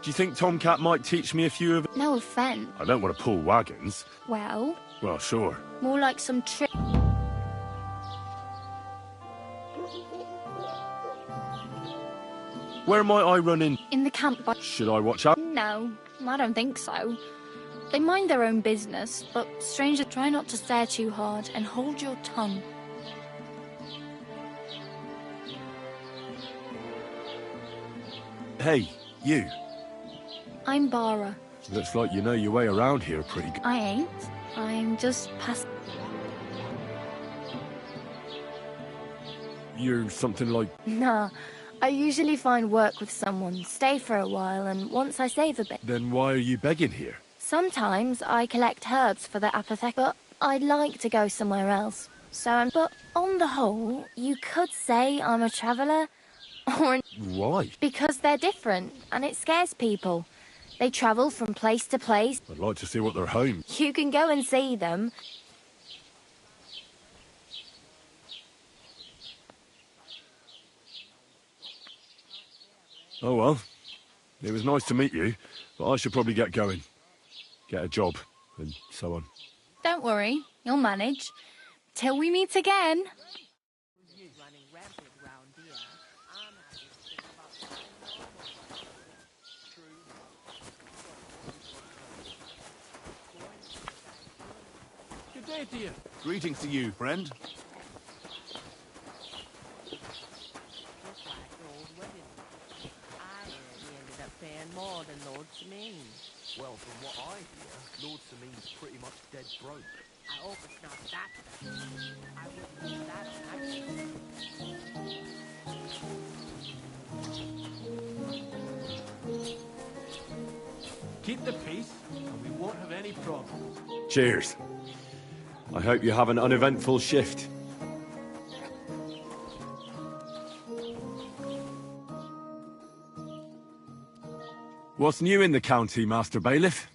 you think Tomcat might teach me a few of... No offence. I don't want to pull wagons. Well, Well, sure. more like some trick. Where might I run in? In the camp by... Should I watch out? No, I don't think so. They mind their own business, but strangers try not to stare too hard and hold your tongue. Hey, you. I'm Bara. Looks like you know your way around here pretty good. I ain't. I'm just past... You're something like... Nah, I usually find work with someone, stay for a while, and once I save a bit. Then why are you begging here? Sometimes I collect herbs for the apothecary, but I'd like to go somewhere else. But on the whole, you could say I'm a traveller, or... Why? Because they're different, and it scares people. They travel from place to place. I'd like to see what their home... You can go and see them. Oh well. It was nice to meet you, but I should probably get going. Get a job, and so on. Don't worry, you'll manage. Till we meet again. Good day to you. Greetings to you, friend. More than Lord Sameen. Well, from what I hear, Lord Sameen's pretty much dead broke. I hope it's not that bad. I wouldn't do that on accident. Keep the peace, and we won't have any problems. Cheers. I hope you have an uneventful shift. What's new in the county, Master Bailiff?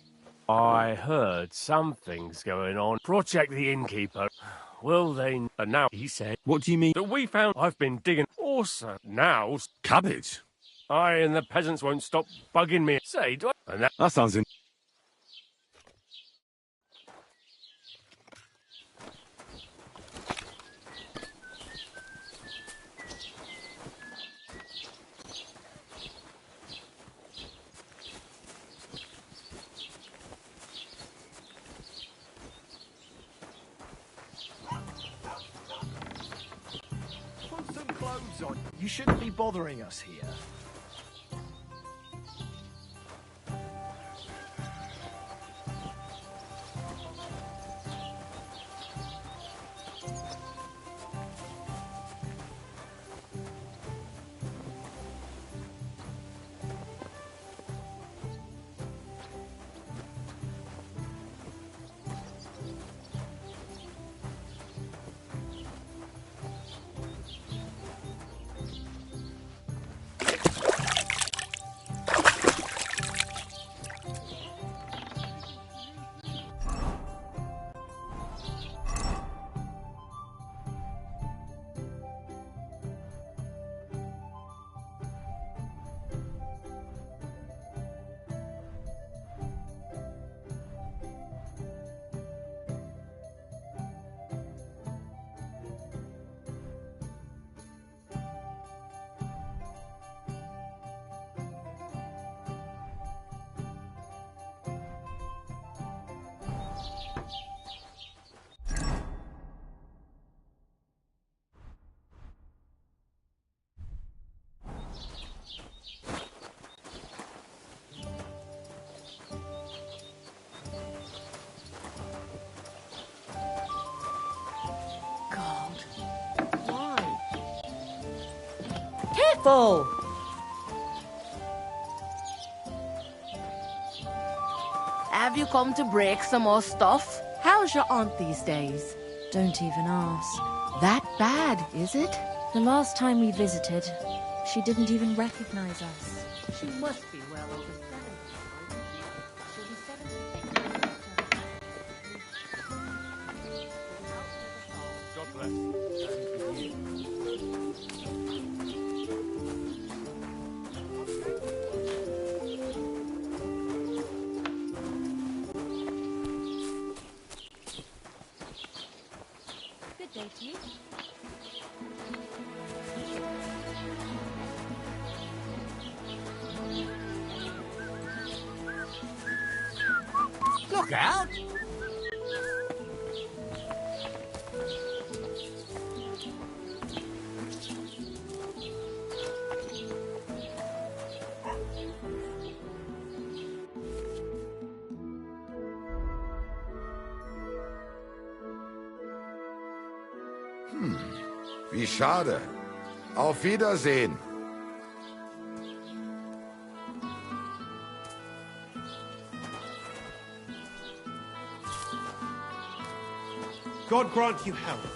I heard something's going on. Project the innkeeper. Will they... And now, he said... What do you mean? That we found... I've been digging... Also, now... Cabbage? I and the peasants won't stop bugging me. Say, do I... And that sounds in... gloves on. You shouldn't be bothering us here. Careful! Have you come to break some more stuff? How's your aunt these days? Don't even ask. That bad, is it? The last time we visited, she didn't even recognize us. She must be well over 70. God bless. Good day to you. Look out! Wie schade. Auf Wiedersehen. God grant you health.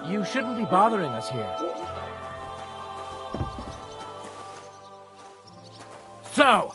You shouldn't be bothering us here. So!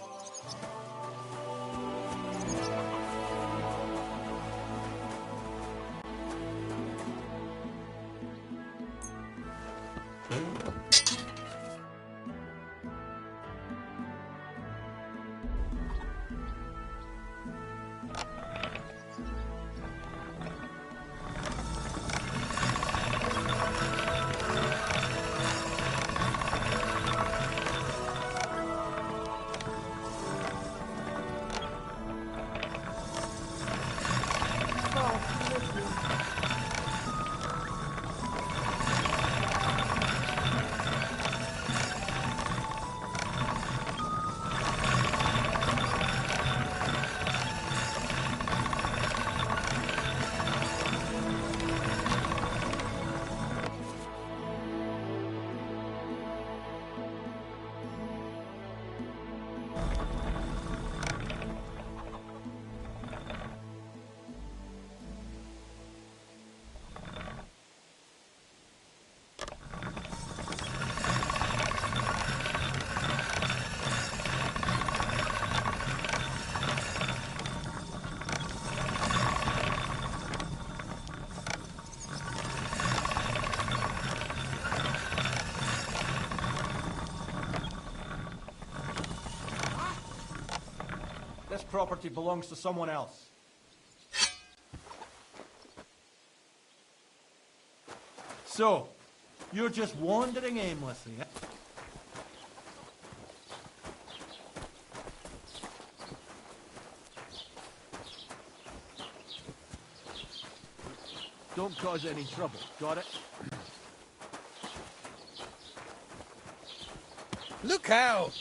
this property belongs to someone else. So, you're just wandering aimlessly, eh? Don't cause any trouble, got it? Look out!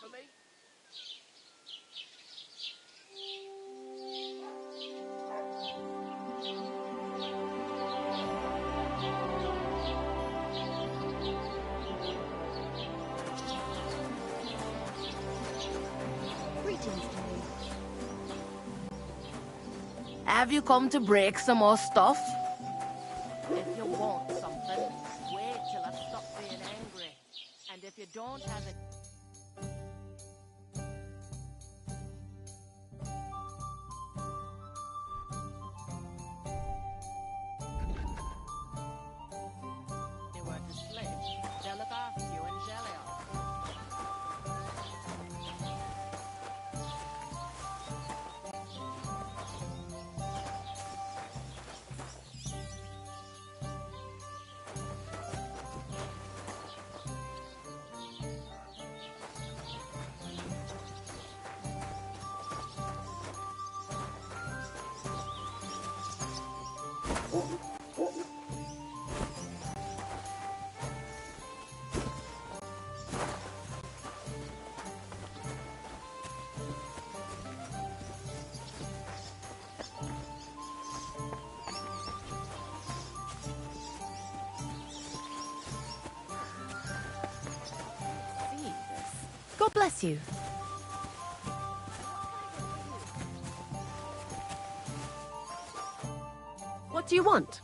For me? Have you come to break some more stuff? If you want something, wait till I stop being angry. And if you don't have it... anywhere to sleep, they'll look after you in Jelly. God bless you. What do you want?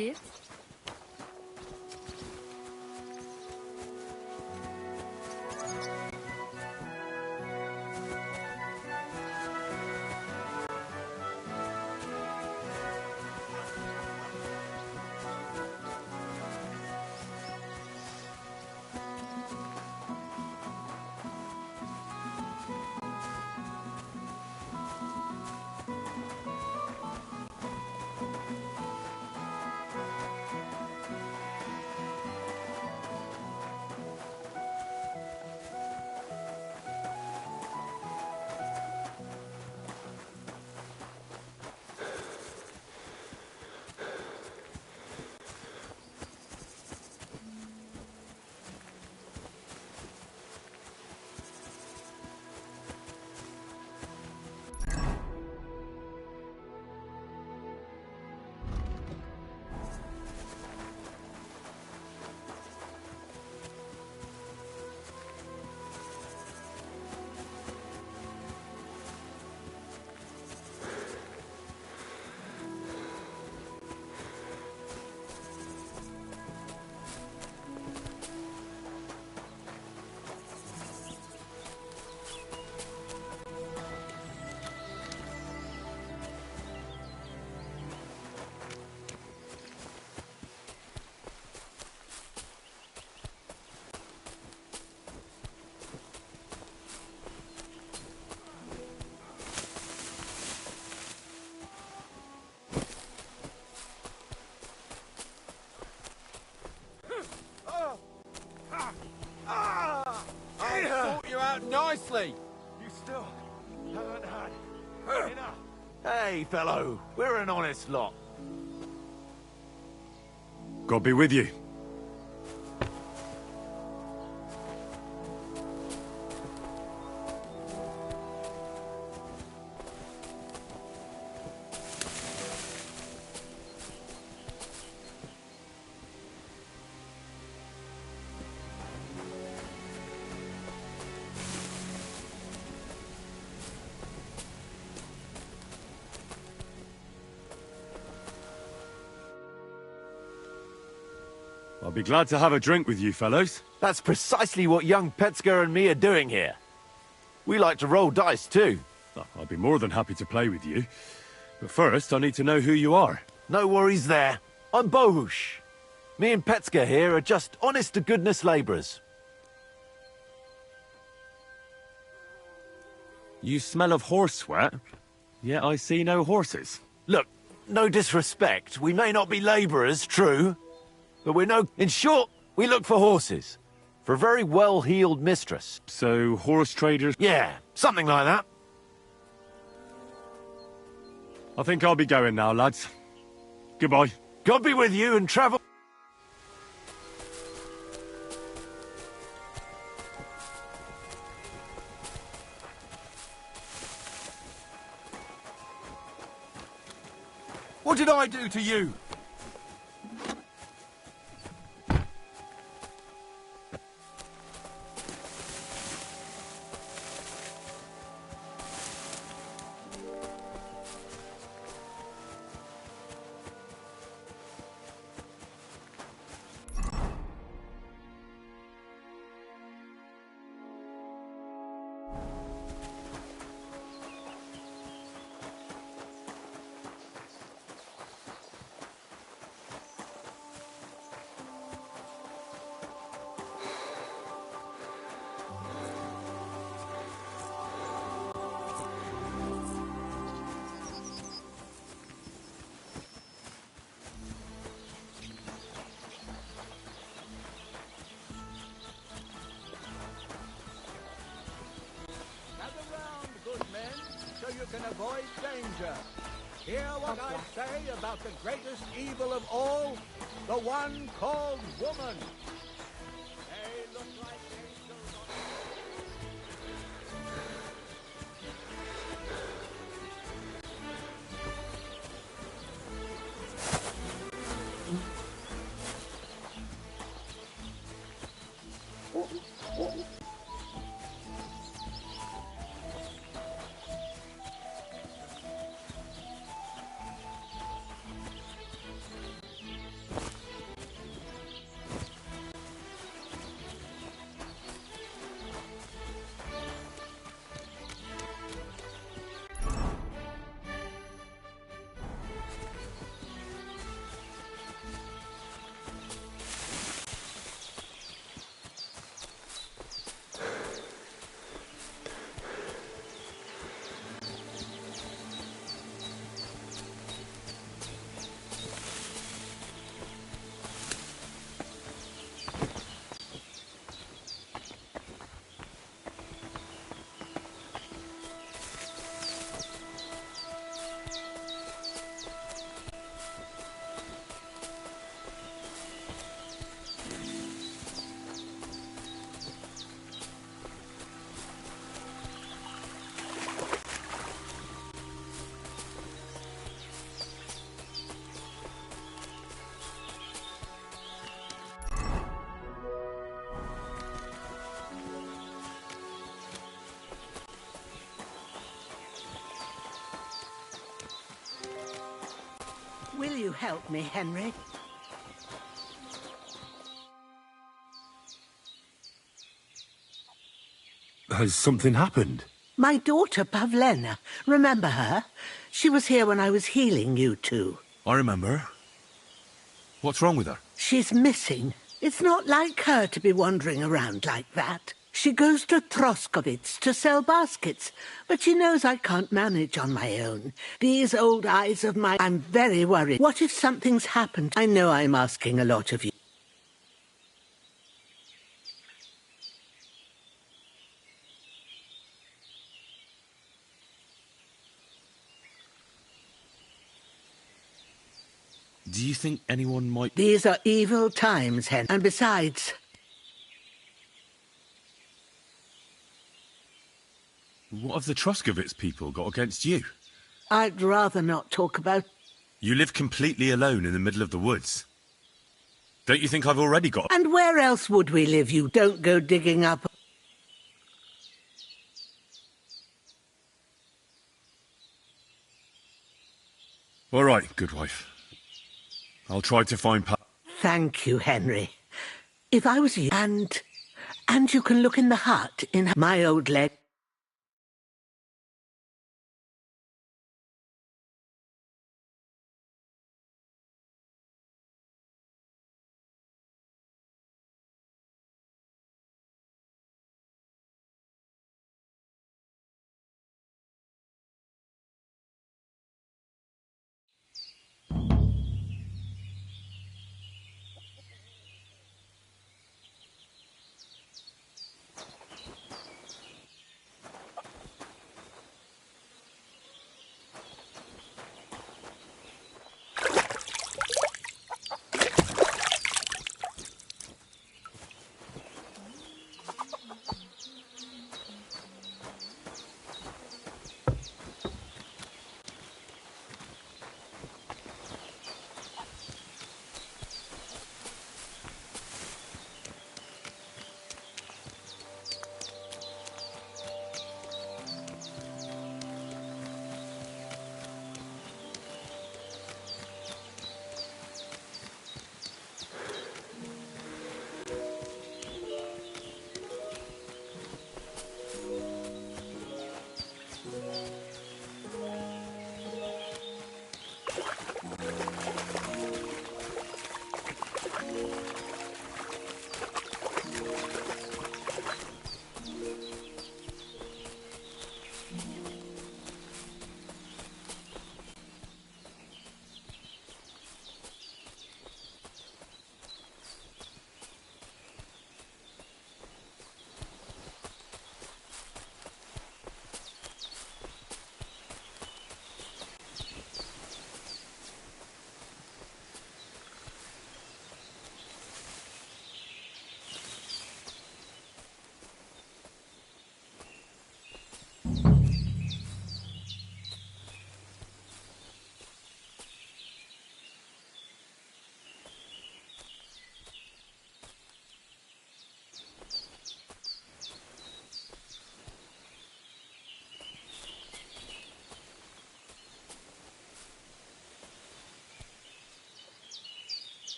you. I thought you out nicely. You still haven't had enough. Hey, fellow, we're an honest lot. God be with you. I'll be glad to have a drink with you fellows. That's precisely what young Petska and me are doing here. We like to roll dice too. Oh, I'll be more than happy to play with you. But first, I need to know who you are. No worries there. I'm Bohush. Me and Petska here are just honest-to-goodness labourers. You smell of horse sweat, yet I see no horses. Look, no disrespect. We may not be labourers, true. But we're no... In short, we look for horses. For a very well-heeled mistress. So, horse traders? Yeah, something like that. I think I'll be going now, lads. Goodbye. God be with you and travel... What did I do to you? You can avoid danger. Hear what I say about the greatest evil of all, the one called woman. They look like angels on... Will you help me, Henry? Has something happened? My daughter, Pavlena. Remember her? She was here when I was healing you two. I remember. What's wrong with her? She's missing. It's not like her to be wandering around like that. She goes to Troskovitz to sell baskets, but she knows I can't manage on my own. These old eyes of mine, I'm very worried. What if something's happened? I know I'm asking a lot of you. Do you think anyone might... These are evil times, Hen. And besides... What have the Troskovitz people got against you? I'd rather not talk about... You live completely alone in the middle of the woods. Don't you think I've already got... And where else would we live? You don't go digging up... All right, good wife. I'll try to find... Thank you, Henry. If I was you... And you can look in the hut in my old leg...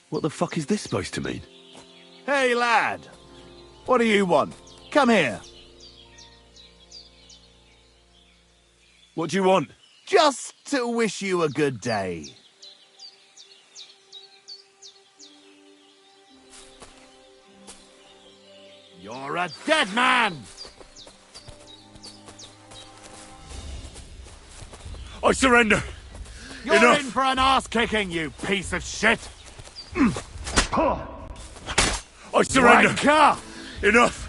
What the fuck is this supposed to mean? Hey, lad! What do you want? Come here. What do you want? Just to wish you a good day. You're a dead man! I surrender! You're Enough! in for an ass-kicking, you piece of shit! I surrender! Wanker! Enough!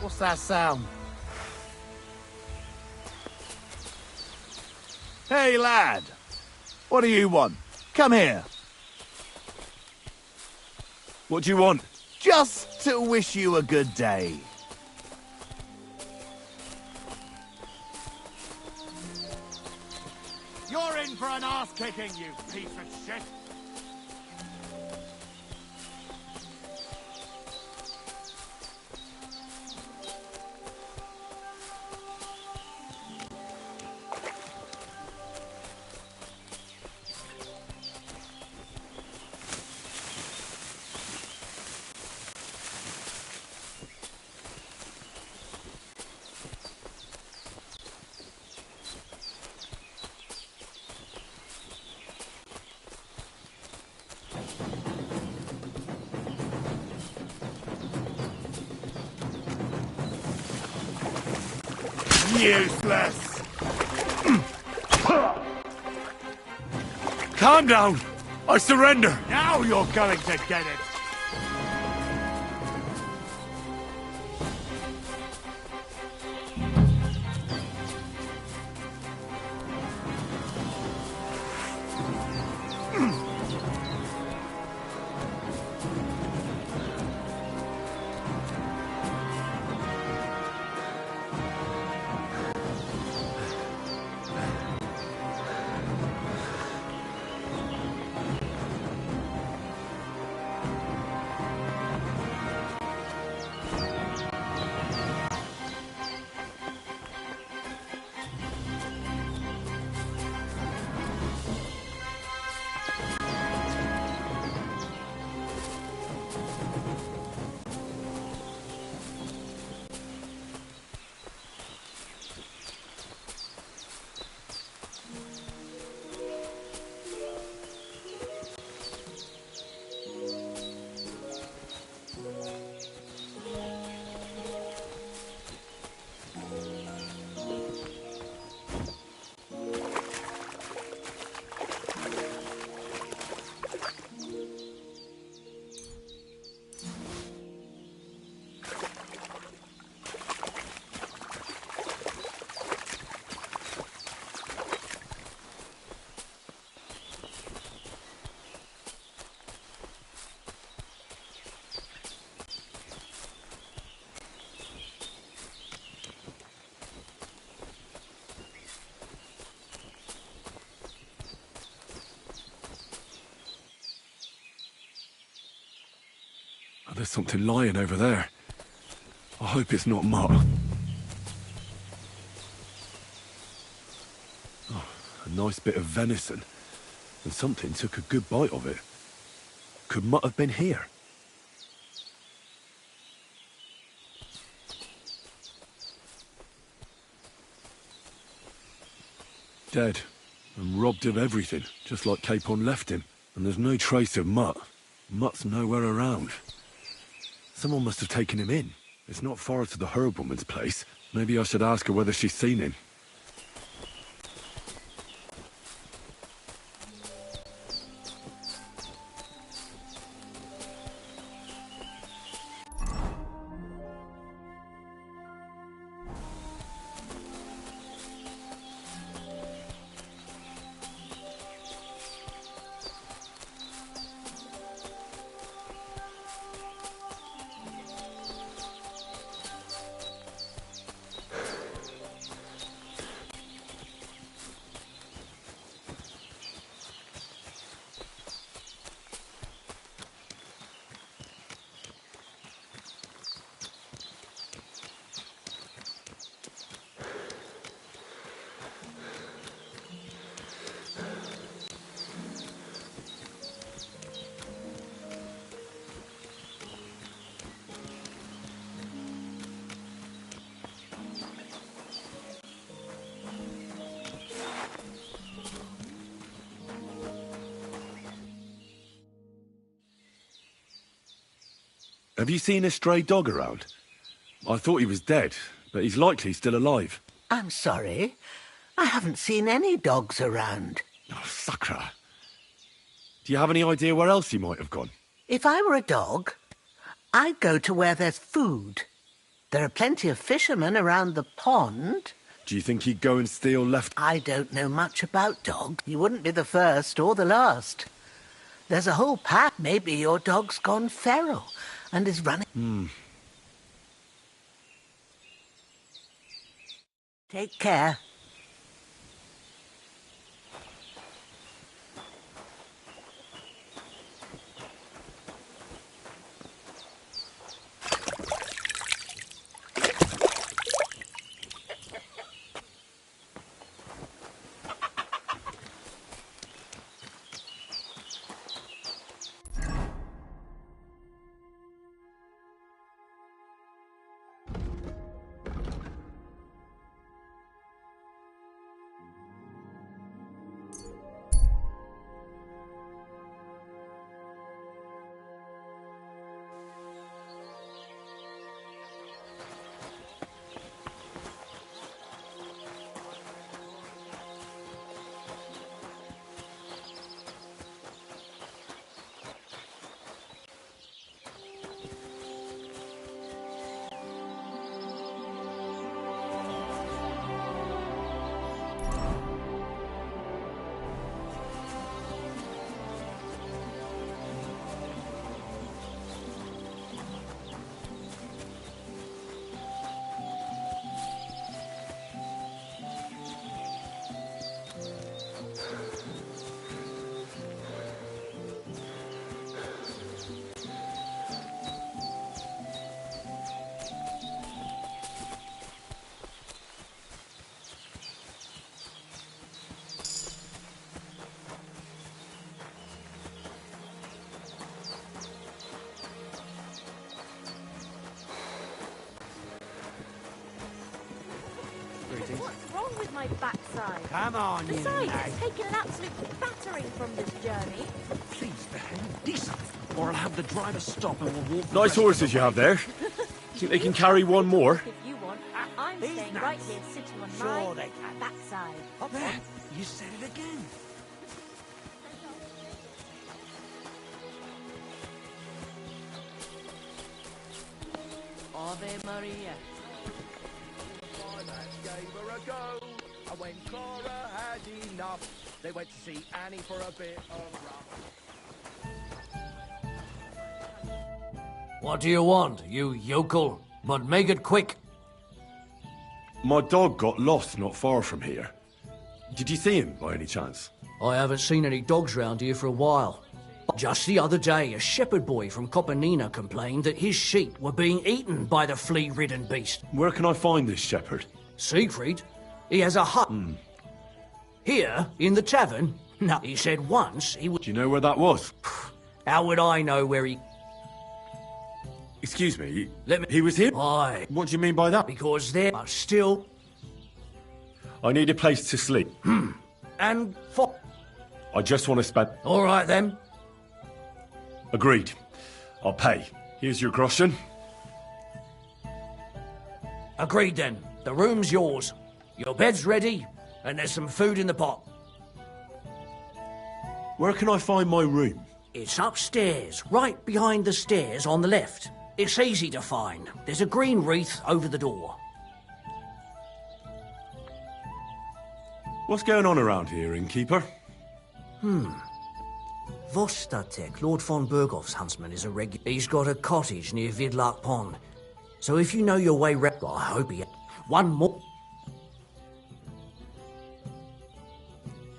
What's that sound? Hey, lad. What do you want? Come here. What do you want? Just to wish you a good day. You're in for an ass-kicking, you piece of shit! Useless! Calm down! I surrender! Now you're going to get it! Oh, there's something lying over there. I hope it's not Mutt. Oh, a nice bit of venison. And something took a good bite of it. Could Mutt have been here? Dead. And robbed of everything, just like Capon left him. And there's no trace of Mutt. Mutt's nowhere around. Someone must have taken him in. It's not far to the herb woman's place. Maybe I should ask her whether she's seen him. Have you seen a stray dog around? I thought he was dead, but he's likely still alive. I'm sorry. I haven't seen any dogs around. Oh, Sakra. Do you have any idea where else he might have gone? If I were a dog, I'd go to where there's food. There are plenty of fishermen around the pond. Do you think he'd go and steal left? I don't know much about dogs. You wouldn't be the first or the last. There's a whole pack. Maybe your dog's gone feral and is running. Take care. What's wrong with my backside? Come on, you Besides, nag. it's taken an absolute battering from this journey. Please behave decently, or I'll have the driver stop and we'll walk. Nice horses you have there. Think they can carry one more? If you want, I'm staying right here sitting on Sure my they can. backside. Up there, you said it again. Ave Maria. Gave her a go, and when Clara had enough, they went to see Annie for a bit of What do you want, you yokel? But make it quick. My dog got lost not far from here. Did you see him by any chance? I haven't seen any dogs round here for a while. Just the other day, a shepherd boy from Copenina complained that his sheep were being eaten by the flea-ridden beast. Where can I find this shepherd? Siegfried? He has a hut. Here, in the tavern? No, he said once he would... Do you know where that was? How would I know where he... Excuse me, Let me... he was here? Why? What do you mean by that? Because there are still... I need a place to sleep. And for... I just want to spend... All right, then. Agreed. I'll pay. Here's your groschen. Agreed, then. The room's yours. Your bed's ready, and there's some food in the pot. Where can I find my room? It's upstairs, right behind the stairs on the left. It's easy to find. There's a green wreath over the door. What's going on around here, innkeeper? Vostatek, Lord von Berghoff's huntsman, is a regular. He's got a cottage near Vidlark Pond. So if you know your way round, I hope he... One more...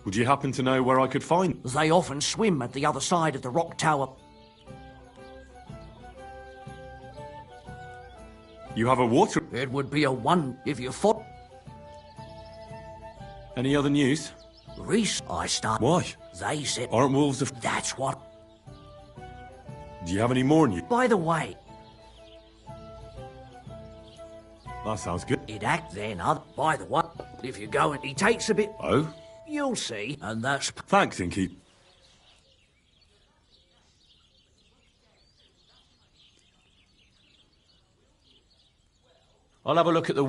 Would you happen to know where I could find... They often swim at the other side of the rock tower. You have a water... It would be a one if you fought... Any other news? Reese, I start... Why? They said... Aren't wolves of... That's what... Do you have any more news? By the way... That sounds good. It act then, by the way, if you go and he takes a bit... Oh? You'll see, and that's... Thanks, innkeeper. I'll have a look at the...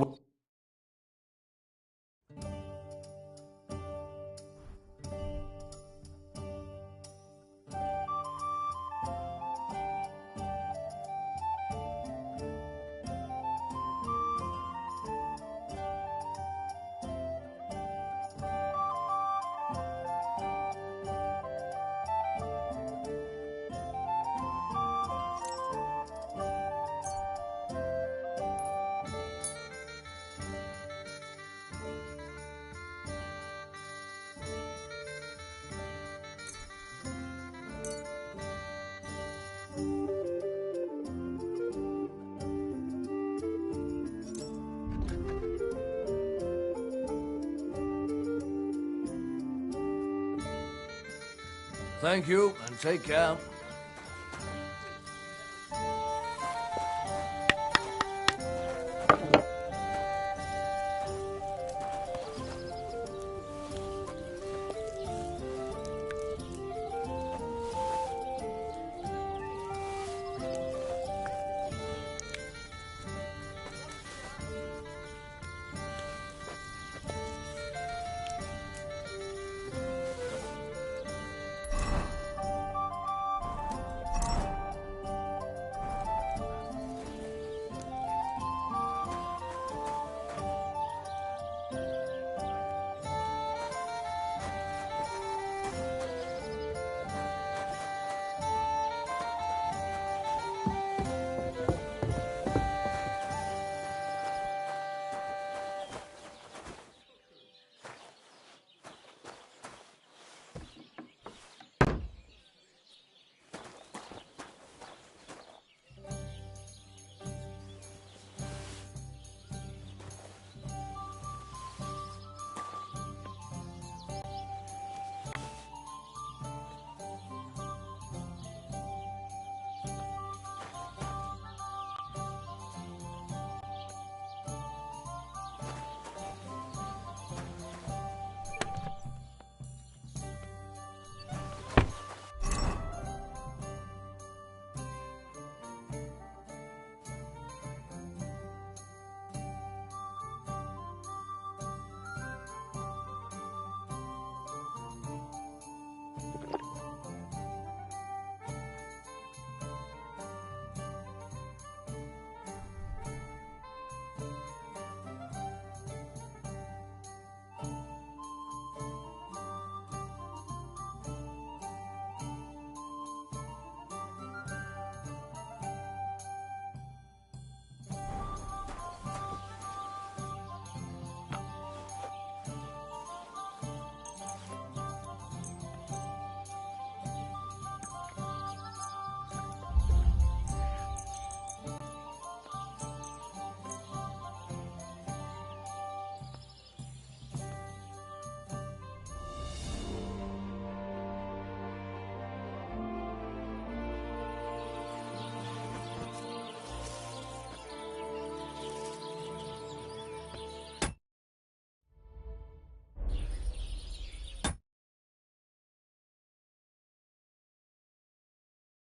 Thank you, and take care.